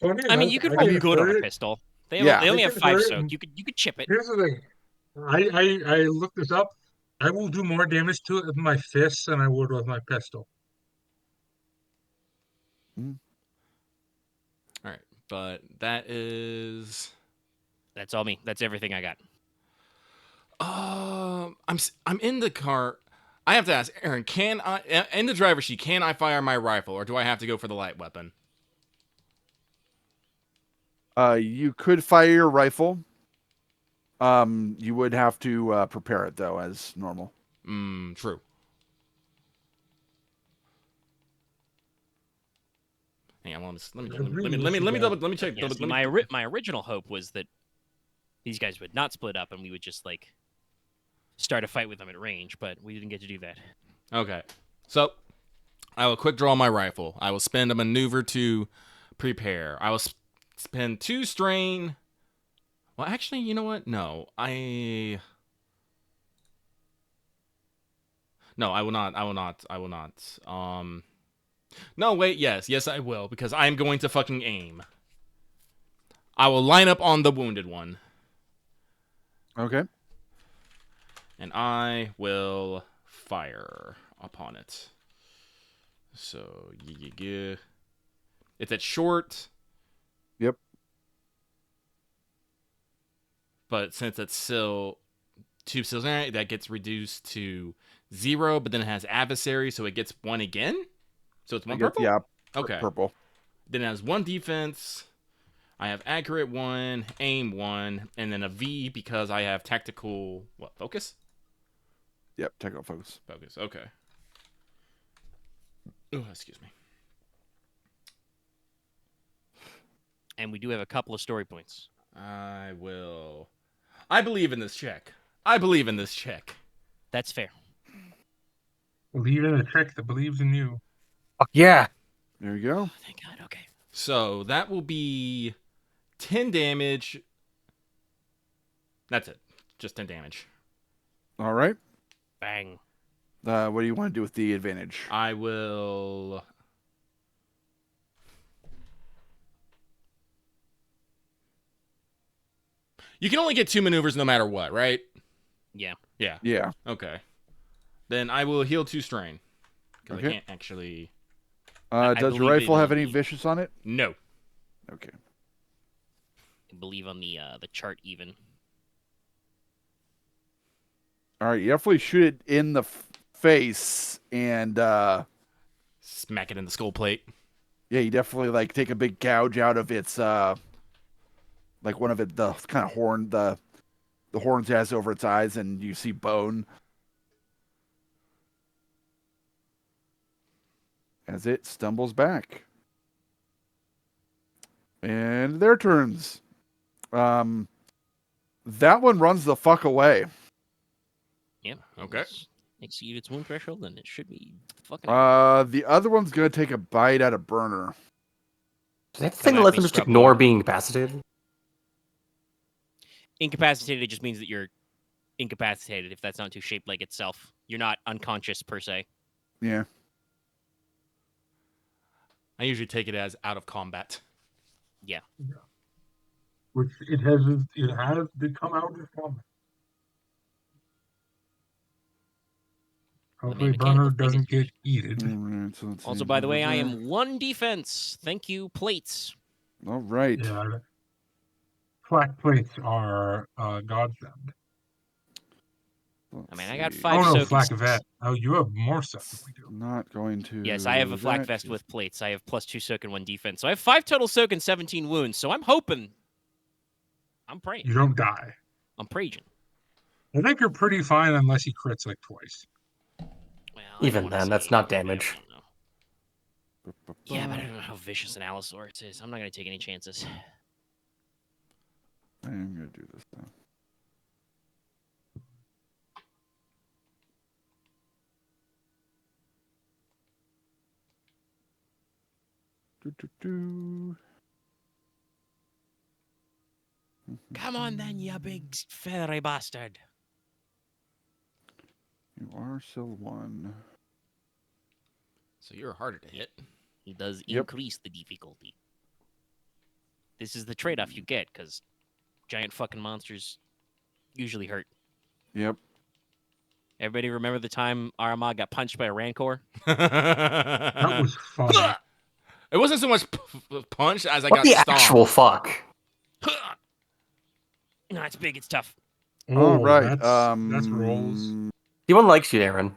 I mean, you could roll good on a pistol. They only have 5 soak. You could chip it. Here's the thing. I looked this up. I will do more damage to it with my fists than I would with my pistol. All right, but that is. That's all me. That's everything I got. I'm in the car. I have to ask Aren, can I in the driver's seat, can I fire my rifle or do I have to go for the light weapon? You could fire your rifle. You would have to prepare it though, as normal. True. Hang on, let me check. Yeah, see, my original hope was that these guys would not split up and we would just like start a fight with them at range, but we didn't get to do that. Okay, so I will quick draw my rifle. I will spend a maneuver to prepare. I will spend 2 strain. Well, actually, you know what? No, I will not. No, wait, yes, I will, because I am going to fucking aim. I will line up on the wounded one. Okay. And I will fire upon it. So, yeah. It's at short. Yep. But since it's still 2 skills, that gets reduced to 0, but then it has adversary, so it gets 1 again? So it's 1 purple? Yeah. Okay. Purple. Then it has 1 defense. I have accurate 1, aim 1, and then a V because I have tactical, focus? Yep, technical focus. Focus, okay. Oh, excuse me. And we do have a couple of story points. I believe in this check. That's fair. Believe in a trick that believes in you. Fuck yeah. There you go. Oh, thank God. Okay. So that will be 10 damage. That's it. Just 10 damage. All right. Bang. What do you want to do with the advantage? I will... You can only get 2 maneuvers no matter what, right? Yeah. Yeah. Okay. Then I will heal 2 strain. Because Okay. I can't actually... Does your rifle have any vicious on it? No. Okay. I believe on the chart even. All right, you definitely shoot it in the face, and Smack it in the skull plate. yeah, you definitely like take a big gouge out of its like one of it, the kind of horn, the horns it has over its eyes, and you see bone as it stumbles back. And their turns. That one runs the fuck away. Yeah. Okay. Exceed its wound threshold, then it should be fucking. The other one's gonna take a bite at a burner. Is that the thing that lets them just ignore being incapacitated? Incapacitated just means that you're incapacitated if that's not too shaped like itself. You're not unconscious per se. Yeah. I usually take it as out of combat. Yeah. Which it has become out of combat. Hopefully, burner doesn't get eaten. Right, so Also, by the way, I am 1 defense. Thank you, plates. All right. Yeah. Flak plates are godsend. I mean, I got 5 soak. Flak vet. Oh, you have more stuff than we do. Not going to. Yes, I have a flak vest with plates. I have +2 soak and 1 defense. So I have 5 total soak and 17 wounds. So I'm hoping. I'm praying. You don't die. I'm praying. I think you're pretty fine unless he crits like twice. Well, Even then, that's not damage. Yeah, but I don't know how vicious an Allosaurus is. I'm not going to take any chances. I'm going to do this though. Come on then, you big feathery bastard. You are still 1. So you're harder to hit. He does Yep. increase the difficulty. This is the trade-off you get, because giant fucking monsters usually hurt. Yep. Everybody remember the time Armagh got punched by a Rancor? That was funny. It wasn't so much punch as I What got the stomped. actual fuck? No, it's big, it's tough. All right. That's rolls. Anyone likes you, Aren.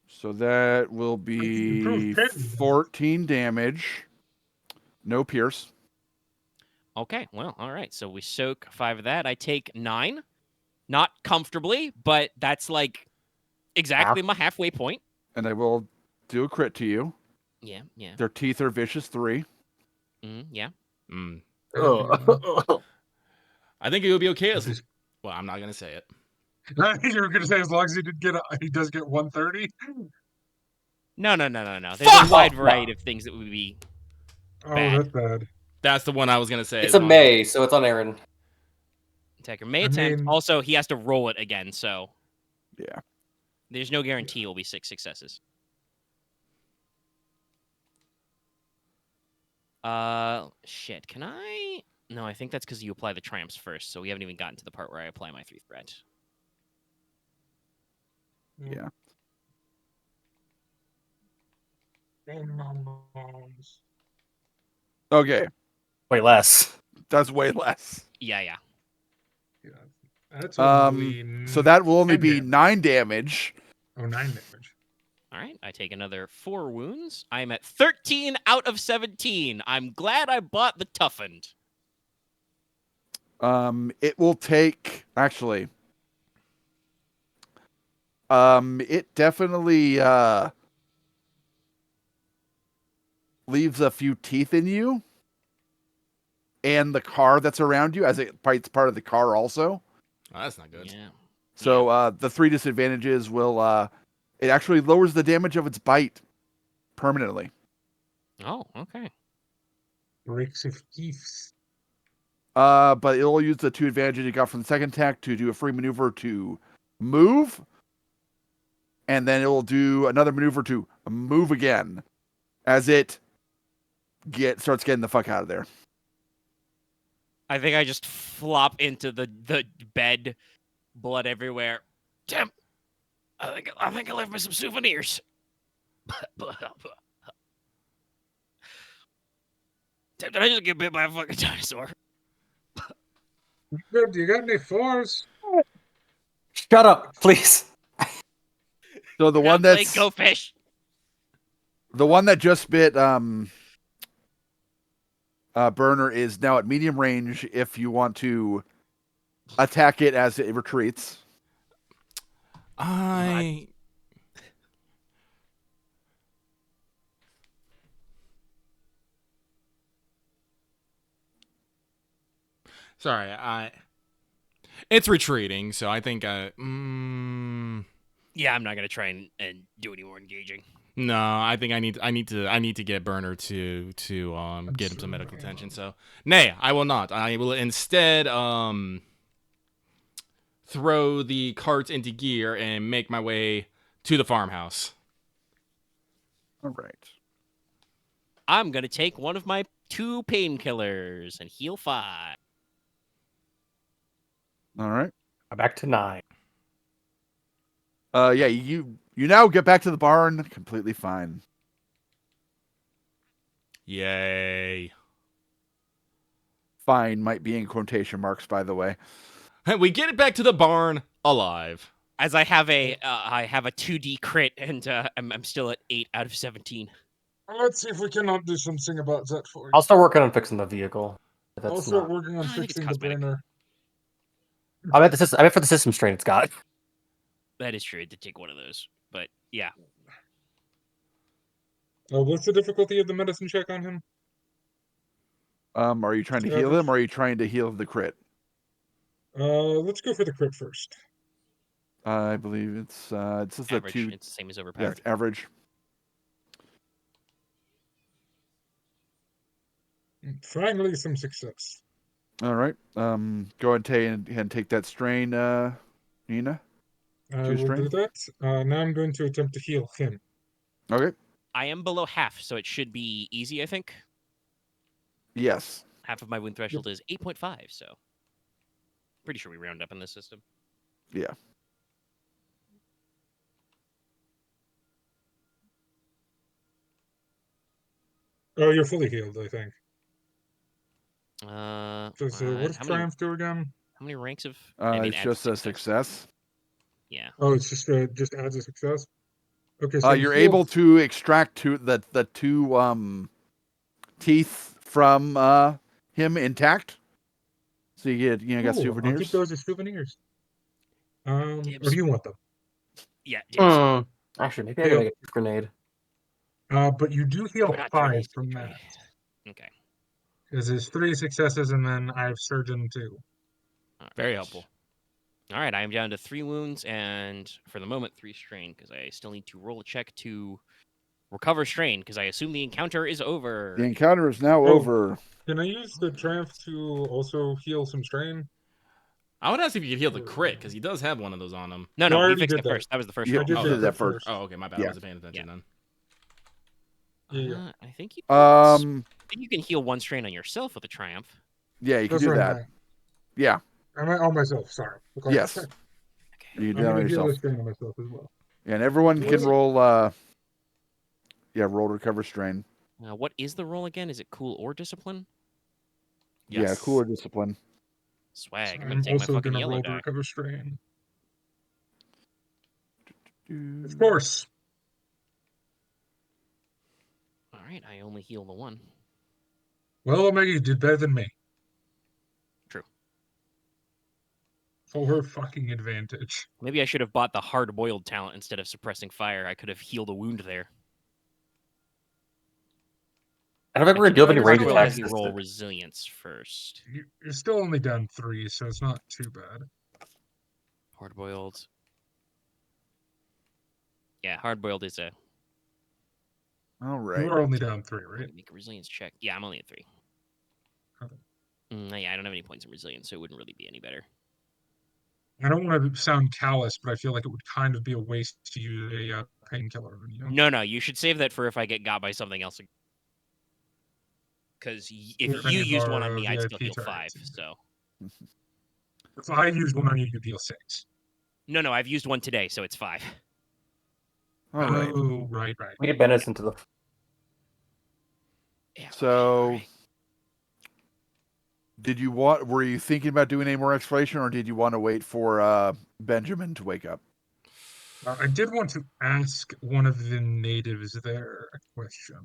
So that will be Improved crit. 14 damage. No pierce. Okay, well, all right. So we soak 5 of that. I take 9. Not comfortably, but that's like exactly my halfway point. And I will do a crit to you. Yeah, yeah. Their teeth are vicious 3. Yeah. Mm. Ugh. I think it would be okay as Just- well. I'm not gonna say it. You were gonna say as long as he does get 130. No. There's Fuck! a wide No. variety of things that would be. Oh, Bad. that's bad. That's the one I was gonna say. It's a May, so it's on Aren. Attacker may I attempt. mean- Also, he has to roll it again, so Yeah. there's no guarantee it will be 6 successes. Shit. Can I? No, I think that's because you apply the triumphs first, so we haven't even gotten to the part where I apply my 3 threat. Yeah. Okay. Way less. That's way less. Yeah. Yeah. That's So only that will only 10 be damage. 9 damage. Oh, 9 damage. All right, I take another 4 wounds. I'm at 13 out of 17. I'm glad I bought the toughened. It will take actually. It definitely leaves a few teeth in you, and the car that's around you, as it bites part of the car also. Oh, that's not good. Yeah. So the 3 disadvantages will it actually lowers the damage of its bite permanently. Oh, okay. Breaks of teeth. But it'll use the 2 advantages it got from the second attack to do a free maneuver to move. And then it will do another maneuver to move again as it starts getting the fuck out of there. I think I just flop into the bed, blood everywhere. Temp, I think I left me some souvenirs. Temp, did I just get bit by a fucking dinosaur? Good. You got any 4s? Shut up, please. So the one Play that's Go Fish. the one that just bit Burner is now at medium range if you want to attack it as it retreats. Sorry, it's retreating, so I think Yeah, I'm not gonna try and do any more engaging. no, I think I need to get Burner to get him some medical attention. So, nay, I will not. I will instead throw the cart into gear and make my way to the farmhouse. All right. I'm gonna take one of my 2 painkillers and heal 5. All right. Back to 9. Yeah, you now get back to the barn completely fine. Yay! Fine might be in quotation marks, by the way. We get it back to the barn alive. As I have a 2D crit and I'm still at 8 out of 17. Let's see if we cannot do something about that for you. I'll start working on fixing the vehicle. If I'll that's start not... working on I think it's fixing the cosmetic. burner. I meant for the system strain it's got. That is true. I did take one of those. But yeah, What's the difficulty of the medicine check on him? Are you trying to heal him, or are you trying to heal the crit? Let's go for the crit first. I believe it's just a average. 2. It's the same as Yeah, overpowered. it's average. Finally, some success. All right. Go ahead and take that strain, Nina. I Two will do strain. that. Now I'm going to attempt to heal him. Okay. I am below half, so it should be easy, I think. Yes. Half of my wound threshold is 8.5, so pretty sure we round up in this system. Yeah. Oh, you're fully healed, I think. So what does how many Triumph do again? how many ranks of? I mean, It's adds just a success. success. Yeah. Oh, it's just adds a success. Okay, so You're able to extract the two teeth from him intact. So you got I'll keep souvenirs. those as souvenirs. Or Dibs. do you want them? Yeah. Dibs. Actually, maybe I can make a tooth grenade. But you do heal We're not 5 grenades, from grenade. that. Okay. Because there's 3 successes, and then I have Surgeon 2. All Very right. helpful. All right, I am down to 3 wounds and, for the moment, 3 strain because I still need to roll a check to recover strain because I assume the encounter is over. The encounter is now Oh. over. Can I use the Triumph to also heal some strain? I would ask if you could heal the crit, because he does have one of those on him. No, No, I we already fixed did it that. first. That was the first Yeah, roll. I did you that did that first. first. Oh, okay, my bad. Yeah. I wasn't paying attention then. Yeah. I think you can heal 1 strain on yourself with a Triumph. Yeah, you can That's do what I'm that. saying. Yeah. I'm on myself, sorry. Okay. Yes. Okay. You I'm do that on going to heal yourself. a strain on myself as well. Yeah, and everyone can Was it- roll. Roll recover strain. What is the roll again? Is it cool or discipline? Yes. Yeah, cooler discipline. Swag. So I'm gonna I'm take my also fucking going to yellow roll to die. recover strain. Of course. All right, I only heal the 1. Well, Omega, you did better than me. True. For her fucking advantage. Maybe I should have bought the hard-boiled talent instead of suppressing fire. I could have healed a wound there. I don't think we're gonna do any You're range still Hard-boiled attacks. has me this roll turn. resilience first. You're still only down 3, so it's not too bad. Hard-boiled. Yeah, hard-boiled is a... All You right. are only down 3, right? Make a resilience check. Yeah, I'm only at 3. Okay. Yeah, I don't have any points in resilience, so it wouldn't really be any better. I don't want to sound callous, but I feel like it would kind of be a waste to use a painkiller on you. No, you should save that for if I get got by something else. Because if Or any you of used our, one on me, I'd VIP still heal 5, targets. so... If I used one on you, you'd deal 6. No, I've used one today, so it's 5. All right. Oh, right. We get Benison to the. Yeah, So, okay, were you thinking about doing any more exploration, or did you want to wait for Benjamin to wake up? I did want to ask one of the natives there a question.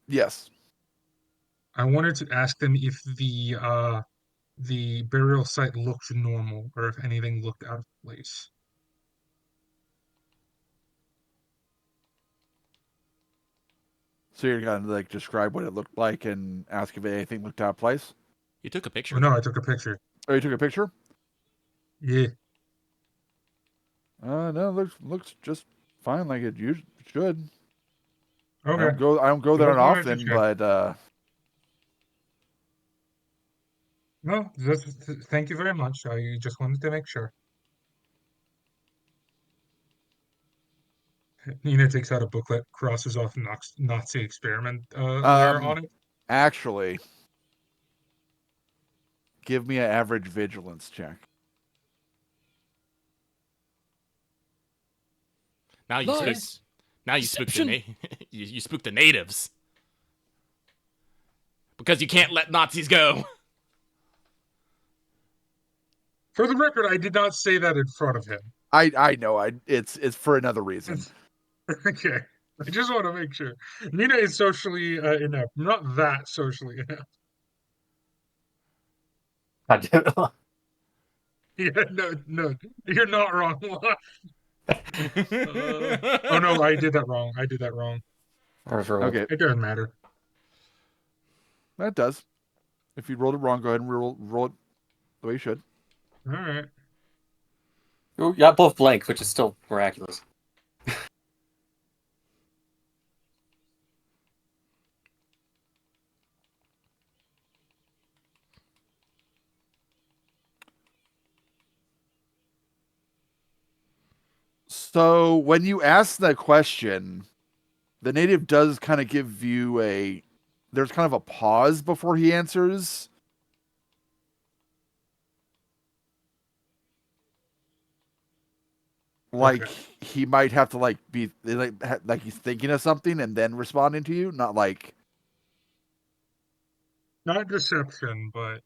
Yes. I wanted to ask them if the burial site looked normal, or if anything looked out of place. So you're gonna like describe what it looked like and ask if anything looked out of place. You took a picture. Oh, no, I took a picture. Oh, you took a picture? Yeah. No, looks just fine, like it usually should. Okay. I don't go there Just wanted to often, check. but No, thank you very much. I just wanted to make sure. Nina takes out a booklet, crosses off Nazi experiment there on it. actually, give me an average vigilance check. Now you spook. Lies. Now you spooked Deception. you spooked the natives. Because you can't let Nazis go. For the record, I did not say that in front of him. I know. It's for another reason. Okay. I just want to make sure. Nina is socially inept. Not that socially inept. God damn it. Yeah, no, you're not wrong. Oh no, I did that wrong. Okay, It doesn't matter. that does. If you rolled it wrong, go ahead and roll it the way you should. All right. You got both blanks, which is still miraculous. So when you ask that question, the native does kind of give you there's kind of a pause before he answers. Like Okay. he might have to be like he's thinking of something and then responding to you, not like Not deception, but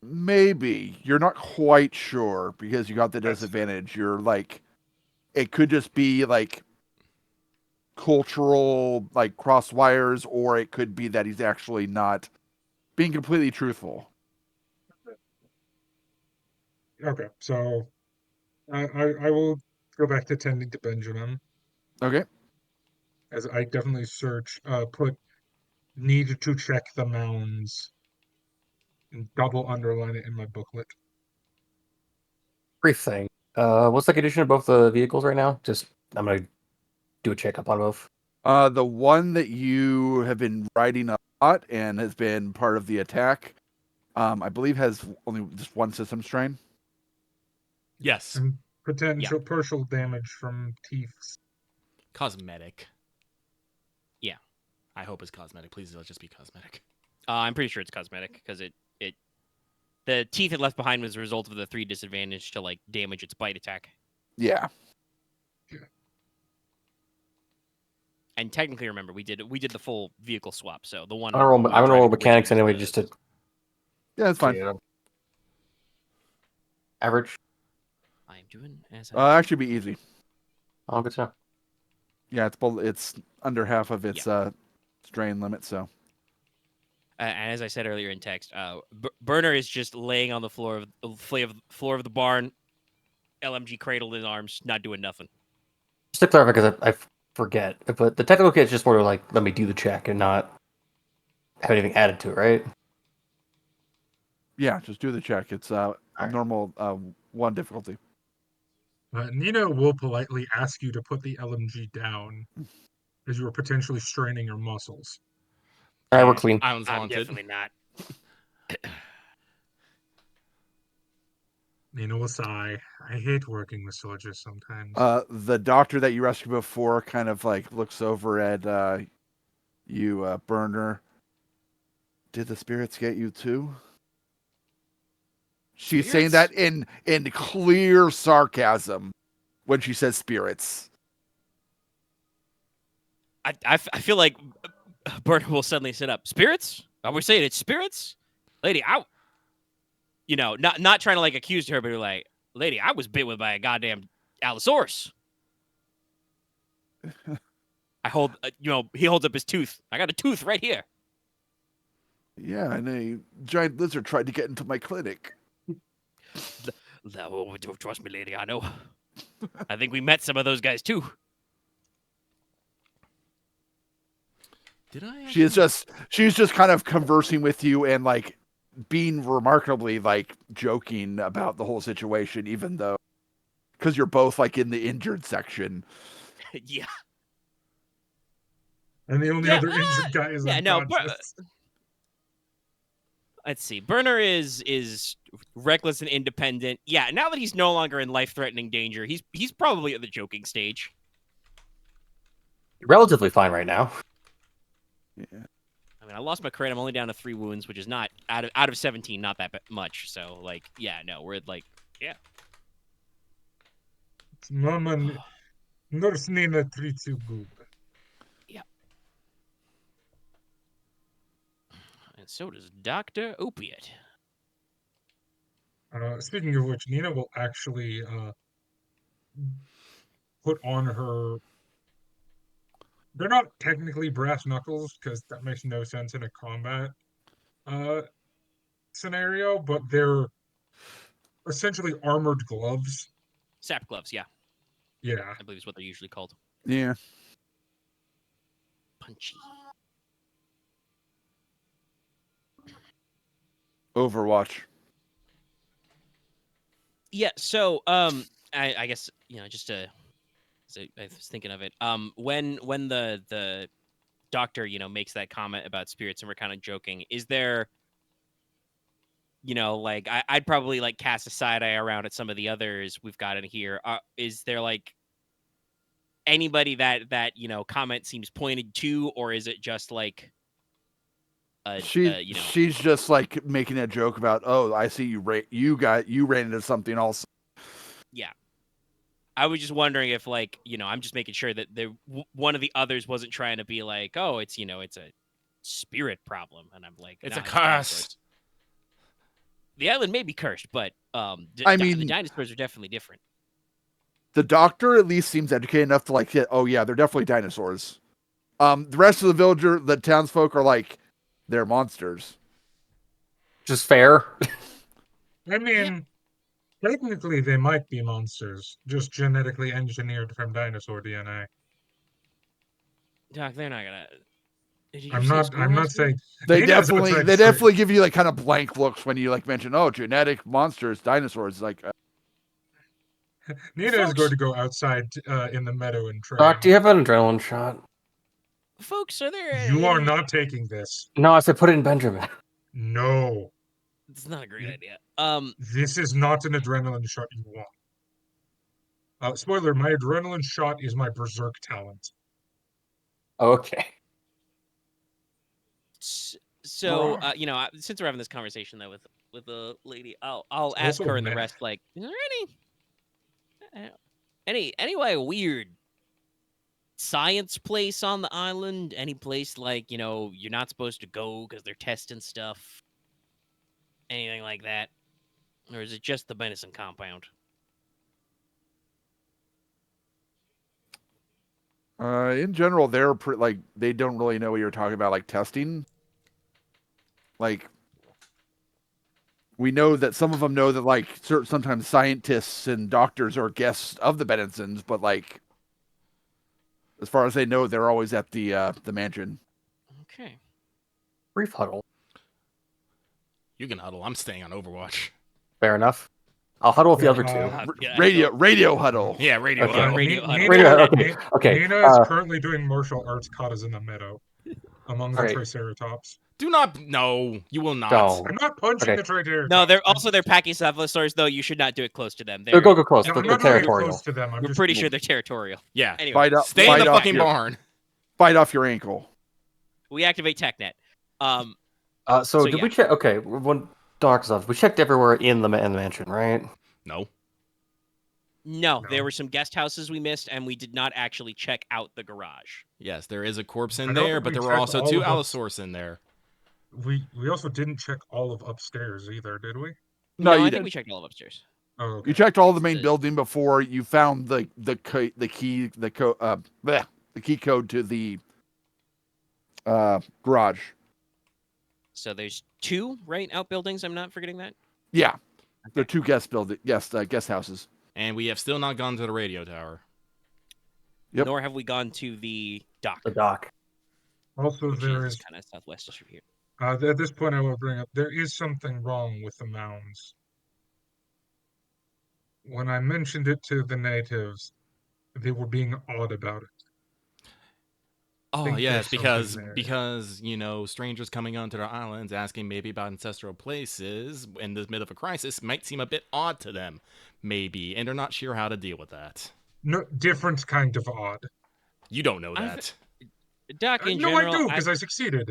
maybe you're not quite sure because you got the that's disadvantage. You're like it could just be like cultural like cross wires, or it could be that he's actually not being completely truthful. okay. So I will go back to tending to Benjamin, Okay. as I definitely put need to check the mounds and double underline it in my booklet. Brief thing. What's the condition of both the vehicles right now? Just I'm gonna do a checkup on both. The one that you have been riding a lot and has been part of the attack, I believe has only just one system strain. Yes. And potential partial damage from teeth. Cosmetic. Yeah. I hope it's cosmetic. Please let it just be cosmetic. I'm pretty sure it's cosmetic because the teeth it left behind was a result of the 3 disadvantage to like damage its bite attack. Yeah. And technically, remember we did the full vehicle swap. So the one I'm gonna roll mechanics anyway, just to. Yeah, that's fine. Yeah. Average. I am doing as I Actually, be easy. Oh, good to know. Yeah, it's under half of its strain limit. So. And as I said earlier in text, Burner is just laying on the floor of the barn, LMG cradled in arms, not doing nothing. Just to clarify, because I forget, but the technical kit is just more like let me do the check and not have anything added to it, right? Yeah, just do the check. It's normal 1 difficulty. Nina will politely ask you to put the LMG down, as you are potentially straining your muscles. All right, we're clean. Island's I'm haunted. definitely not. Nina will sigh. I hate working with soldiers sometimes. The doctor that you rescued before kind of like looks over at you, Burner. Did the spirits get you too? She's saying that in clear sarcasm when she says spirits. I feel like Burner will suddenly sit up. Spirits? Are we saying it's spirits? Lady, not trying to like accuse her, but like, lady, I was bit with by a goddamn Allosaurus. I hold, he holds up his tooth. I got a tooth right here. Yeah, and a giant lizard tried to get into my clinic. Trust me, lady, I know. I think we met some of those guys too. Did I? She's just kind of conversing with you and like being remarkably like joking about the whole situation, even though because you're both like in the injured section. Yeah. And the only other injured guy is unconscious. Let's see. Burner is reckless and independent. Yeah, now that he's no longer in life-threatening danger, he's probably at the joking stage. You're relatively fine right now. Yeah. I mean, I lost my crit. I'm only down to 3 wounds, which is not out of 17, not that much. So, like, yeah, no, we're at like, yeah. Mama, Nurse Nina treats you good. Yeah. And so does Dr. Opiate. Speaking of which, Nina will actually put on her. They're not technically brass knuckles because that makes no sense in a combat scenario, but they're essentially armored gloves. Sap gloves, yeah. Yeah. I believe is what they're usually called. Yeah. Punchy. Overwatch. Yeah, so I guess just to so I was thinking of it. When the doctor makes that comment about spirits and we're kind of joking, is there like I'd probably like cast a side eye around at some of the others we've got in here. Is there like anybody that comment seems pointed to, or is it just like she's just like making a joke about, oh, I see you ran into something also. Yeah. I was just wondering if like I'm just making sure that one of the others wasn't trying to be like, oh, it's it's a spirit problem, and I'm like, It's nah, a curse. dinosaurs. The island may be cursed, but I the mean, dinosaurs are definitely different. The doctor at least seems educated enough to like hit, oh yeah, they're definitely dinosaurs. The rest of the townsfolk are like, they're monsters. Just fair. I mean, technically they might be monsters, just genetically engineered from dinosaur DNA. Doc, they're not gonna. Did you I'm say not. school I'm not monster? saying They Nina's definitely outside they scream- definitely give you like kind of blank looks when you like mention, oh, genetic monsters, dinosaurs. Like, Nina is Folks- going to go outside in the meadow and train. Doc, do you have an adrenaline shot? Folks, are there? You are not taking this. No, I said put it in Benjamin. No, It's not a great idea. this is not an adrenaline shot you want. Spoiler: my adrenaline shot is my berserk talent. Okay. So since we're having this conversation though with the lady, I'll It's ask also her and the meth. rest, like, is there any like weird science place on the island? Any place like you're not supposed to go because they're testing stuff? Anything like that, or is it just the Benison compound? in general, like they don't really know what you're talking about, like testing. Like, we know that some of them know that like sometimes scientists and doctors are guests of the Benisons, but like as far as they know, they're always at the mansion. Okay. Brief huddle. You can huddle. I'm staying on Overwatch. Fair enough. I'll huddle with the Yeah, other two. Radio huddle. Yeah, radio. Okay. huddle. Radio huddle. Okay. Nina is currently doing martial arts katas in the meadow among the Okay. Triceratops. Do not. No, you will not. Don't. I'm not punching Okay. the Triceratops. No, they're pachycephalosaurs, though. You should not do it close to them. Go close. No, They're I'm not doing it territorial. close to them. I'm We're just pretty sure they're territorial. Yeah. Anyway, Fight up, Stay in the fight off fucking your- barn. Bite off your ankle. we activate TechNet. So did yeah. we check? Okay, when Doc's off, we checked everywhere in the mansion, right? No. No, No. there were some guest houses we missed, and we did not actually check out the garage. Yes, there is a corpse I in don't there, think but we there were checked also all two of them. Allosaurus in there. we also didn't check all of upstairs either, did we? No, you I did. think we checked all of upstairs. Oh, okay. You checked all the main The- building before you found the key code to the garage. So there's two outbuildings. I'm not forgetting that. Yeah, they're two guest houses. And we have still not gone to the radio tower. Yep. Nor have we gone to the dock, The Doc. Also, which there is is kind of southwest of here. at this point I will bring up there is something wrong with the mounds. When I mentioned it to the natives, they were being odd about it. Oh think yes, there's something there. because strangers coming onto their islands asking maybe about ancestral places in the middle of a crisis might seem a bit odd to them, maybe, and they're not sure how to deal with that. No, different kind of odd. You don't know I've- that. Doc, in No, general, I do because I succeeded.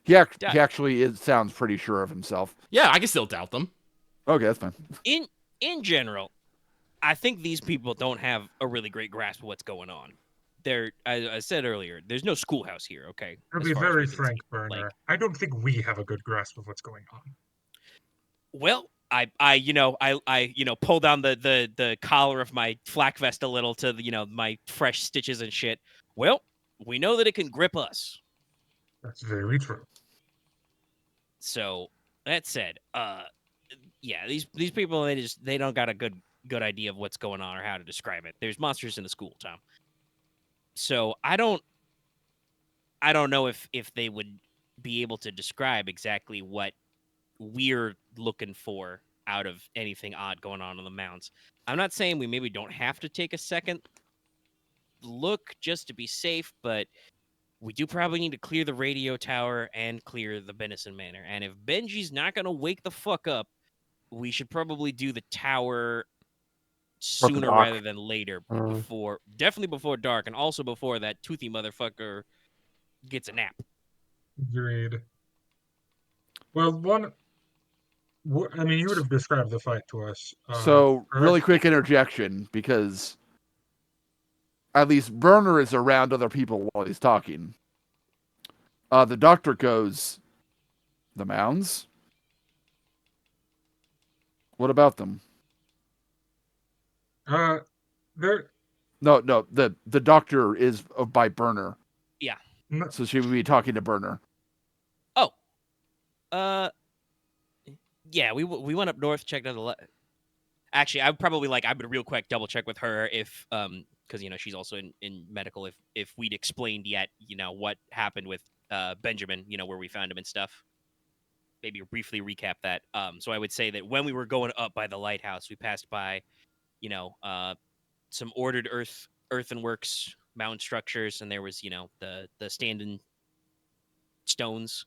He Yeah. actually sounds pretty sure of himself. Yeah, I can still doubt them. Okay, that's fine. in general, I think these people don't have a really great grasp of what's going on. As I said earlier, there's no schoolhouse here. Okay, To as be far as very we can frank, see. Burner, Like, I don't think we have a good grasp of what's going on. well, I pull down the collar of my flak vest a little to my fresh stitches and shit. Well, we know that it can grip us. That's very true. So that said, yeah, these people they don't got a good good idea of what's going on or how to describe it. There's monsters in the school, Tom. So I don't know if they would be able to describe exactly what we're looking for out of anything odd going on the mounds. I'm not saying we maybe don't have to take a second look just to be safe, but we do probably need to clear the radio tower and clear the Benison Manor. And if Benji's not going to wake the fuck up, we should probably do the tower sooner dock. rather than later. Definitely before dark, and also before that toothy motherfucker gets a nap. Agreed. Well, I mean, you would have described the fight to us. So, correct? really quick interjection, because at least Burner is around other people while he's talking. The doctor goes, the mounds? What about them? They're No, the doctor is by Burner. Yeah. no, So she would be talking to Burner. Oh. Yeah, we went up north, checked out the... Actually, I would real quick double check with her if, because, she's also in medical, if we'd explained yet, what happened with Benjamin, where we found him and stuff. Maybe briefly recap that. So I would say that when we were going up by the lighthouse, we passed by, some ordered earthenworks, mound structures, and there was, the standing stones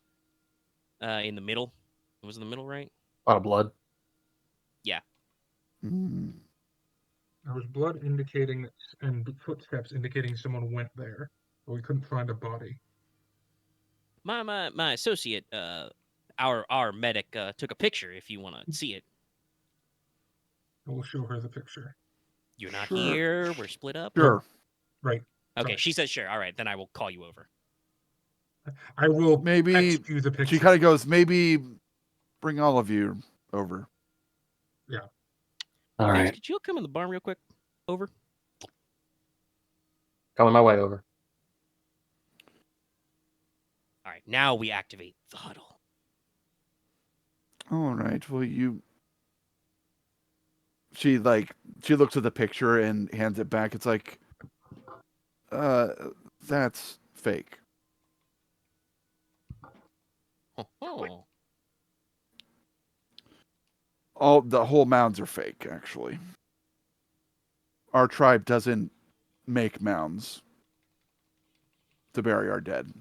in the middle. It was in the middle, right? A lot of blood. Yeah. Mm. there was blood indicating and footsteps indicating someone went there, but we couldn't find a body. My associate, our medic, took a picture. If you want to see it, I will show her the picture. you're not Sure. here. We're split up. Sure. Right. Okay, Right. she says sure. All right, then I will call you over. I will Maybe text you the picture. she kind of goes, maybe bring all of you over. All Max, right, could you come in the barn real quick? Over. coming my way over. All right, now we activate the huddle. All right. Well, she looks at the picture and hands it back. It's like, that's fake. Oh. The whole mounds are fake, actually. Our tribe doesn't make mounds to bury our dead.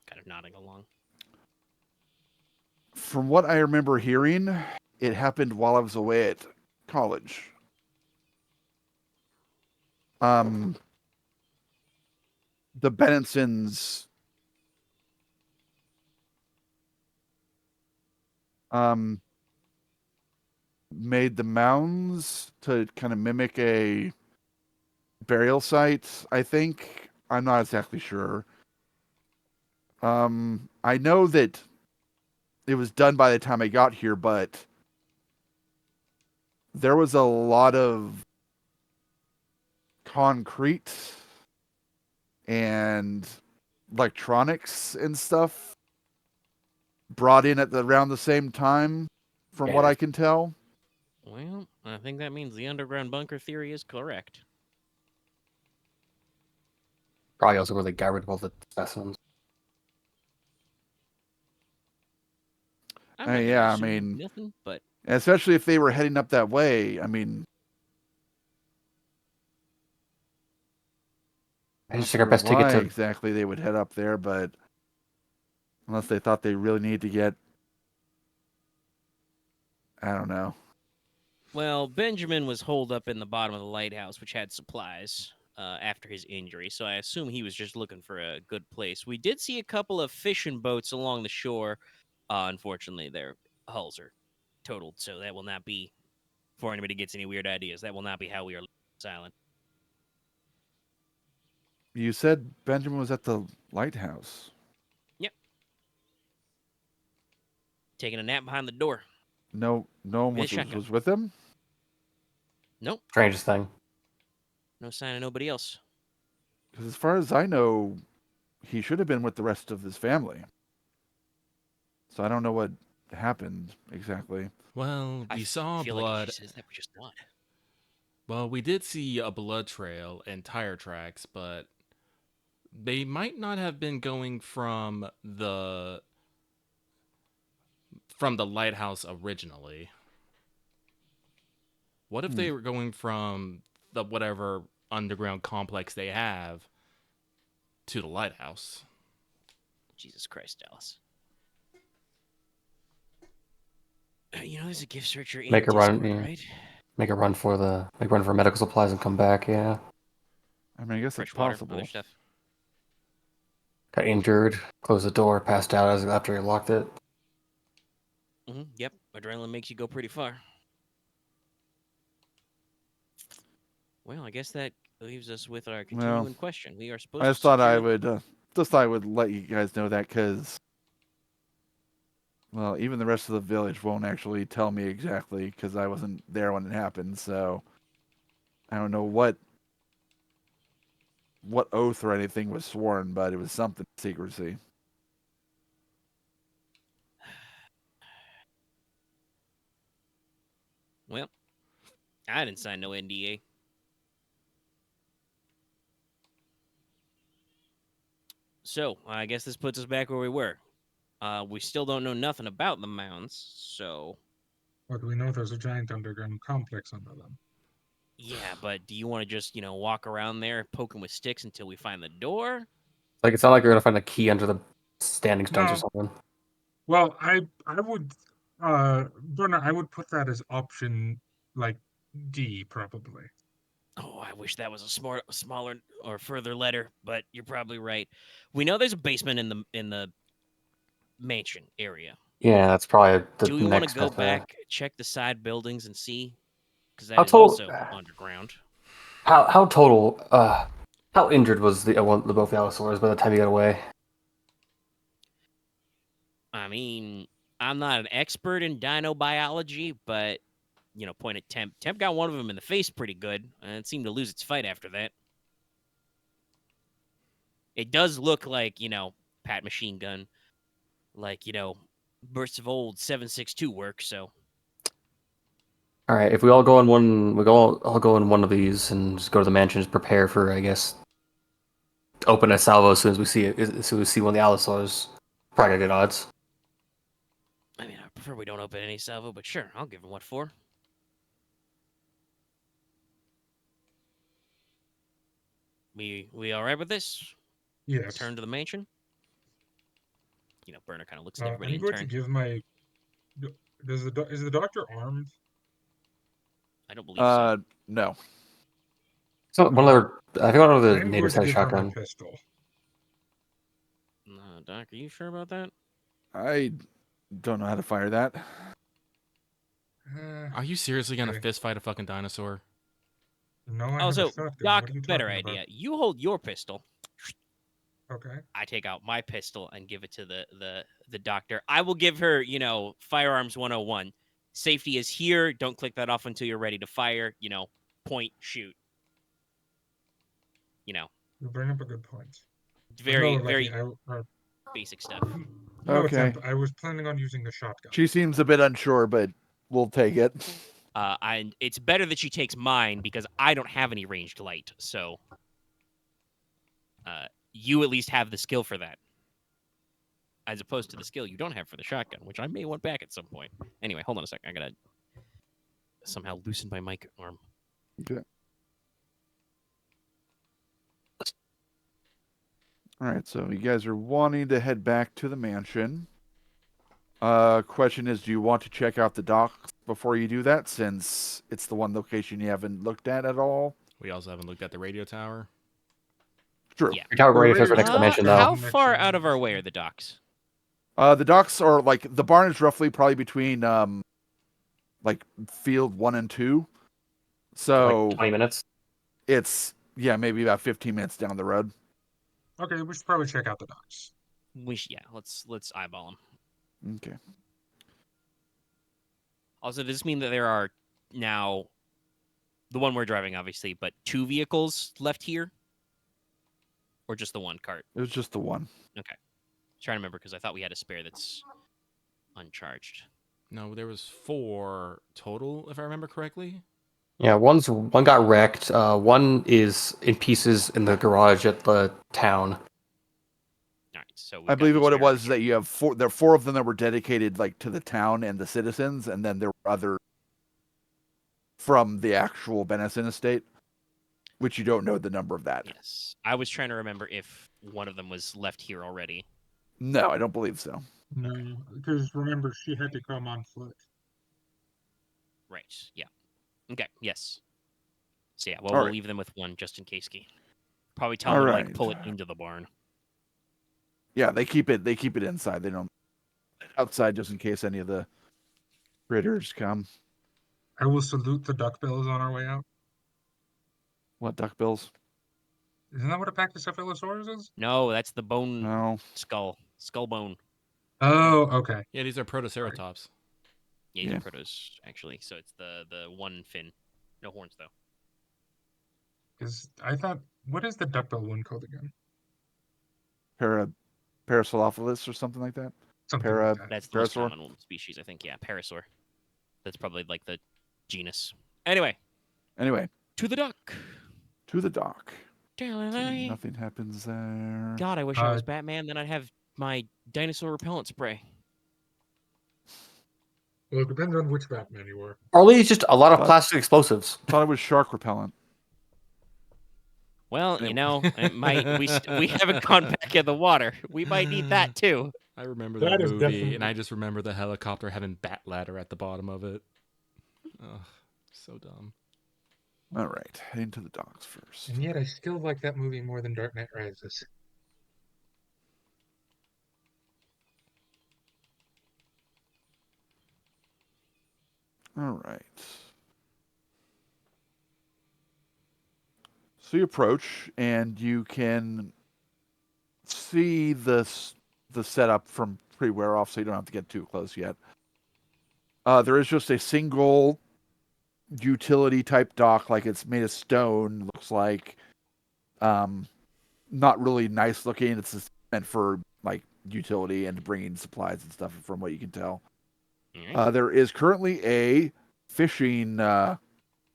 Kind of nodding along. From what I remember hearing, it happened while I was away at college. The Benisons made the mounds to kind of mimic a burial site, I think. I'm not exactly sure. I know that it was done by the time I got here, but there was a lot of concrete and electronics and stuff brought in at around the same time, from what I can tell. Well, I think that means the underground bunker theory is correct. Probably also where they got rid of all the specimens. I'm not gonna Yeah, I assume mean, nothing, but especially if they were heading up that way. I mean, I just not took our best ticket why to. exactly they would head up there, but unless they thought they really need to get, I don't know. well, Benjamin was holed up in the bottom of the lighthouse, which had supplies after his injury, so I assume he was just looking for a good place. We did see a couple of fishing boats along the shore. Unfortunately, their hulls are totaled, so that will not be, before anybody gets any weird ideas, that will not be how we are leaving this island. You said Benjamin was at the lighthouse. Yep. Taking a nap behind the door. No one With a shotgun. was with him? Nope. Strangest thing. No sign of nobody else. Because as far as I know, he should have been with the rest of his family. So I don't know what happened exactly. Well, we saw feel blood. like if she says that, we just blood. Well, we did see a blood trail and tire tracks, but they might not have been going from the lighthouse originally. What if they were going from the whatever underground complex they have to the lighthouse? Jesus Christ, Dallas. You know, there's a gift searcher in Make a Discord, run, yeah. right? Make a run for medical supplies and come back. Yeah. I mean, I guess Fresh it's water, possible. other stuff. Got injured. Closed the door. Passed out after he locked it. Yep, adrenaline makes you go pretty far. Well, I guess that leaves us with our continuing question. We are supposed I to just thought I secure... would let you guys know that because, well, even the rest of the village won't actually tell me exactly because I wasn't there when it happened. So I don't know what oath or anything was sworn, but it was something secrecy. Well, I didn't sign no NDA. So, I guess this puts us back where we were. We still don't know nothing about the mounds, so... But we know there's a giant underground complex under them. Yeah, but do you want to just, walk around there poking with sticks until we find the door? Like it's not like you're gonna find a key under the standing stones or No. something. Well, I would, Burner, I would put that as option like D probably. Oh, I wish that was a smaller or further letter, but you're probably right. We know there's a basement in the mansion area. Yeah, that's probably the Do we want to next go best bet. back, check the side buildings, and see? Because How that is tall? also underground. How total? How injured was the both the allosaurs by the time you got away? I mean, I'm not an expert in dino biology, but point at Temp. Temp got one of them in the face pretty good, and it seemed to lose its fight after that. It does look like, Pat machine gun, like, bursts of old 7.62 work, so. All right, if we all go in one, all go in one of these and just go to the mansion. Just prepare for, I guess, open a salvo as soon as we see it. As soon as we see one of the allosaurs, probably got good odds. I mean, I prefer we don't open any salvo, but sure, I'll give him what for. We all right with this? Yes. Turn to the mansion. Burner kind of looks at everybody I'm in going turn. to give my. Is the doctor armed? I don't believe so. No. So one other, I think one of the I'm neighbors going had to a give her my shotgun. pistol. Doc, are you sure about that? I don't know how to fire that. Are you seriously gonna Okay. fist fight a fucking dinosaur? No, I have a Also, shotgun. Doc, What are you better talking idea. about? You hold your pistol. Okay. I take out my pistol and give it to the doctor. I will give her, firearms 101. Safety is here. Don't click that off until you're ready to fire. Point, shoot. You bring up a good point. Very, No, very Lucky, basic stuff. no, Okay. Temp, I was planning on using a shotgun. She seems a bit unsure, but we'll take it. And it's better that she takes mine because I don't have any ranged light. So you at least have the skill for that. As opposed to the skill you don't have for the shotgun, which I may want back at some point. Anyway, hold on a second. I gotta somehow loosen my mic arm. Okay. All right, so you guys are wanting to head back to the mansion. Question is, do you want to check out the docks before you do that, since it's the one location you haven't looked at all? We also haven't looked at the radio tower. True. Yeah. Your tower great if next to the mansion, though. How far out of our way are the docks? The docks are like the barn is roughly probably between like field 1 and 2. So Like 20 minutes. it's maybe about 15 minutes down the road. Okay, we should probably check out the docks. Let's eyeball them. Okay. Also, does this mean that there are now the one we're driving, obviously, but 2 vehicles left here? Or just the one cart? It was just the one. Okay. Trying to remember because I thought we had a spare that's uncharged. No, there was 4 total, if I remember correctly. Yeah, one got wrecked. One is in pieces in the garage at the town. All right, so I believe what it was is that you have 4. There are 4 of them that were dedicated like to the town and the citizens, and then there were other from the actual Benison estate, which you don't know the number of that. Yes, I was trying to remember if one of them was left here already. No, I don't believe so. No, because remember, she had to come on foot. Right. Yeah. Okay. Yes. So yeah, well, All we'll right. leave them with 1 just in case. Probably tell All them right. like pull it into the barn. Yeah, they keep it inside. They don't outside just in case any of the critters come. I will salute the duckbills on our way out. What duckbills? Isn't that what a Pachycephalosaurus is? No, that's the bone No. skull bone. Oh, okay. Yeah, these are Protoceratops. Yeah, these Yeah. are protos actually. So it's the 1 fin, no horns though. I thought, what is the duckbill one called again? Parasolophilis or something like that. Something like that. That's the most Parasaur? common species, I think. Yeah, parasaur. That's probably like the genus. Anyway, to the duck. To the dock. God, Nothing happens there. I wish I was Batman. Then I'd have my dinosaur repellent spray. Well, it depends on which Batman you are. Probably just a lot of plastic explosives. Thought it was shark repellent. Well, you know, it might we haven't gone back in the water. We might need that too. I remember That that is movie, definitely- and I just remember the helicopter having bat ladder at the bottom of it. Ugh, so dumb. All right, heading to the docks first. And yet I still like that movie more than Dark Knight Rises. All right. So you approach, and you can see the setup from pretty well off, so you don't have to get too close yet. There is just a single utility type dock, like it's made of stone. Looks like, not really nice looking. It's just meant for like utility and bringing supplies and stuff, from what you can tell. All right. There is currently a fishing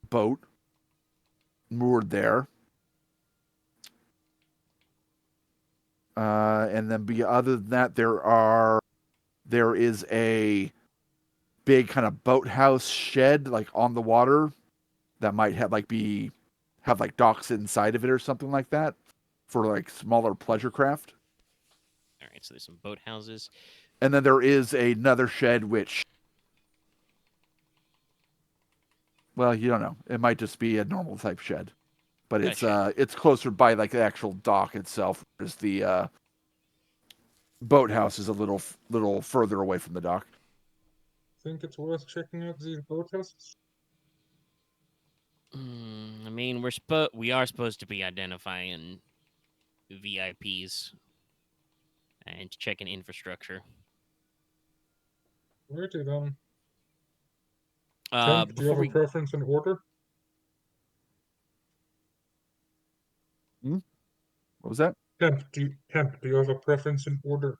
boat moored there. And then other than that, there is a big kind of boathouse shed like on the water that might have like docks inside of it or something like that for like smaller pleasure craft. All right, so there's some boathouses. And then there is another shed which, well, you don't know. It might just be a normal type shed. But it's closer by like the actual dock itself, whereas the boathouse is a little further away from the dock. Think it's worth checking out these boathouses? I mean, we are supposed to be identifying VIPs and checking infrastructure. Where to them? Temp, do you have a preference in order? What was that? Temp, do you have a preference in order?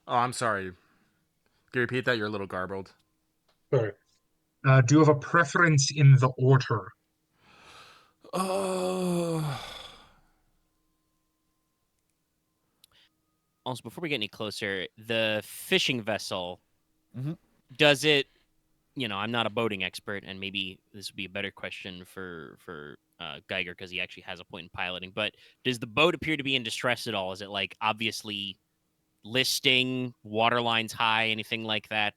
Oh, I'm sorry. Can you repeat that? You're a little garbled. Sorry. Do you have a preference in the order? Oh. Also, before we get any closer, the fishing vessel, Mhm. does it? You know, I'm not a boating expert, and maybe this would be a better question for Geiger because he actually has a point in piloting. But does the boat appear to be in distress at all? Is it like obviously listing, water lines high, anything like that?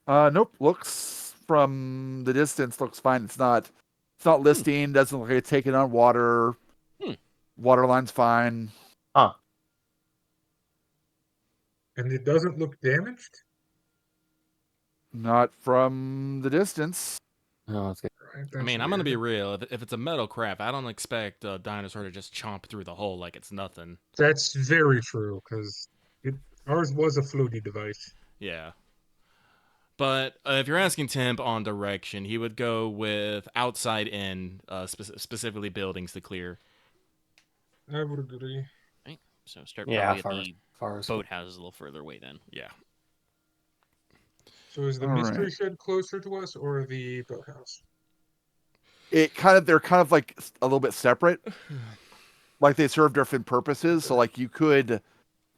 Nope. Looks from the distance looks fine. It's not listing. Doesn't look like it's taking on water. Water line's fine. And it doesn't look damaged? Not from the distance. Oh, that's good. Right, I mean, I'm going to be real. If it's a metal craft, I don't expect a dinosaur to just chomp through the hole like it's nothing. That's very true, because ours was a floaty device. Yeah. But if you're asking Temp on direction, he would go with outside in, specifically buildings to clear. I would agree. Right. So start Yeah, probably at the far as boathouse is a little further away then. Yeah. So is the All mystery right. shed closer to us or the boathouse? They're kind of like a little bit separate. Like they serve different purposes. So like you could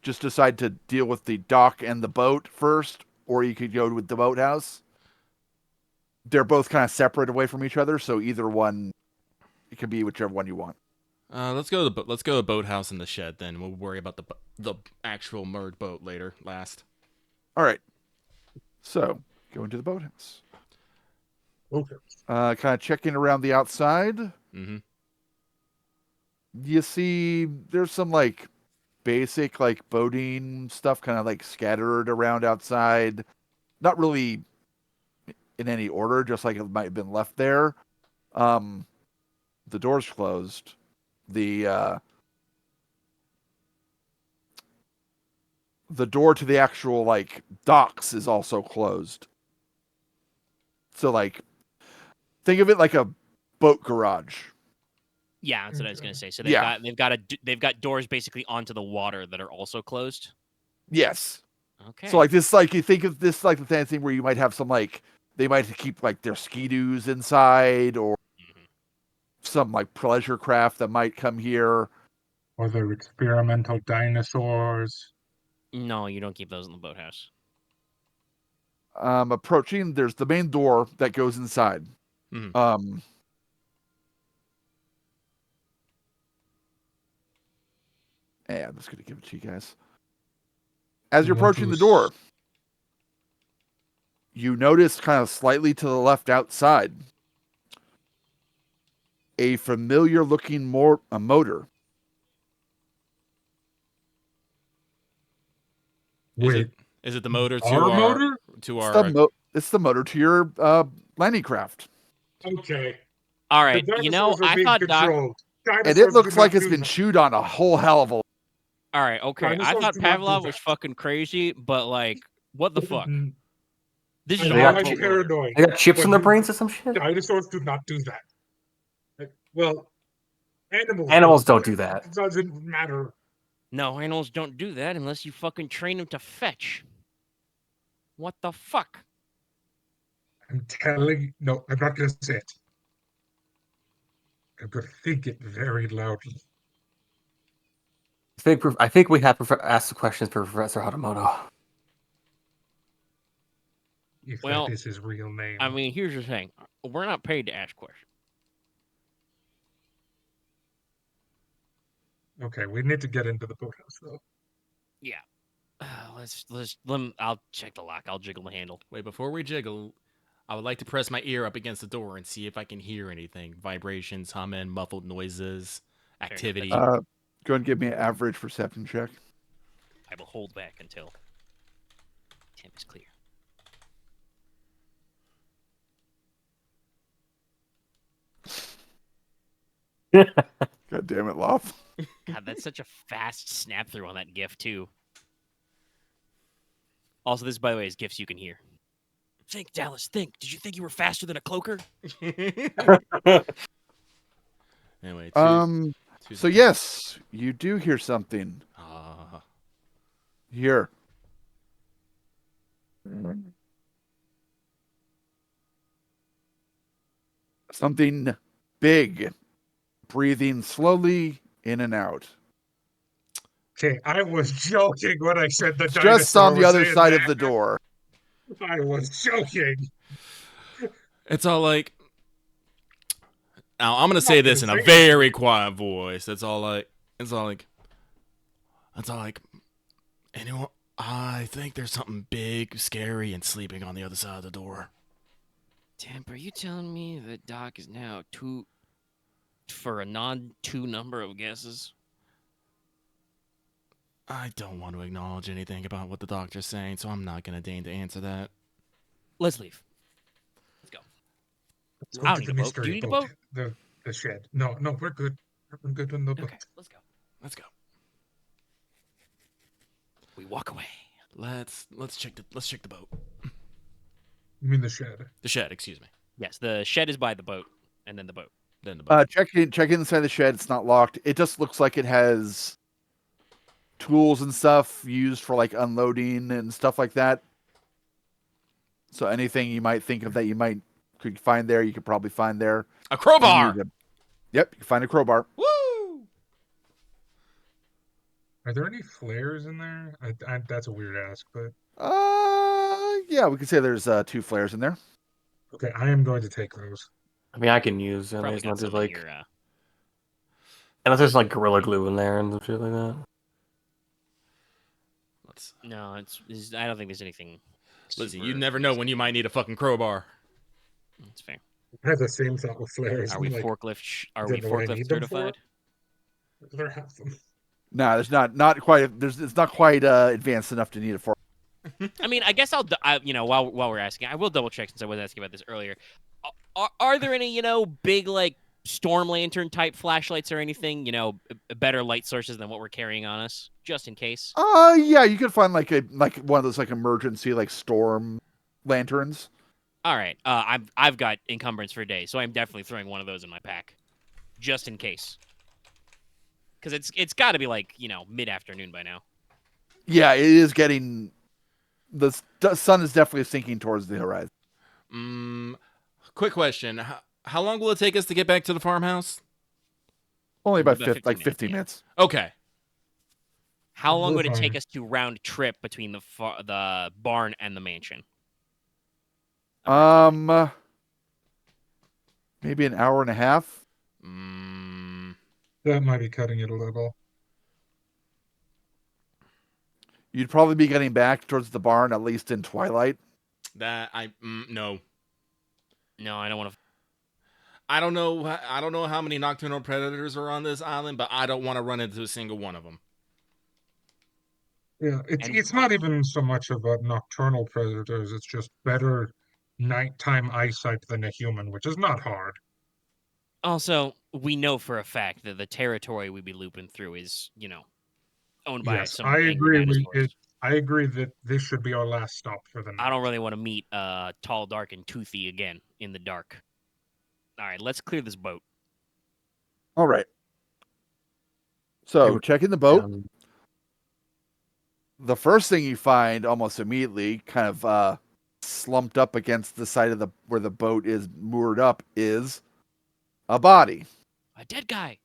just decide to deal with the dock and the boat first, or you could go with the boathouse. They're both kind of separate away from each other, so either one, it can be whichever one you want. Let's go to the boathouse and the shed. Then we'll worry about the actual merged boat later. Last. All right. So go into the boathouse. Okay. Kind of checking around the outside. Mm-hmm. You see, there's some like basic like boating stuff, kind of like scattered around outside. Not really in any order, just like it might have been left there. The door's closed. The door to the actual like docks is also closed. So like, think of it like a boat garage. Yeah, that's what I was gonna say. So Yeah. they've got doors basically onto the water that are also closed. Yes. Okay. So like this, like you think of this like the kind of thing where you might have some like they might keep like their ski-doos inside, or some like pleasure craft that might come here. Or the experimental dinosaurs. No, you don't keep those in the boathouse. Approaching, there's the main door that goes inside. Mhm. Yeah, I'm just gonna give it to you guys. As You you're want approaching to the door, you notice kind of slightly to the left outside a familiar looking motor. Wait, Is it the motor to our motor? It's the motor to your landing craft. Okay. All The right. dinosaurs are I being thought Doc. controlled. And Dinosaurs it looks do like not it's do been that. chewed on a whole hell of a lot. All right. Okay. I Dinosaurs thought do not do Pavlov was that. fucking crazy, but like, what the fuck? Mm, This I is a know I'm hard boat motor. paranoid. They got chips but in their you- brains or some shit. Dinosaurs do not do that. Well, Animals don't do that. It doesn't matter. No, animals don't do that unless you fucking train them to fetch. What the fuck? I'm telling. No, I'm not going to say it. I'm going to think it very loudly. I think we have to ask the questions for Professor Hatamoto. If Well, that is his real name. I mean, here's the thing: we're not paid to ask questions. Okay, we need to get into the boathouse though. Yeah. I'll check the lock. I'll jiggle the handle. Wait, before we jiggle, I would like to press my ear up against the door and see if I can hear anything. Vibrations, humming, muffled noises, activity. Go ahead and give me an average perception check. I will hold back until Temp is clear. God damn it, Loth. God, that's such a fast snap through on that GIF too. Also, this, by the way, is GIFs you can hear. Think, Dallas, think. Did you think you were faster than a cloaker? Anyway, So yes, you do hear something. Here. Something big, breathing slowly in and out. Okay, I was joking when I said the It's dinosaur just on the was other in side there. of the door. I was joking. It's all like. Now I'm gonna say this in a very quiet voice. It's all like. Anyone? I think there's something big, scary, and sleeping on the other side of the door. Temp, are you telling me that Doc is now two for a non-2 number of guesses? I don't want to acknowledge anything about what the doctor's saying, so I'm not gonna deign to answer that. Let's leave. Let's go. Let's I go don't to need the a boat. Do you mystery need a boat. boat? The shed. No, we're good. We're good on the boat. Okay, let's go. Let's go. We walk away. Let's check the boat. You mean the shed? The shed, excuse me. Yes, the shed is by the boat, and then the boat. Then the boat. Check inside the shed. It's not locked. It just looks like it has tools and stuff used for like unloading and stuff like that. So anything you might think of that you could find there, you could probably find there. A crowbar. Yep, you can find a crowbar. Woo! Are there any flares in there? That's a weird ask, but Yeah, we could say there's 2 flares in there. okay, I am going to take those. I mean, I can use them. Probably As got much as some in like, your, unless there's like gorilla glue in there and shit like that. No, I don't think there's anything. Listen, super you never know when you might need a fucking crowbar. That's fair. I had the same thought with flares. Are we like, forklift? Are don't we know what I forklift need them for. certified? There have them. No, there's not quite. It's not quite advanced enough to need it for. I mean, I guess while we're asking, I will double check since I was asking about this earlier. Are there any big like storm lantern type flashlights or anything better light sources than what we're carrying on us, just in case? Yeah, you could find like one of those like emergency like storm lanterns. All right, I've got encumbrance for days, so I'm definitely throwing one of those in my pack, just in case. Because it's got to be like mid-afternoon by now. Yeah, it is getting. The sun is definitely sinking towards the horizon. Quick question: how long will it take us to get back to the farmhouse? Only about 15 15 minutes. minutes. Okay. How long We're would it take fine. us to round trip between the barn and the mansion? Maybe an hour and a half. That might be cutting it a little. You'd probably be getting back towards the barn at least in twilight. No. No, I don't want to. I don't know how many nocturnal predators are on this island, but I don't want to run into a single one of them. Yeah, it's not even so much about nocturnal predators. It's just better nighttime eyesight than a human, which is not hard. Also, we know for a fact that the territory we'd be looping through is, owned by Yes, some I angry agree. dinosaurs. I agree that this should be our last stop for the night. I don't really want to meet tall, dark, and toothy again in the dark. All right, let's clear this boat. All right. So, checking the boat. The first thing you find almost immediately, kind of slumped up against the side of where the boat is moored up, is a body. A dead guy.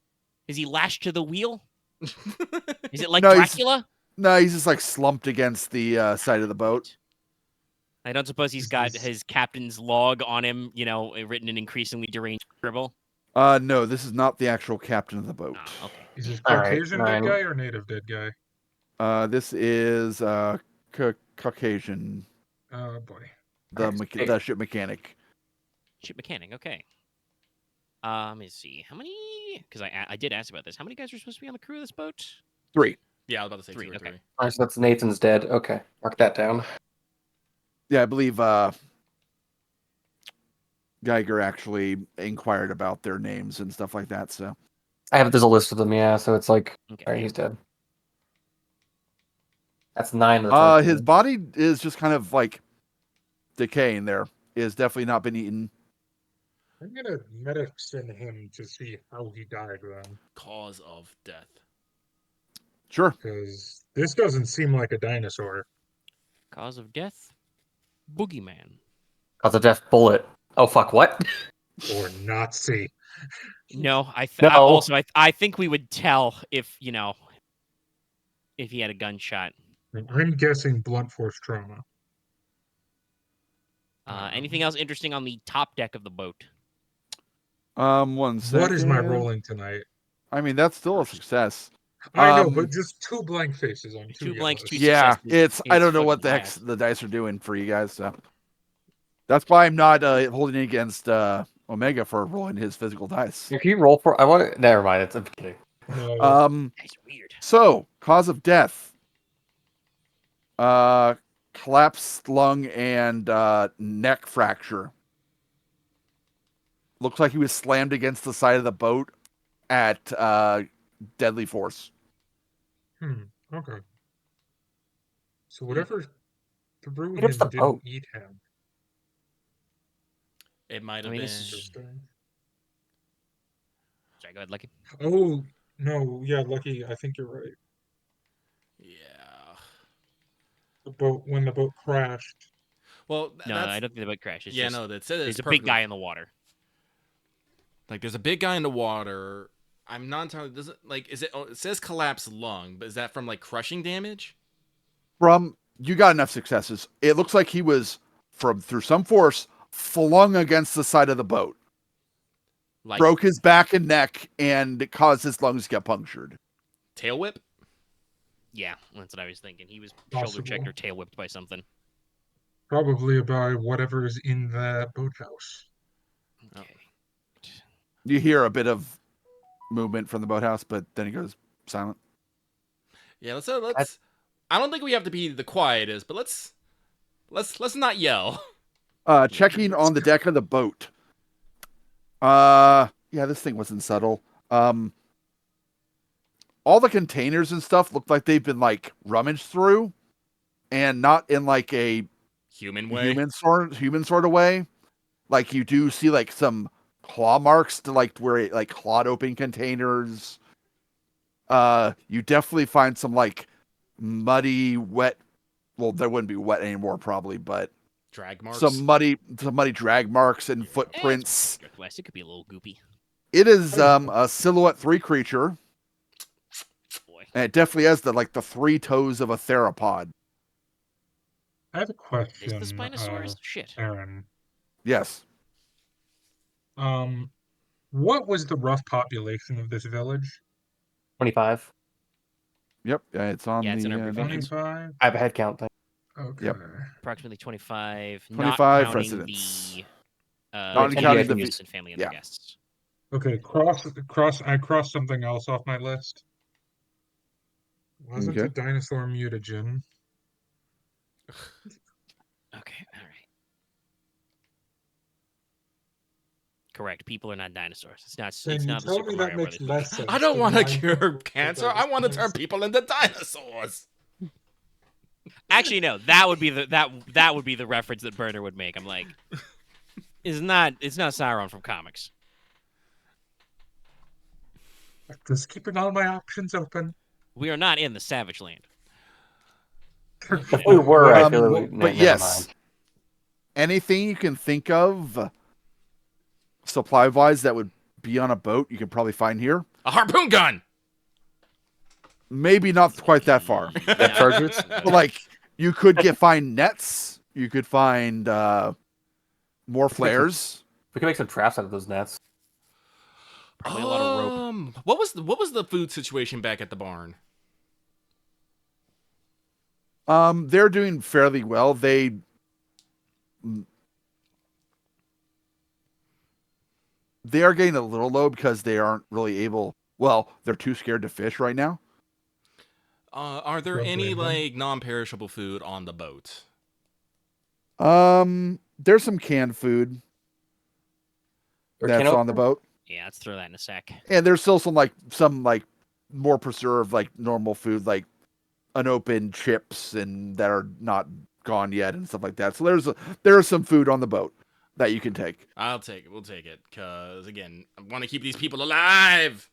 Is he lashed to the wheel? Is it like No, Dracula? No, he's just like slumped against the side of the boat. I don't suppose he's got his captain's log on him, written in increasingly deranged scribble. No, this is not the actual captain of the boat. Oh, okay. Is this Caucasian dead guy or native dead guy? This is Caucasian. Oh boy. The ship mechanic. Ship mechanic, okay. Let me see. How many? Because I did ask about this. How many guys are supposed to be on the crew of this boat? 3. Yeah, I was about to say 3. 2 or 3. Okay. All right, so that's Nathan's dead. Okay, mark that down. Yeah, I believe Geiger actually inquired about their names and stuff like that. So there's a list of them. Yeah, so it's like, Okay. all right, he's dead. That's 9 of the his body is just kind of like decaying. There is definitely not been eaten. I'm gonna medicine him to see how he died then. Cause of death. Sure. Because this doesn't seem like a dinosaur. Cause of death? Boogeyman. Cause of death, bullet. Oh fuck, what? Or Nazi. No, No. I think we would tell if if he had a gunshot. I'm guessing blunt force trauma. Anything else interesting on the top deck of the boat? 1 second. What is my rolling tonight? I mean, that's still a success. I know, but just 2 blank faces on 2 2 blanks, yellows. 2 Yeah, successes. I don't know fucking what the heck wild. the dice are doing for you guys. So that's why I'm not holding it against Omega for rolling his physical dice. If you roll for, I want. Never mind. It's I'm kidding. No. Guys are weird. So cause of death. Collapsed lung and neck fracture. Looks like he was slammed against the side of the boat at deadly force. Okay. So whatever threw What him is the didn't boat? eat him. It might have mean, been. this is- Interesting. Sorry, go ahead, Lucky. Oh, no. Yeah, Lucky, I think you're right. Yeah. When the boat crashed. Well, No, that's I don't think the boat crashed. It's yeah. just, No, that says there's a big guy in the water. Like there's a big guy in the water. I'm not entirely. Does it like? Is it? Oh, it says collapsed lung, but is that from like crushing damage? You got enough successes. It looks like he was through some force flung against the side of the boat, Like broke his back and neck, and it caused his lungs to get punctured. tail whip? Yeah, that's what I was thinking. He was shoulder checked or tail whipped by something. Probably by whatever's in the boathouse. Okay. You hear a bit of movement from the boathouse, but then he goes silent. Yeah. Let's. I don't think we have to be the quietest, but let's not yell. Checking on the deck of the boat. Yeah, this thing wasn't subtle. All the containers and stuff look like they've been like rummaged through, and not in like a Human way. human sort of way. Like you do see like some claw marks to like where it like clawed open containers. You definitely find some like muddy, wet. Well, there wouldn't be wet anymore probably, but Drag marks. some muddy drag marks and footprints. West, it could be a little goopy. It is a silhouette 3 creature, Boy. and it definitely has the 3 toes of a theropod. I have a question. Is the Spinosaurus? Shit. Aren. Yes. What was the rough population of this village? 25. Yep. It's on Yeah, it's the in our briefing. notes. 25? I have a head count thing. Okay. Yep. Approximately 25. 25 not counting residents. The Not counting the Benison family and yeah. their guests. Okay, I crossed something else off my list. Wasn't Okay. a dinosaur mutagen. Okay, all right. Correct. People are not dinosaurs. It's not. Then It's you not the tell Super me Mario that makes Brothers less movie. sense. I don't than want to why cure people cancer. are I want to turn dinosaurs. people into dinosaurs. Actually, no. That would be that would be the reference that Burner would make. I'm like, it's not Sauron from comics. Just keeping all my options open. We are not in the Savage Land. If we were, I feel like but never yes, mind. anything you can think of, supply-wise, that would be on a boat, you could probably find here. A harpoon gun. Maybe not quite that far. Depth charges? But like, you could find nets. You could find more flares. We can make some traps out of those nets. Probably a lot of rope. What was the food situation back at the barn? They're doing fairly well. They are getting a little low because they aren't really able. Well, they're too scared to fish right now. Are there any like non-perishable food on the boat? There's some canned food Or that's can on the boat, Yeah, let's throw that in a sec. and there's still some more preserved normal food like unopened chips and that are not gone yet and stuff like that. So there's some food on the boat that you can take. I'll take it. We'll take it because again, I want to keep these people alive.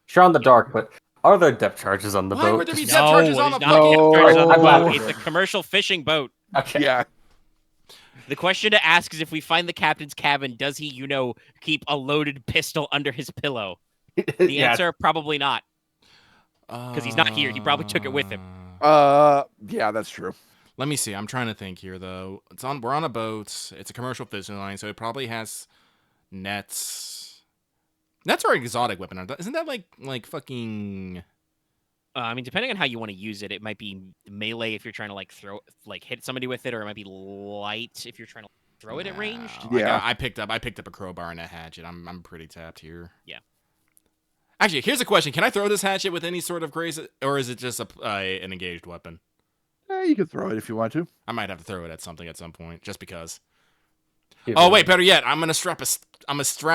Sure, on the dark, but are there depth charges on the Why boat? would there be Just- depth charges on a there's fucking? not depth charges on the I'm boat. not- It's a commercial fishing boat. Okay. Yeah. The question to ask is if we find the captain's cabin, does he, keep a loaded pistol under his pillow? The Yeah. answer, probably not. Because he's not here. He probably took it with him. Yeah, that's true. Let me see. I'm trying to think here though. We're on a boat. It's a commercial fishing line, so it probably has nets. Nets are an exotic weapon. Isn't that like fucking? Depending on how you want to use it, it might be melee if you're trying to hit somebody with it, or it might be light if you're trying to throw it at range. Yeah. I picked up a crowbar and a hatchet. I'm pretty tapped here. Yeah. Actually, here's a question: can I throw this hatchet with any sort of grace, or is it just an engaged weapon? You can throw it if you want to. I might have to throw it at something at some point, just because. Yeah. Oh wait, better yet, I'm gonna strap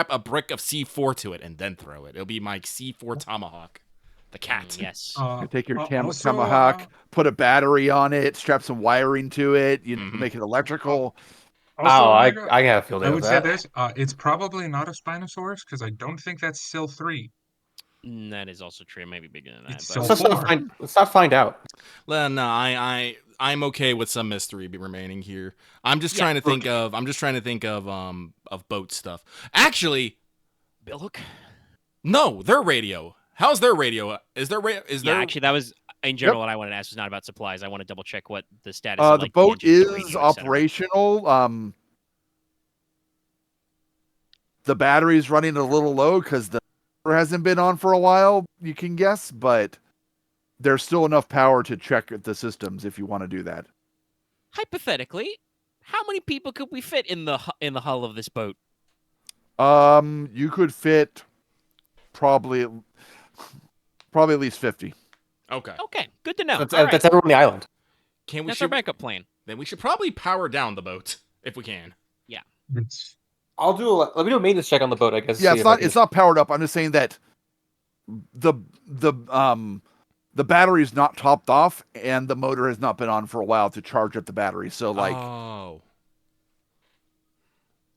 a brick of C4 to it and then throw it. It'll be my C4 tomahawk, the cat. Yes. You take your Also, tomahawk, put a battery on it, strap some wiring to it, make it electrical. Also, I Omega, have a feeling I of would say that. this. It's probably not a Spinosaurus because I don't think that's Sil 3. That is also true. It might be bigger than that. It's But so Let's not far. find out. Well, no, I'm okay with some mystery remaining here. I'm just trying to think of boat stuff. Actually, Bilhook? no, their radio. How's their radio? Is there Actually, that was in general what I wanted to ask was not about supplies. I want to double check what the status of The like boat the engines, the is radio, et cetera. operational. The battery's running a little low because the power hasn't been on for a while, you can guess, but there's still enough power to check the systems if you want to do that. Hypothetically, how many people could we fit in the hull of this boat? You could fit probably at least 50. Okay. Okay, good to know. That's, All right. that's everyone on the island. That's our backup plan. Then we should probably power down the boat if we can. It's Let me do a maintenance check on the boat, I guess. Yeah, it's not powered up. I'm just saying that the battery's not topped off and the motor has not been on for a while to charge up the battery. So like Oh.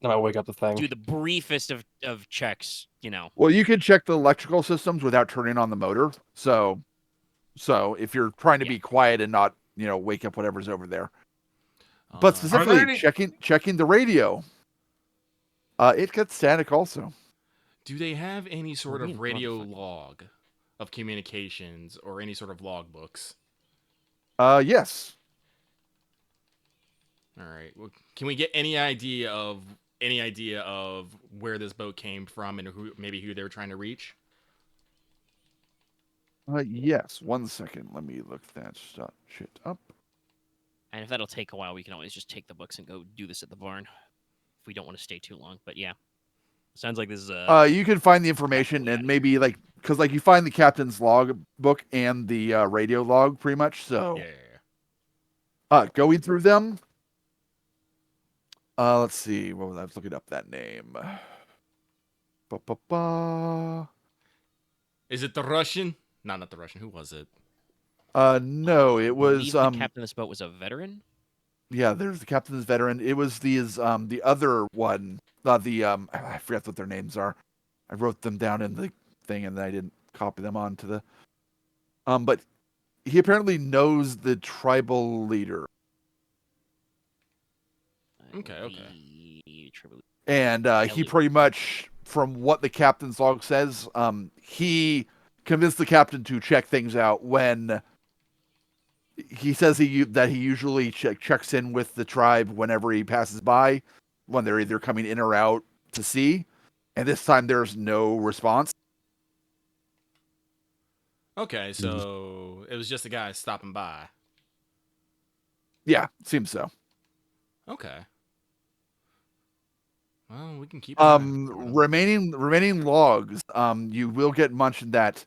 I might wake up the thing. Do the briefest of checks, well, you can check the electrical systems without turning on the motor. So if you're trying to be quiet and not, wake up whatever's over there. But specifically checking the radio. It gets static also. Do they have any sort of radio log of communications or any sort of log books? Yes. All right. Well, can we get any idea of where this boat came from and who they were trying to reach? Yes. 1 second. Let me look that shit up. And if that'll take a while, we can always just take the books and go do this at the barn if we don't want to stay too long. But yeah, sounds like this is a. You can find the information and maybe because you find the captain's log book and the radio log pretty much. So going through them. Let's see. What was I was looking up that name? Is it the Russian? No, not the Russian. Who was it? No, it was the captain of this boat was a veteran. Yeah, there's the captain's veteran. It was the other one. I forget what their names are. I wrote them down in the thing and I didn't copy them onto the. But he apparently knows the tribal leader. Okay. And he pretty much, from what the captain's log says, he convinced the captain to check things out when he says he usually checks in with the tribe whenever he passes by, when they're either coming in or out to sea. And this time there's no response. Okay, so it was just a guy stopping by. Yeah, seems so. Okay. Well, we can keep remaining logs. You will get mentioned that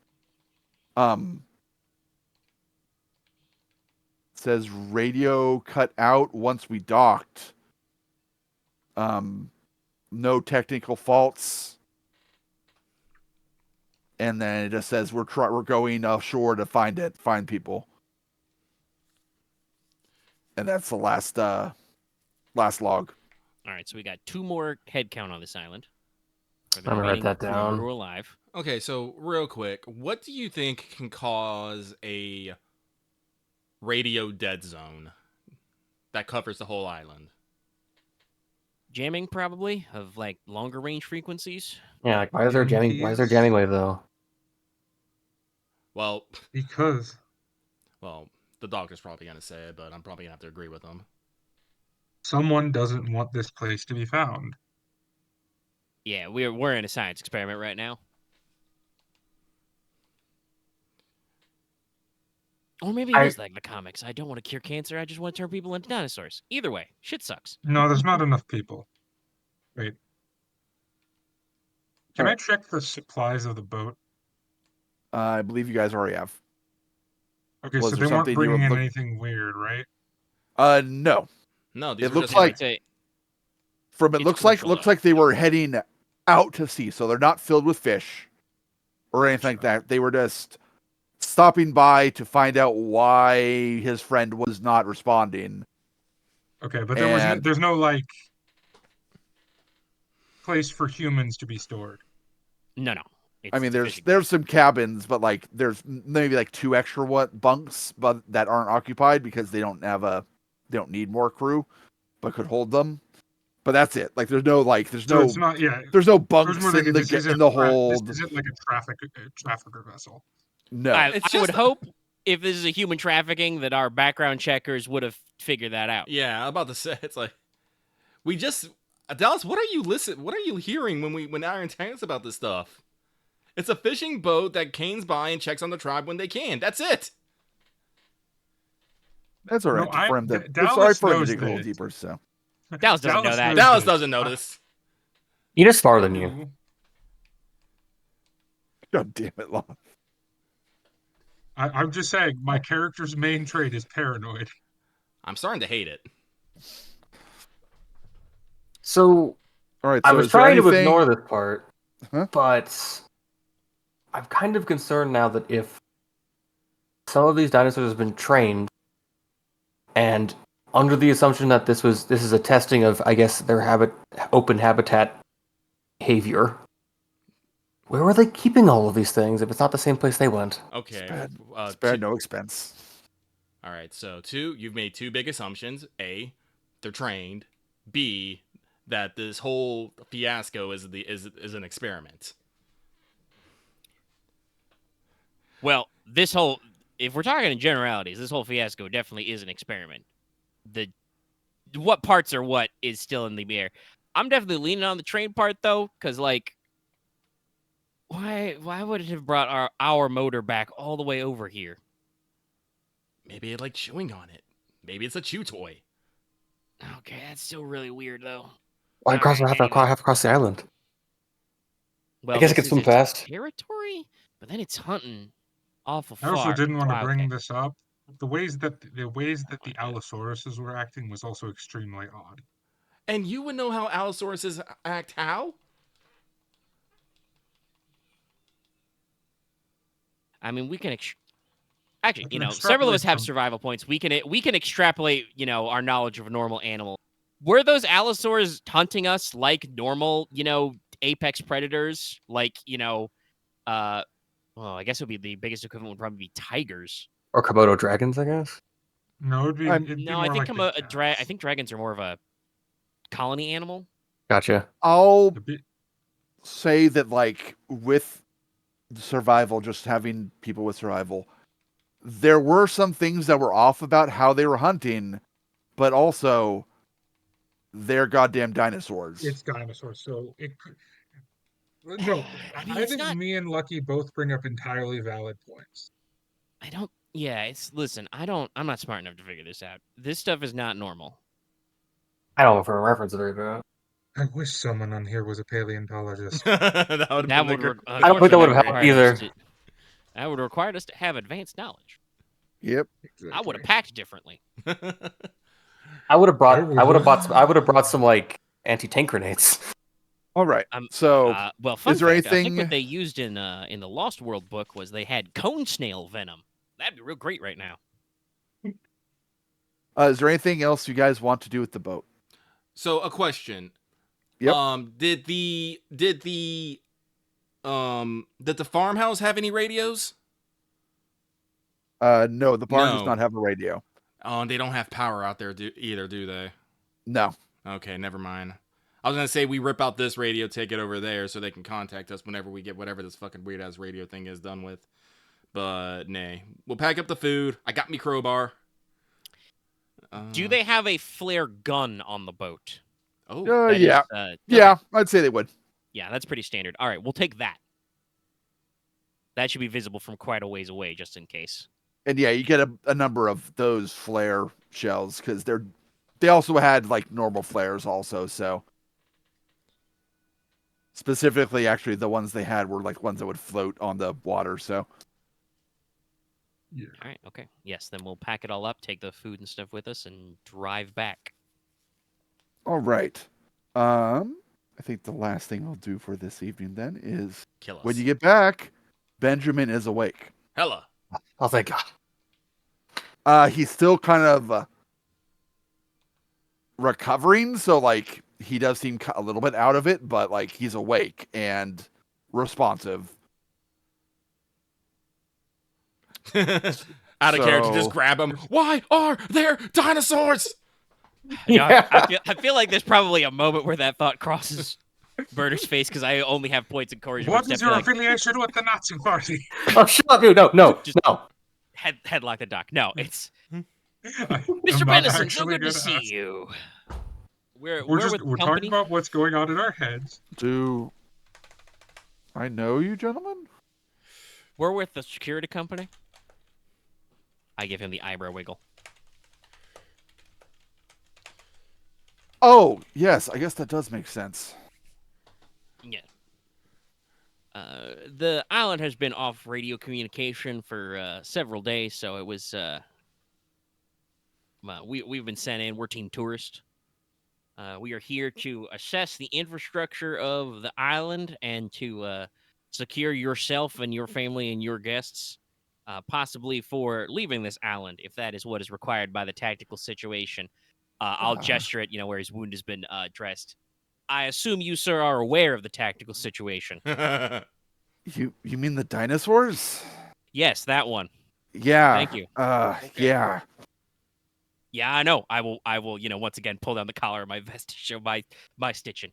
says radio cut out once we docked. No technical faults. And then it just says we're going offshore to find people. And that's the last log. All right, so we got 2 more head count on this island. I'm gonna write that down. We're alive. Okay, so real quick, what do you think can cause a radio dead zone that covers the whole island? Jamming, probably, of like longer range frequencies. Yeah, why is there jamming? Why is there jamming wave though? Well, because. Well, the doctor's probably gonna say it, but I'm probably gonna have to agree with him. Someone doesn't want this place to be found. Yeah, we're in a science experiment right now. Or maybe it is like the comics. I don't want to cure cancer. I just want to turn people into dinosaurs. Either way, shit sucks. No, there's not enough people. Wait. Can I check the supplies of the boat? I believe you guys already have. Okay, so they weren't bringing in anything weird, right? No. No, it looks like looks like they were heading out to sea, so they're not filled with fish or anything like that. They were just stopping by to find out why his friend was not responding. Okay, but there's no like place for humans to be stored. No. It's I mean, the there's fishing boat. some cabins, but like there's maybe like 2 extra bunks, but that aren't occupied because they don't need more crew, but could hold them. But that's it. Like there's no So it's not. Yeah. there's no I was bunks more thinking this isn't in the This hold. isn't like a trafficker vessel. No, I It's would just- hope if this is a human trafficking that our background checkers would have figured that out. Yeah, I'm about to say it's like we just Dallas. What are you hearing when Aren tells us about this stuff? It's a fishing boat that canes by and checks on the tribe when they can. That's it. that's all right No, for him to. It's Dallas all right for him to knows dig a little this. deeper. So Dallas doesn't know that. Dallas doesn't know this. He is smarter than you. God damn it, Lon. I'm just saying, my character's main trait is paranoid. I'm starting to hate it. So All right. I So was is there trying to anything- ignore this part, Huh? but I'm kind of concerned now that if some of these dinosaurs have been trained, and under the assumption that this is a testing of, I guess, their open habitat behavior, where were they keeping all of these things if it's not the same place they went? Okay. Spare two- no expense. All right. So you've made 2 big assumptions. A, they're trained. B, that this whole fiasco is an experiment. Well, if we're talking in generalities, this whole fiasco definitely is an experiment. What parts are what is still in the air. I'm definitely leaning on the train part though, because like, why would it have brought our motor back all the way over here? Maybe it like chewing on it. Maybe it's a chew toy. Okay, that's still really weird though. Why All cross right, half anyway. across the island? Well, guess it this could is swim its fast. territory, but then it's hunting awful I far. also didn't want to Wow, bring okay. this up. The ways that the Allosauruses were acting was also extremely odd. And you would know how Allosauruses act how? I mean, we can actually, I can several of us extrapolate have from- survival points. We can extrapolate, our knowledge of a normal animal. Were those allosaurs hunting us like normal, apex predators? Like, well, I guess it would be the biggest equivalent would probably be tigers. Or Komodo dragons, I guess? No, it'd be. It'd be No, I more think like I think dragons are more of a colony animal. Gotcha. I'll the bit- say that like with the survival, just having people with survival, there were some things that were off about how they were hunting, but also they're goddamn dinosaurs. It's dinosaurs, so it could. No, I mean, I it's think not- me and Lucky both bring up entirely valid points. I don't. Yeah, listen. I'm not smart enough to figure this out. This stuff is not normal. I don't know for a reference of it. I wish someone on here was a paleontologist. That would That would. I don't think that would have helped required us either. that would require us to have advanced knowledge. Yep. I would have packed differently. I would have brought. I would've- I would have brought some like anti-tank grenades. All right. Um, So Well, fun is there fact, I think anything- what they used in the Lost World book was they had cone snail venom. That'd be real great right now. is there anything else you guys want to do with the boat? So a question. Yep. Did the farmhouse have any radios? No, the barn does No. not have a radio. Oh, and they don't have power out there either, do they? No. Okay, never mind. I was gonna say we rip out this radio, take it over there, so they can contact us whenever we get whatever this fucking weird ass radio thing is done with. But nay, we'll pack up the food. I got me crowbar. Do they have a flare gun on the boat? Oh, That is, Yeah. okay. Yeah, I'd say they would. Yeah, that's pretty standard. All right, we'll take that. That should be visible from quite a ways away, just in case. And yeah, you get a number of those flare shells because they also had like normal flares also. So specifically, actually, the ones they had were like ones that would float on the water. So Yeah. All right, okay. Yes, then we'll pack it all up, take the food and stuff with us, and drive back. all right. I think the last thing I'll do for this evening then is kill us. when you get back, Benjamin is awake. Hella. Oh, thank God. He's still kind of recovering, so like he does seem a little bit out of it, but like he's awake and responsive. Out of character, just grab him. Why are there dinosaurs? Yeah. I feel like there's probably a moment where that thought crosses Burner's face because I only have points of encouragement. What is your affiliation with the Nazi Party? Oh, shut up, dude. No. Headlock the doc. No, it's I'm Mr. not Benison. So actually good to gonna see ask. you. We're We're with talking about what's going on in our heads. Do I know you, gentlemen? We're with the security company. I give him the eyebrow wiggle. Oh, yes. I guess that does make sense. Yeah. The island has been off radio communication for several days, so it was. We've been sent in. We're team tourist. We are here to assess the infrastructure of the island and to secure yourself and your family and your guests, possibly for leaving this island, if that is what is required by the tactical situation. I'll gesture it, where his wound has been dressed. I assume you, sir, are aware of the tactical situation. You mean the dinosaurs? Yes, that one. Yeah. Thank you. Yeah. Yeah, I know. I will, once again pull down the collar of my vest to show my stitching.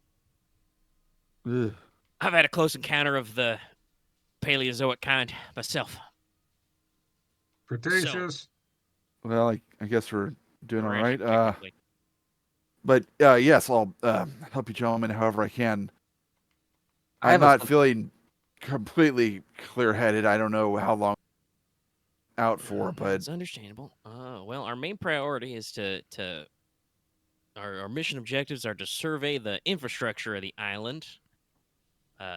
Ugh. I've had a close encounter of the Paleozoic kind myself. Cretaceous. Well, I guess we're doing all right. Technically. But yes, I'll help you gentlemen however I can. I I'm have a not sen- feeling completely clear-headed. I don't know how long out for, but It's understandable. Well, our main priority is to our mission objectives are to survey the infrastructure of the island.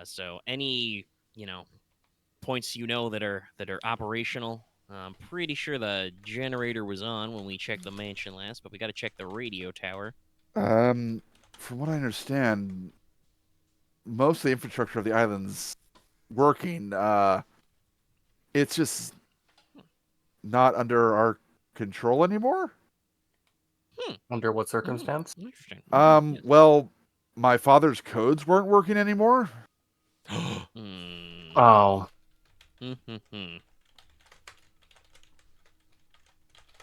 So any points that are operational. I'm pretty sure the generator was on when we checked the mansion last, but we got to check the radio tower. from what I understand, most of the infrastructure of the island's working. It's just not under our control anymore. Under what circumstance? Interesting. Well, my father's codes weren't working anymore. Oh.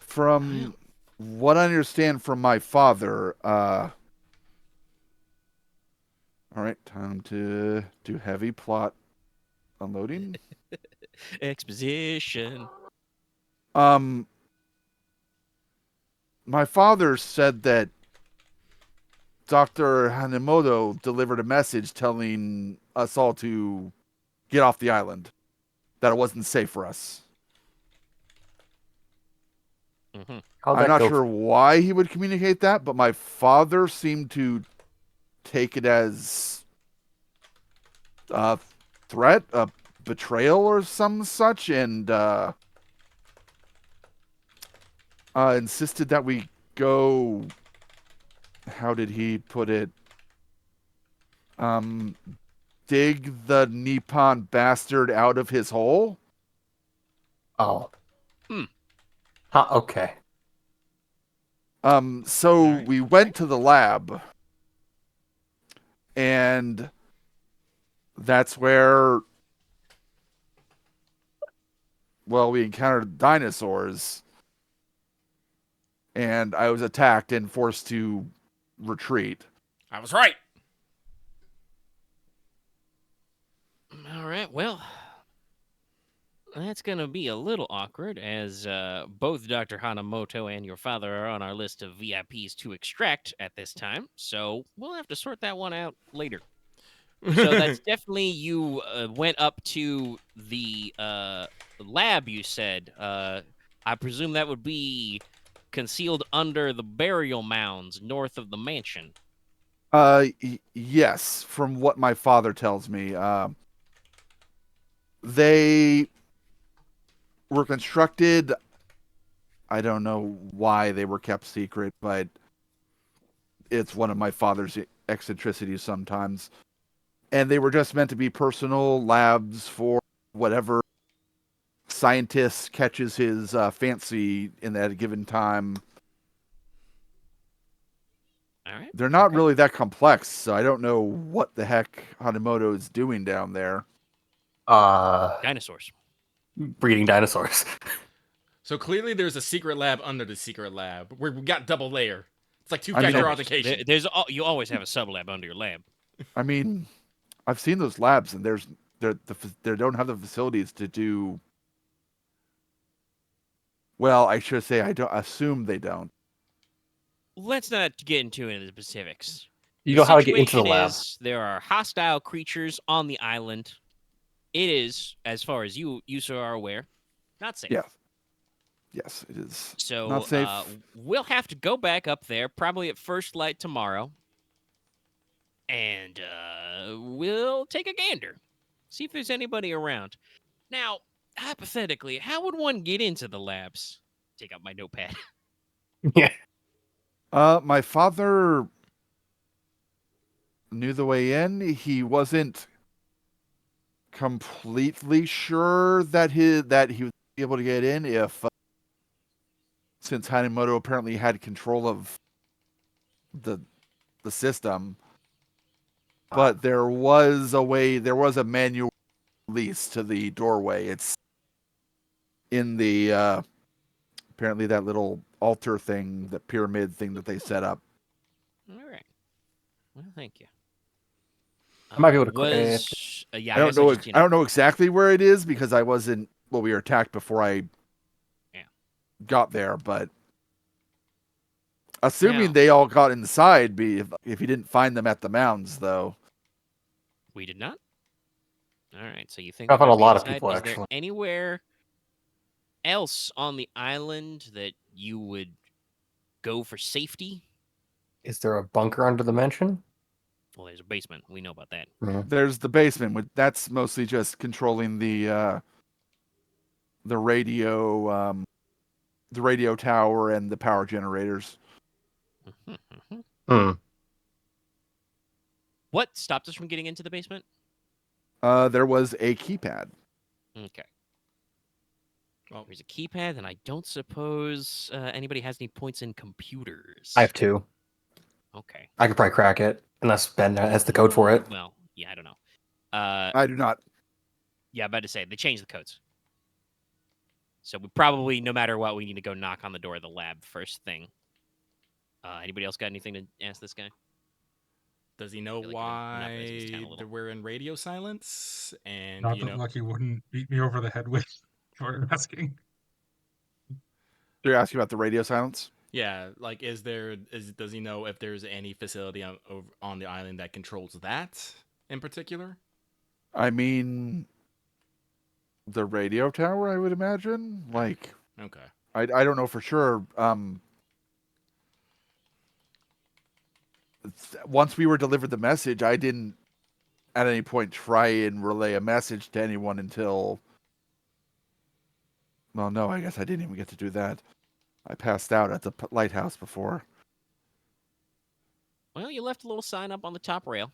From what I understand from my father, all right, time to do heavy plot unloading. Exposition. My father said that Dr. Hanimoto delivered a message telling us all to get off the island, that it wasn't safe for us. How'd I'm that not go? sure why he would communicate that, but my father seemed to take it as a threat, a betrayal, or some such, and insisted that we go. How did he put it? Dig the Nippon bastard out of his hole. Oh. Huh, okay. So Alright. we went to the lab, and that's where, well, we encountered dinosaurs, and I was attacked and forced to retreat. I was right. All right. Well, that's going to be a little awkward as both Dr. Hanamoto and your father are on our list of VIPs to extract at this time. So we'll have to sort that one out later. So that's definitely you went up to the lab, you said. I presume that would be concealed under the burial mounds north of the mansion. Yes, from what my father tells me. They were constructed. I don't know why they were kept secret, but it's one of my father's eccentricities sometimes. And they were just meant to be personal labs for whatever scientist catches his fancy in at a given time. All right. They're not really that complex, so I don't know what the heck Hanimoto is doing down there. Dinosaurs. breeding dinosaurs. So clearly there's a secret lab under the secret lab. We got double layer. It's like I mean, two-factor authentication. You always have a sub lab under your lab. I mean, I've seen those labs, and they don't have the facilities to do. Well, I should say I don't assume they don't. Let's not get into any of the specifics. You The know how to get into the situation lab. is there are hostile creatures on the island. It is, as far as you sir are aware, not safe. Yeah. Yes, it is. So Not safe. we'll have to go back up there, probably at first light tomorrow, and we'll take a gander, see if there's anybody around. Now, hypothetically, how would one get into the labs? Take out my notepad. Yeah. My father knew the way in. He wasn't completely sure that he would be able to get in if, since Hanimoto apparently had control of the system. But there was a way. There was a manual release to the doorway. It's in the apparently that little altar thing, the pyramid thing that they set up. All right. Well, thank you. I might be able to- Yeah, I don't guess know. just, I don't know exactly where it is because I wasn't. Well, we were attacked before I got there, but assuming Now- they all got inside, if you didn't find them at the mounds, though. We did not. All right. So you think I found we're a lot of inside. people, Is there actually. anywhere else on the island that you would go for safety? Is there a bunker under the mansion? Well, there's a basement. We know about that. There's the basement. That's mostly just controlling the radio tower and the power generators. What stopped us from getting into the basement? There was a keypad. Okay. Well, There's a keypad, and I don't suppose anybody has any points in computers. I have 2. Okay. I could probably crack it, unless Ben has the code for it. Well, yeah, I don't know. I do not. Yeah, I'm about to say they changed the codes. So we probably, no matter what, we need to go knock on the door of the lab first thing. Anybody else got anything to ask this guy? Does he know feel like you're monopolizing his town a why little. we're in radio silence? And Not you that know, Lucky wouldn't beat me over the head with for asking. They're asking about the radio silence. yeah, like does he know if there's any facility on the island that controls that in particular? I mean, the radio tower, I would imagine. Like, Okay. I don't know for sure. Once we were delivered the message, I didn't at any point try and relay a message to anyone until. Well, no, I guess I didn't even get to do that. I passed out at the lighthouse before. Well, you left a little sign up on the top rail.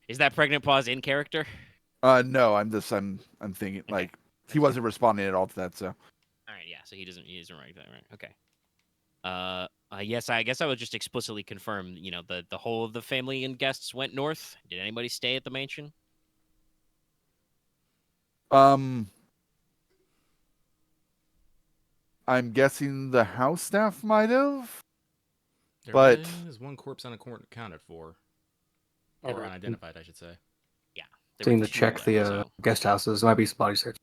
Is that pregnant pause in character? No, I'm thinking Okay. like he wasn't responding at all to that. So All right, yeah. So he doesn't write that, right? Okay. Yes, I guess I would just explicitly confirm. You know, the whole of the family and guests went north. Did anybody stay at the mansion? I'm guessing the house staff might have. There But- is one corpse unaccounted for, Yeah, or unidentified, I should say. There So you were need to two check left, the so guest houses. There might be some body search.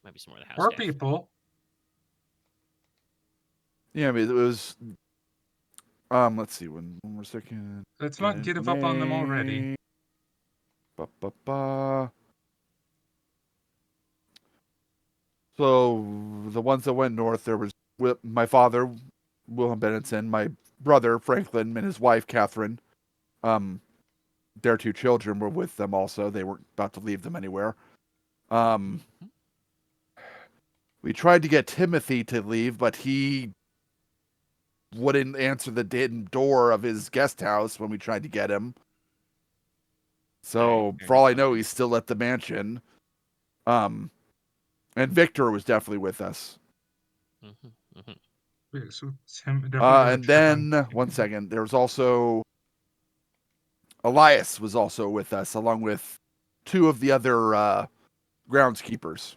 might be some more of the house Or staff. people. Yeah, I mean, it was. Let's see. One more second. Let's not give up on them already. Ba. So the ones that went north, there was my father, Wilhelm Benison, my brother Franklin, and his wife Catherine. Their 2 children were with them also. They weren't about to leave them anywhere. We tried to get Timothy to leave, but he wouldn't answer the door of his guest house when we tried to get him. So, Fair for all I enough. know, he's still at the mansion. And Victor was definitely with us. Okay, so Tim definitely And then, one second, there was also Elias was also with us, along with 2 of the other groundskeepers.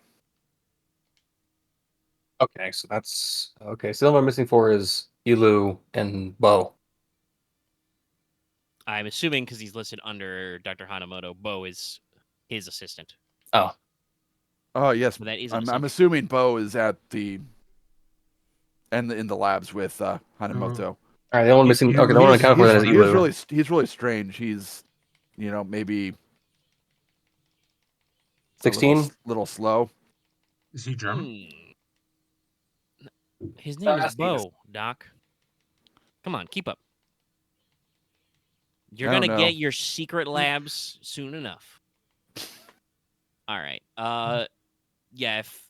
Okay, so that's okay. So the only one I'm missing for is Ilu and Bo. I'm assuming because he's listed under Dr. Hanamoto, Bo is his assistant. Oh, Oh yes, But that is I'm assuming Bo is at in the labs with Oh. Hanamoto. all right. The only one missing. Okay, the one accounted for that is Ilu. He's really strange. He's maybe 16. little slow. Is he German? His name is Yes, he is. Bo, Doc. Come on, keep up. You're I don't gonna know. get your secret labs soon enough. All right. Yeah. If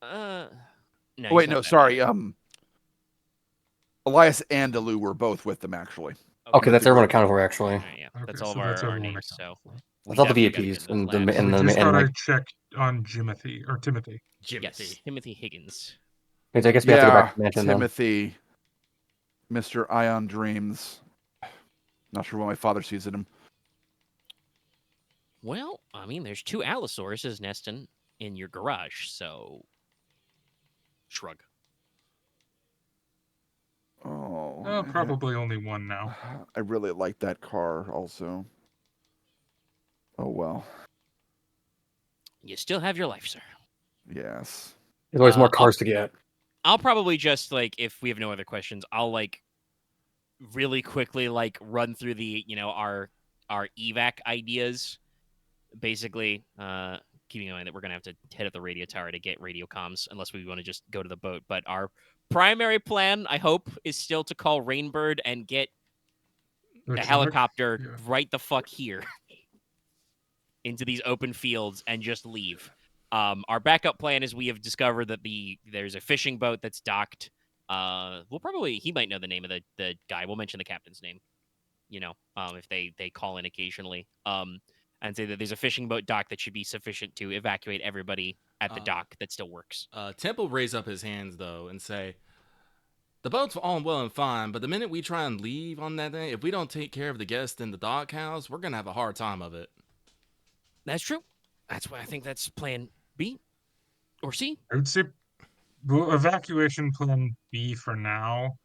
no. Oh, wait, he's not no, that sorry. bad. Elias and Alu were both with them actually. Okay, that's the everyone group. accounted for All actually. right, yeah. Okay, That's all of so that's our everyone names. accounted So for. That's all the definitely gotta VIPs get those and the labs. and We the just and thought I like. checked on Timothy. Yes, Timothy Higgins. I guess we have to go back to the mansion then. Timothy, Mr. Ion Dreams. Not sure why my father sees in him. Well, I mean, there's 2 Allosauruses nesting in your garage, so shrug. Oh, Probably only one now. I really like that car also. Oh well. You still have your life, sir. Yes. There's always more cars to get. I'll probably just if we have no other questions, I'll really quickly run through the our evac ideas. Basically, keeping in mind that we're gonna have to head up the radio tower to get radio comms, unless we want to just go to the boat. But our primary plan, I hope, is still to call Rainbird and get a helicopter right the fuck here into these open fields and just leave. Our backup plan is we have discovered that there's a fishing boat that's docked. He might know the name of the guy. We'll mention the captain's name. If they call in occasionally. And say that there's a fishing boat dock that should be sufficient to evacuate everybody at the dock that still works. Temp will raise up his hands though and say, "The boat's all well and fine, but the minute we try and leave on that day, if we don't take care of the guests in the doghouse, we're gonna have a hard time of it." That's true. That's why I think that's plan B or C. I would say evacuation plan B for now,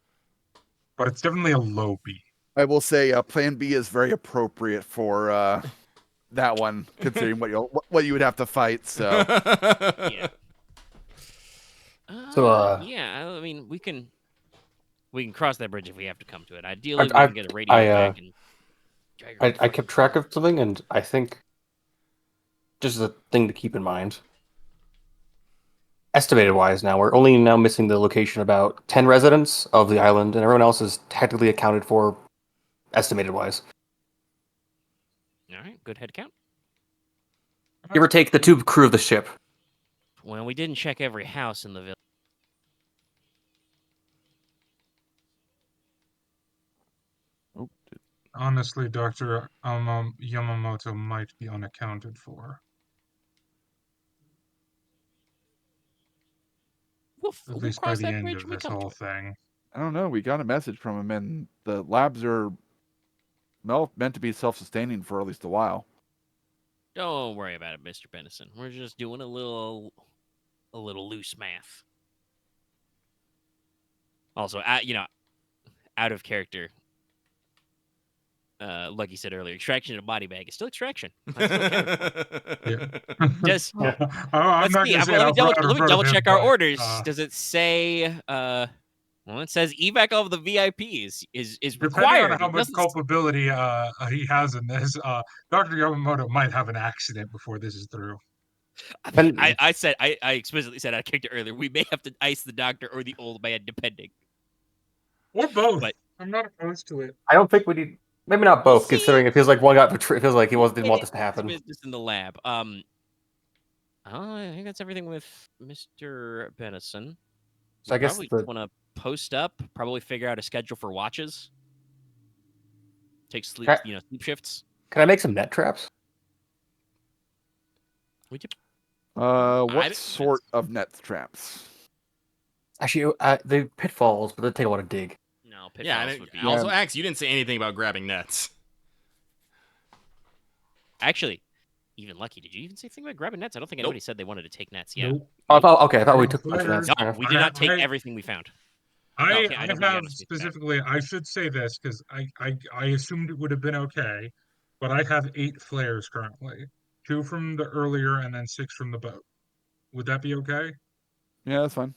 but it's definitely a low B. I will say plan B is very appropriate for that one, considering what you would have to fight. So Yeah. So, yeah, I mean, we can cross that bridge if we have to come to it. Ideally, we can get a radio back and Geiger. I kept track of something, and I think just a thing to keep in mind. Estimated wise, now we're only now missing the location about 10 residents of the island, and everyone else is technically accounted for. Estimated wise, All right, good head count. give or take the 2 crew of the ship. Well, we didn't check every house in the village. Honestly, Dr. Yamamoto might be unaccounted for. At least by the end of this whole thing. I don't know. We got a message from him, and the labs are meant to be self-sustaining for at least a while. Don't worry about it, Mr. Benison. We're just doing a little loose math. Also, out of character. Like you said earlier, extraction in a body bag is still extraction. Just I'm not see. gonna say Let me it double check our but, orders. Does it say? Well, it says evac of the VIPs is required. Depending on how much culpability he has in this, Dr. Yamamoto might have an accident before this is through. I explicitly said out of character earlier. We may have to ice the doctor or the old man, depending. Or both. But I'm not opposed to it. I don't think we need. Maybe not both, considering it feels like one got betrayed. It feels like he didn't want this to happen. Business in the lab. I think that's everything with Mr. Benison. So I guess we want to post up. Probably figure out a schedule for watches. Take sleep, sleep shifts. Can I make some net traps? Would you? What sort of net traps? Actually, the pitfalls, but they take a lot of dig. No, yeah, pitfalls would be. Also, Axe, you didn't say anything about grabbing nets. Actually, even lucky. Did you even say anything about grabbing nets? I don't think anybody said they wanted to take nets. Yeah. Nope. Oh, I thought we No took a bunch of flares. nets. No, we did not take everything we found. I Okay, I don't think have Genesys did that. specifically. I should say this because I assumed it would have been okay, but I have 8 flares currently, 2 from the earlier and then 6 from the boat. Would that be okay? Yeah, that's fine.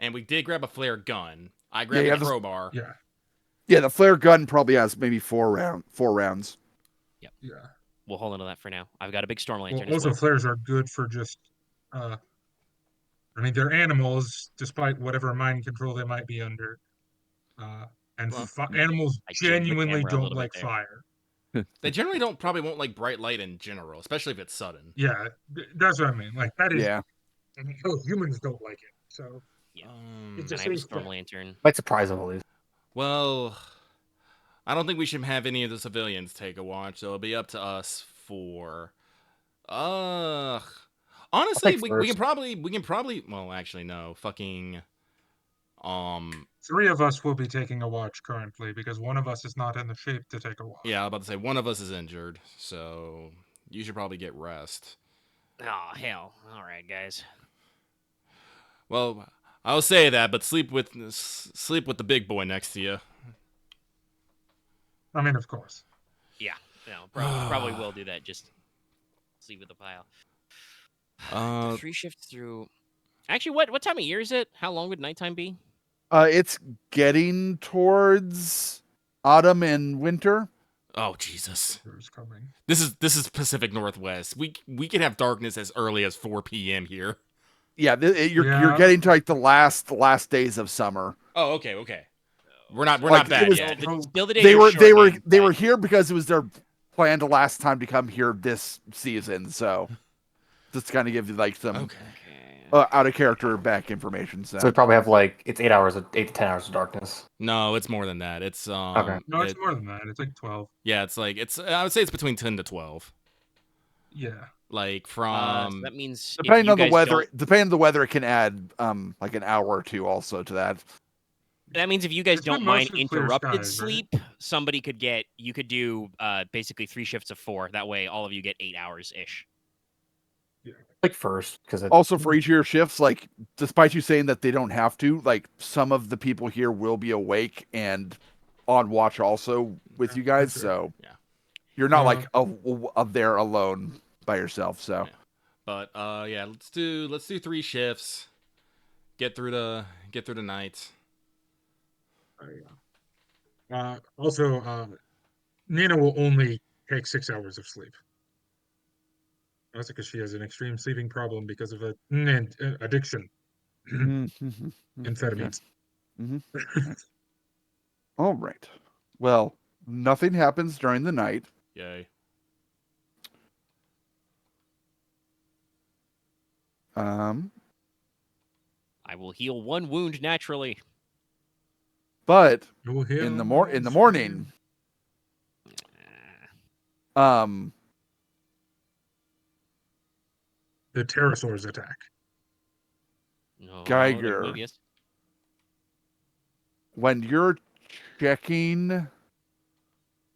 And we did grab a flare gun. I grabbed yeah, a crowbar. Yeah. Yeah, the flare gun probably has maybe 4 rounds. Yeah. We'll hold on to that for now. I've got a big storm Well, lantern as also well. flares are good for just. I mean, they're animals, despite whatever mind control they might be under. And Well, animals I jammed the genuinely camera a don't little bit like there. fire. They generally won't like bright light in general, especially if it's sudden. Yeah, that's what I mean. Like that is. Yeah. I mean, humans don't like it, so Yeah. it's And a I have a safe storm bet. lantern. Might surprise them at least. Well, I don't think we should have any of the civilians take a watch, so it'll be up to us for. Honestly, take we can first. probably. Well, actually, no. Fucking. 3 of us will be taking a watch currently because one of us is not in the shape to take a watch. Yeah, I was about to say one of us is injured, so you should probably get rest. Oh hell! All right, guys. Well, I'll say that, but sleep with the big boy next to you. I mean, of course. Yeah. No, probably will do that. Just sleep with the pile. 3 shifts through. Actually, what time of year is it? How long would nighttime be? It's getting towards autumn and winter. Oh Jesus! Winter's coming. This is Pacific Northwest. We can have darkness as early as 4 p.m. here. Yeah, you're getting to like the last days of summer. Oh, okay. We're not Like, bad was- yet. Still the days They are were shortening, they but- were here because it was their plan to last time to come here this season. So just to kind of give you like some Okay. out of character back information. So we probably have like it's 8 to 10 hours of darkness. No, it's more than that. It's Okay. No, it's more than that. It's like 12. Yeah, it's like I would say it's between 10 to 12. Yeah. Like So from that means depending if on you the guys weather, don't- it can add like an hour or two also to that. That means if you guys It's been don't mind mostly clear interrupted skies, right? sleep, you could do basically 3 shifts of 4. That way, all of you get 8 hours ish. Like first, because Also, for each of your shifts, like despite you saying that they don't have to, like some of the people here will be awake and on watch also with you guys. That's So Yeah. you're not like there alone by yourself. So Yeah. But yeah, let's do 3 shifts. Get through the night. Also, Nina will only take 6 hours of sleep. That's because she has an extreme sleeping problem because of an addiction. Amphetamines. All right. Well, nothing happens during the night. Yay. I will heal 1 wound naturally. But You will heal in the morning, the pterosaurs attack. No, Geiger. Mobius. when you're checking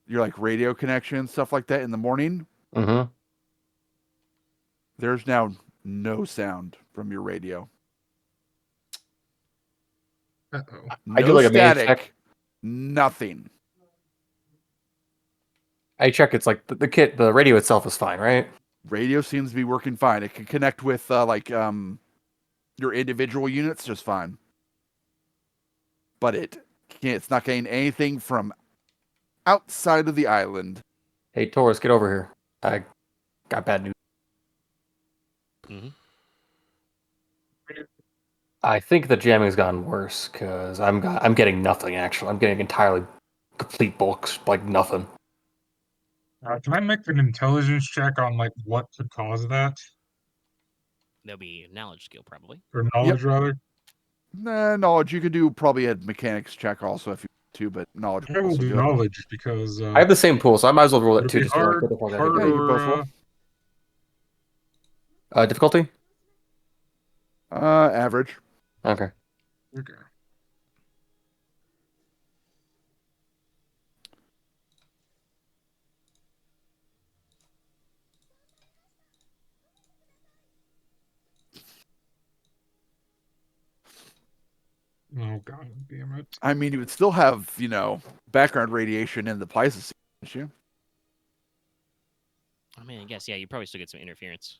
your like radio connection, stuff like that in the morning, Mm-hmm. there's now no sound from your radio. Uh-oh. No I do like a main static, check. nothing. I check. It's like the radio itself is fine, right? Radio seems to be working fine. It can connect with your individual units just fine. But it's not getting anything from outside of the island. Hey, Taurus, get over here. I got bad news. Mm-hmm. I think the jamming's gotten worse because I'm getting nothing. Actually, I'm getting entirely complete bulks, like nothing. Can I make an intelligence check on like what could cause that, There'll be a knowledge skill probably. or knowledge rather? Nah, knowledge. You could do probably a mechanics check also if you want to, but knowledge. I will also do good. knowledge because I have the same pool, so I might as well roll it it'll too. be Just to be like, hard, what the fuck I hard can do. Yeah, you both or, roll. Difficulty? Average. Okay. okay. Oh god damn it. I mean, you would still have, background radiation in the Pleistocene, wouldn't you? I mean, I guess, yeah, you probably still get some interference.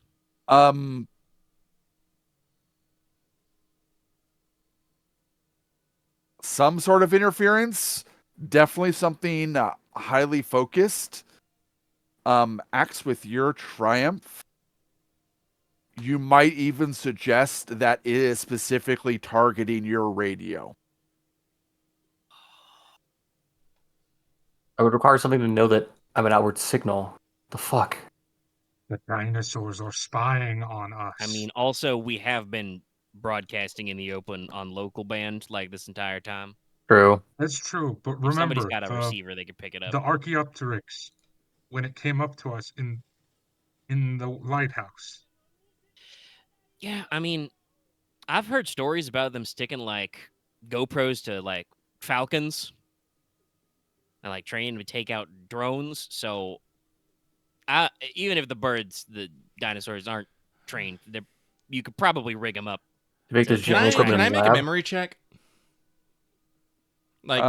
Some sort of interference, definitely something highly focused. Acts with your triumph. You might even suggest that it is specifically targeting your radio. I would require something to know that I'm an outward signal. The fuck? The dinosaurs are spying on us. I mean, also, we have been broadcasting in the open on local band like this entire time. True. That's true, but If somebody's remember got a receiver, they can pick it up. the Archaeopteryx when it came up to us in the lighthouse. Yeah, I mean, I've heard stories about them sticking like GoPros to like falcons and like training to take out drones. So, even if the dinosaurs aren't trained, you could probably rig them up. To make this Can jamming equipment Can I in the make a lab. memory check? Like,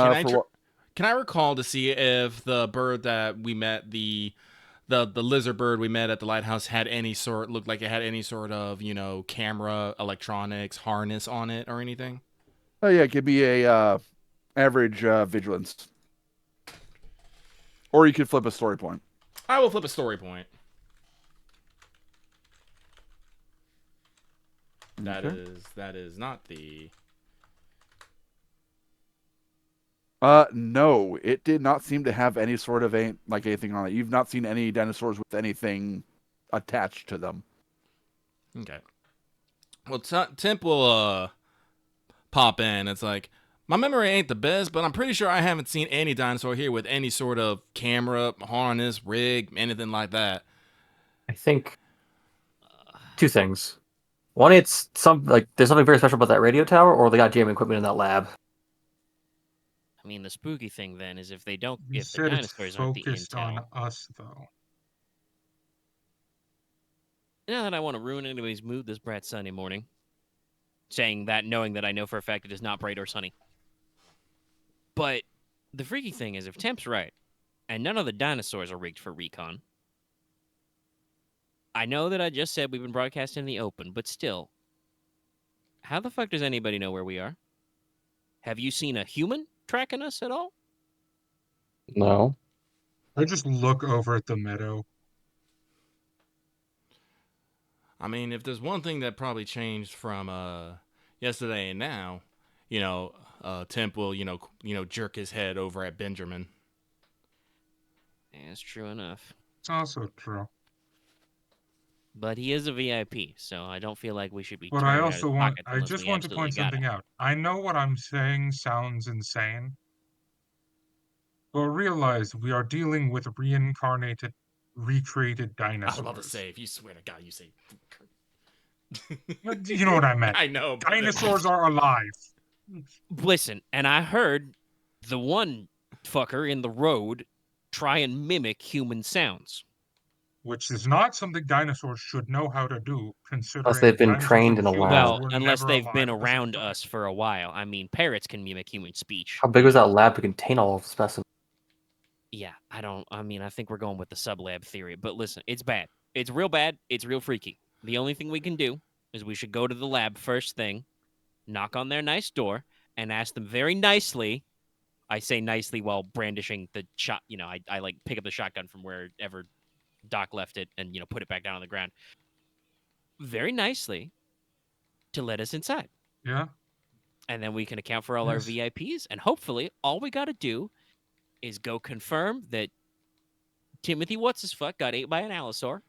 can I recall to see if the bird that we met, the lizard bird we met at the lighthouse, looked like it had any sort of, camera, electronics, harness on it or anything? Oh yeah, give me a average vigilance, or you could flip a story point. I will flip a story point. That is not the. No, it did not seem to have any sort of anything on it. You've not seen any dinosaurs with anything attached to them. Okay. Well, Temp will pop in. It's like, my memory ain't the best, but I'm pretty sure I haven't seen any dinosaur here with any sort of camera, harness, rig, anything like that. I think two things. One, it's there's something very special about that radio tower, or they got jamming equipment in that lab. I mean, the spooky thing then is if the You said it's dinosaurs aren't the focused on intel. us, though. Now that I want to ruin anybody's mood this bright Sunday morning, saying that knowing that I know for a fact it is not bright or sunny. But the freaky thing is if Temp's right, and none of the dinosaurs are rigged for recon, I know that I just said we've been broadcasting in the open, but still, how the fuck does anybody know where we are? Have you seen a human tracking us at all? No. I just look over at the meadow. I mean, if there's one thing that probably changed from yesterday and now, Temp will jerk his head over at Benjamin. Yeah, that's true enough. It's also true. But he is a VIP, so I don't feel like we should be. But turning I out also his want, pockets I unless just we want to absolutely point gotta. something out. I know what I'm saying sounds insane, but realize we are dealing with reincarnated, recreated I dinosaurs. was about to say, if you swear to God, you say. You know what I meant. I know. Dinosaurs are alive. Listen, and I heard the one fucker in the road try and mimic human sounds. Which is not something dinosaurs should know how to do, considering Unless they've been dinosaurs trained and in a humans lab. Well, were unless never they've alive been at the same around time. us for a while. I mean, parrots can mimic human speech. How big was that lab to contain all of the specimens? Yeah, I think we're going with the sublab theory. But listen, it's bad. It's real bad. It's real freaky. The only thing we can do is we should go to the lab first thing, knock on their nice door, and ask them very nicely. I say nicely while brandishing the shot. I like pick up the shotgun from wherever Doc left it and, put it back down on the ground. Very nicely to let us inside. Yeah. And then we can account for all our VIPs. And hopefully all we got to do is go confirm that Timothy What's-His-Fuck got ate by an allosaur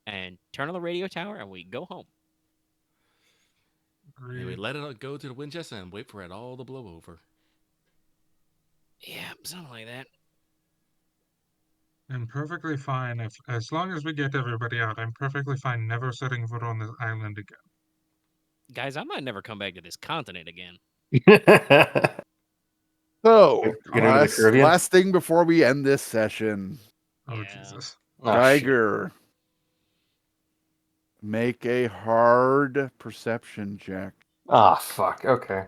and turn on the radio tower and we go home. And we let it go to the Winchester and wait for it all to blow over. Yeah, something like that. I'm perfectly fine as long as we get everybody out, I'm perfectly fine never setting foot on this island again. Guys, I might never come back to this continent again. So, You're to the last thing before we end this session. Oh, Yeah. Jesus. Oh, Geiger, make a hard perception check. Ah, fuck. Okay.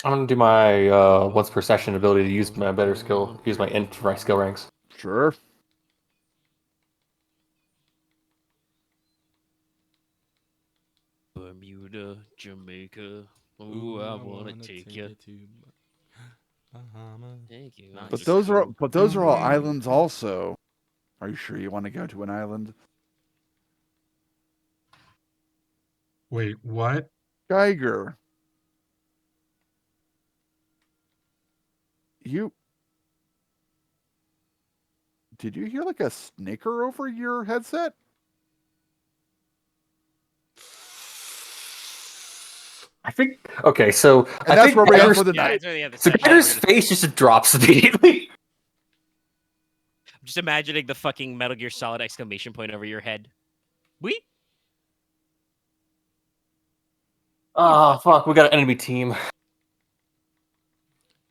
I'm gonna do my once per session ability to use my better skill, use my int for my skill ranks. Sure. Bermuda, Jamaica. Ooh, I wanna take you. to Bahamas. Thank you. Nice. But those are all islands also. Are you sure you want to go to an island? Wait, what? Geiger. Did you hear like a snicker over your headset? I think okay, so And I that's think where we are Geiger's- for the Yeah, night. it's really the so session. Geiger's face just drops immediately. I'm just imagining the fucking Metal Gear Solid exclamation point over your head. We? Oh fuck, we got an enemy team.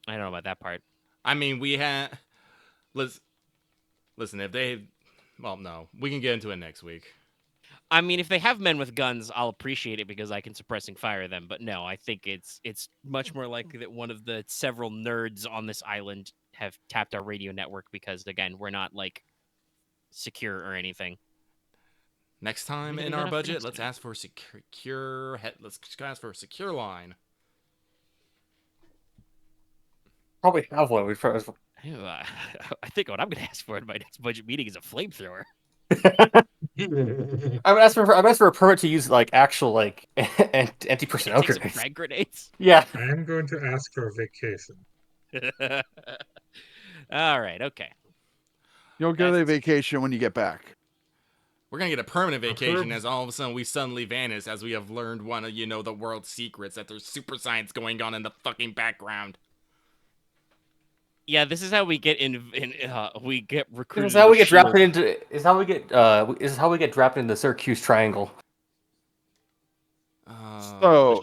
I don't know about that part. I mean, we had. Listen, if they. Well, no. We can get into it next week. I mean, if they have men with guns, I'll appreciate it because I can suppressing fire them. But no, I think it's much more likely that one of the several nerds on this island have tapped our radio network because, again, we're not like secure or anything. Next time Maybe in they're our not budget, fancy. let's ask for secure. Let's ask for a secure line. Probably have one. We probably... Ew, I think what I'm going to ask for in my next budget meeting is a flamethrower. I'm asking for a permit to use like actual like anti-personnel Take some grenades. frag grenades. Yeah. I am going to ask for a vacation. All right. Okay. You'll get a vacation when you get back. We're gonna get a permanent vacation perm- as all of a sudden we suddenly vanish as we have learned one of the world's secrets that there's super science going on in the fucking background. Yeah, this is how we get we get recruited. This is how we get SHIELD. drafted into. Is how we get. This is how we get drafted into the Syracuse Triangle.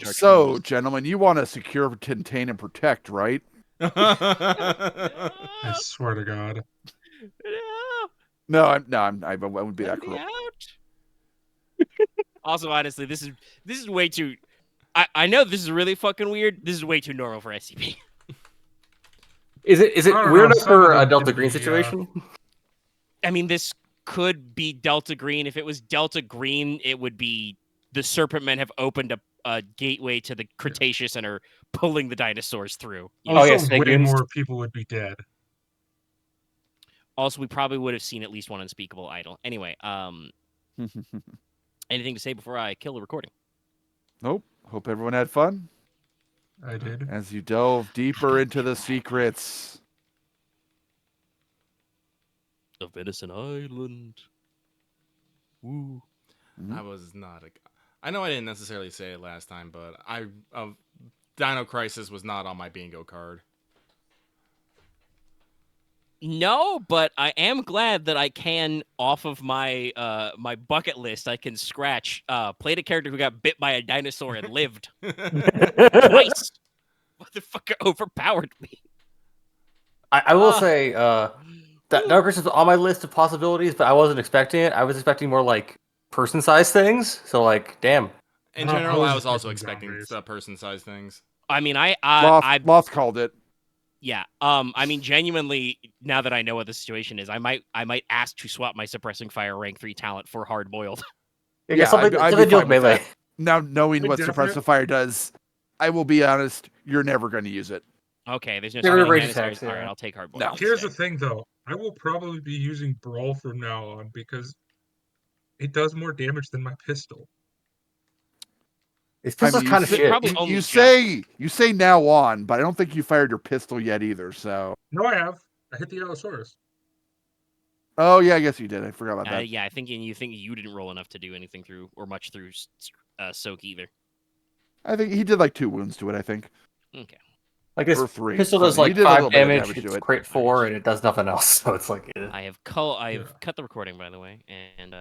So, gentlemen, you want to secure, contain, and protect, right? I swear to God. No, I wouldn't be that Let me cruel. out. Also, honestly, this is way too. I know this is really fucking weird. This is way too normal for SCP. Is it I don't weird know, enough some for of a them Delta could Green be, situation? I mean, this could be Delta Green. If it was Delta Green, it would be the Serpent Men have opened a gateway to the Cretaceous and are pulling the dinosaurs through. You know? Oh, yeah, Also, snake way goons. more people would be dead. Also, we probably would have seen at least one unspeakable idol. Anyway, anything to say before I kill the recording? Nope. Hope everyone had fun I did. as you delve deeper into the secrets. Of Benison Island. Woo. I was not a. I know I didn't necessarily say it last time, but Dino Crisis was not on my bingo card. No, but I am glad that I can, off of my my bucket list, I can scratch played a character who got bit by a dinosaur and lived twice. Motherfucker overpowered me. I will say that Dark Horse is on my list of possibilities, but I wasn't expecting it. I was expecting more like person-sized things. So like, damn. In I general, I was was also expecting expecting zombies. person-sized things. I mean, I Loth called it. yeah. I mean, genuinely, now that I know what the situation is, I might ask to swap my suppressing fire rank 3 talent for hard boiled. Yeah, something, I'd something be to do fine with with melee. that. Now, knowing what Definitely. suppressive fire does, I will be honest, you're never going to use it. Okay, there's no Get rid of spawning range dinosaurs. attacks, All right, yeah. I'll take hard boiled. No. Here's the instead. thing, though. I will probably be using Brawl from now on because it does more damage than my pistol. This I pistol's mean, kind of you shit. probably only you just- say now on, but I don't think you fired your pistol yet either. So, No, I have. I hit the Allosaurus. oh yeah, I guess you did. I forgot about that. Yeah, I think you didn't roll enough to do anything through or much through soak either. I think he did like 2 wounds to it. I think Okay. Like this or 3. pistol does So he like did a little 5 bit of damage, damage to it's it. crit 4, and it does nothing else. So it's like, I've Yeah. cut the recording, by the way, and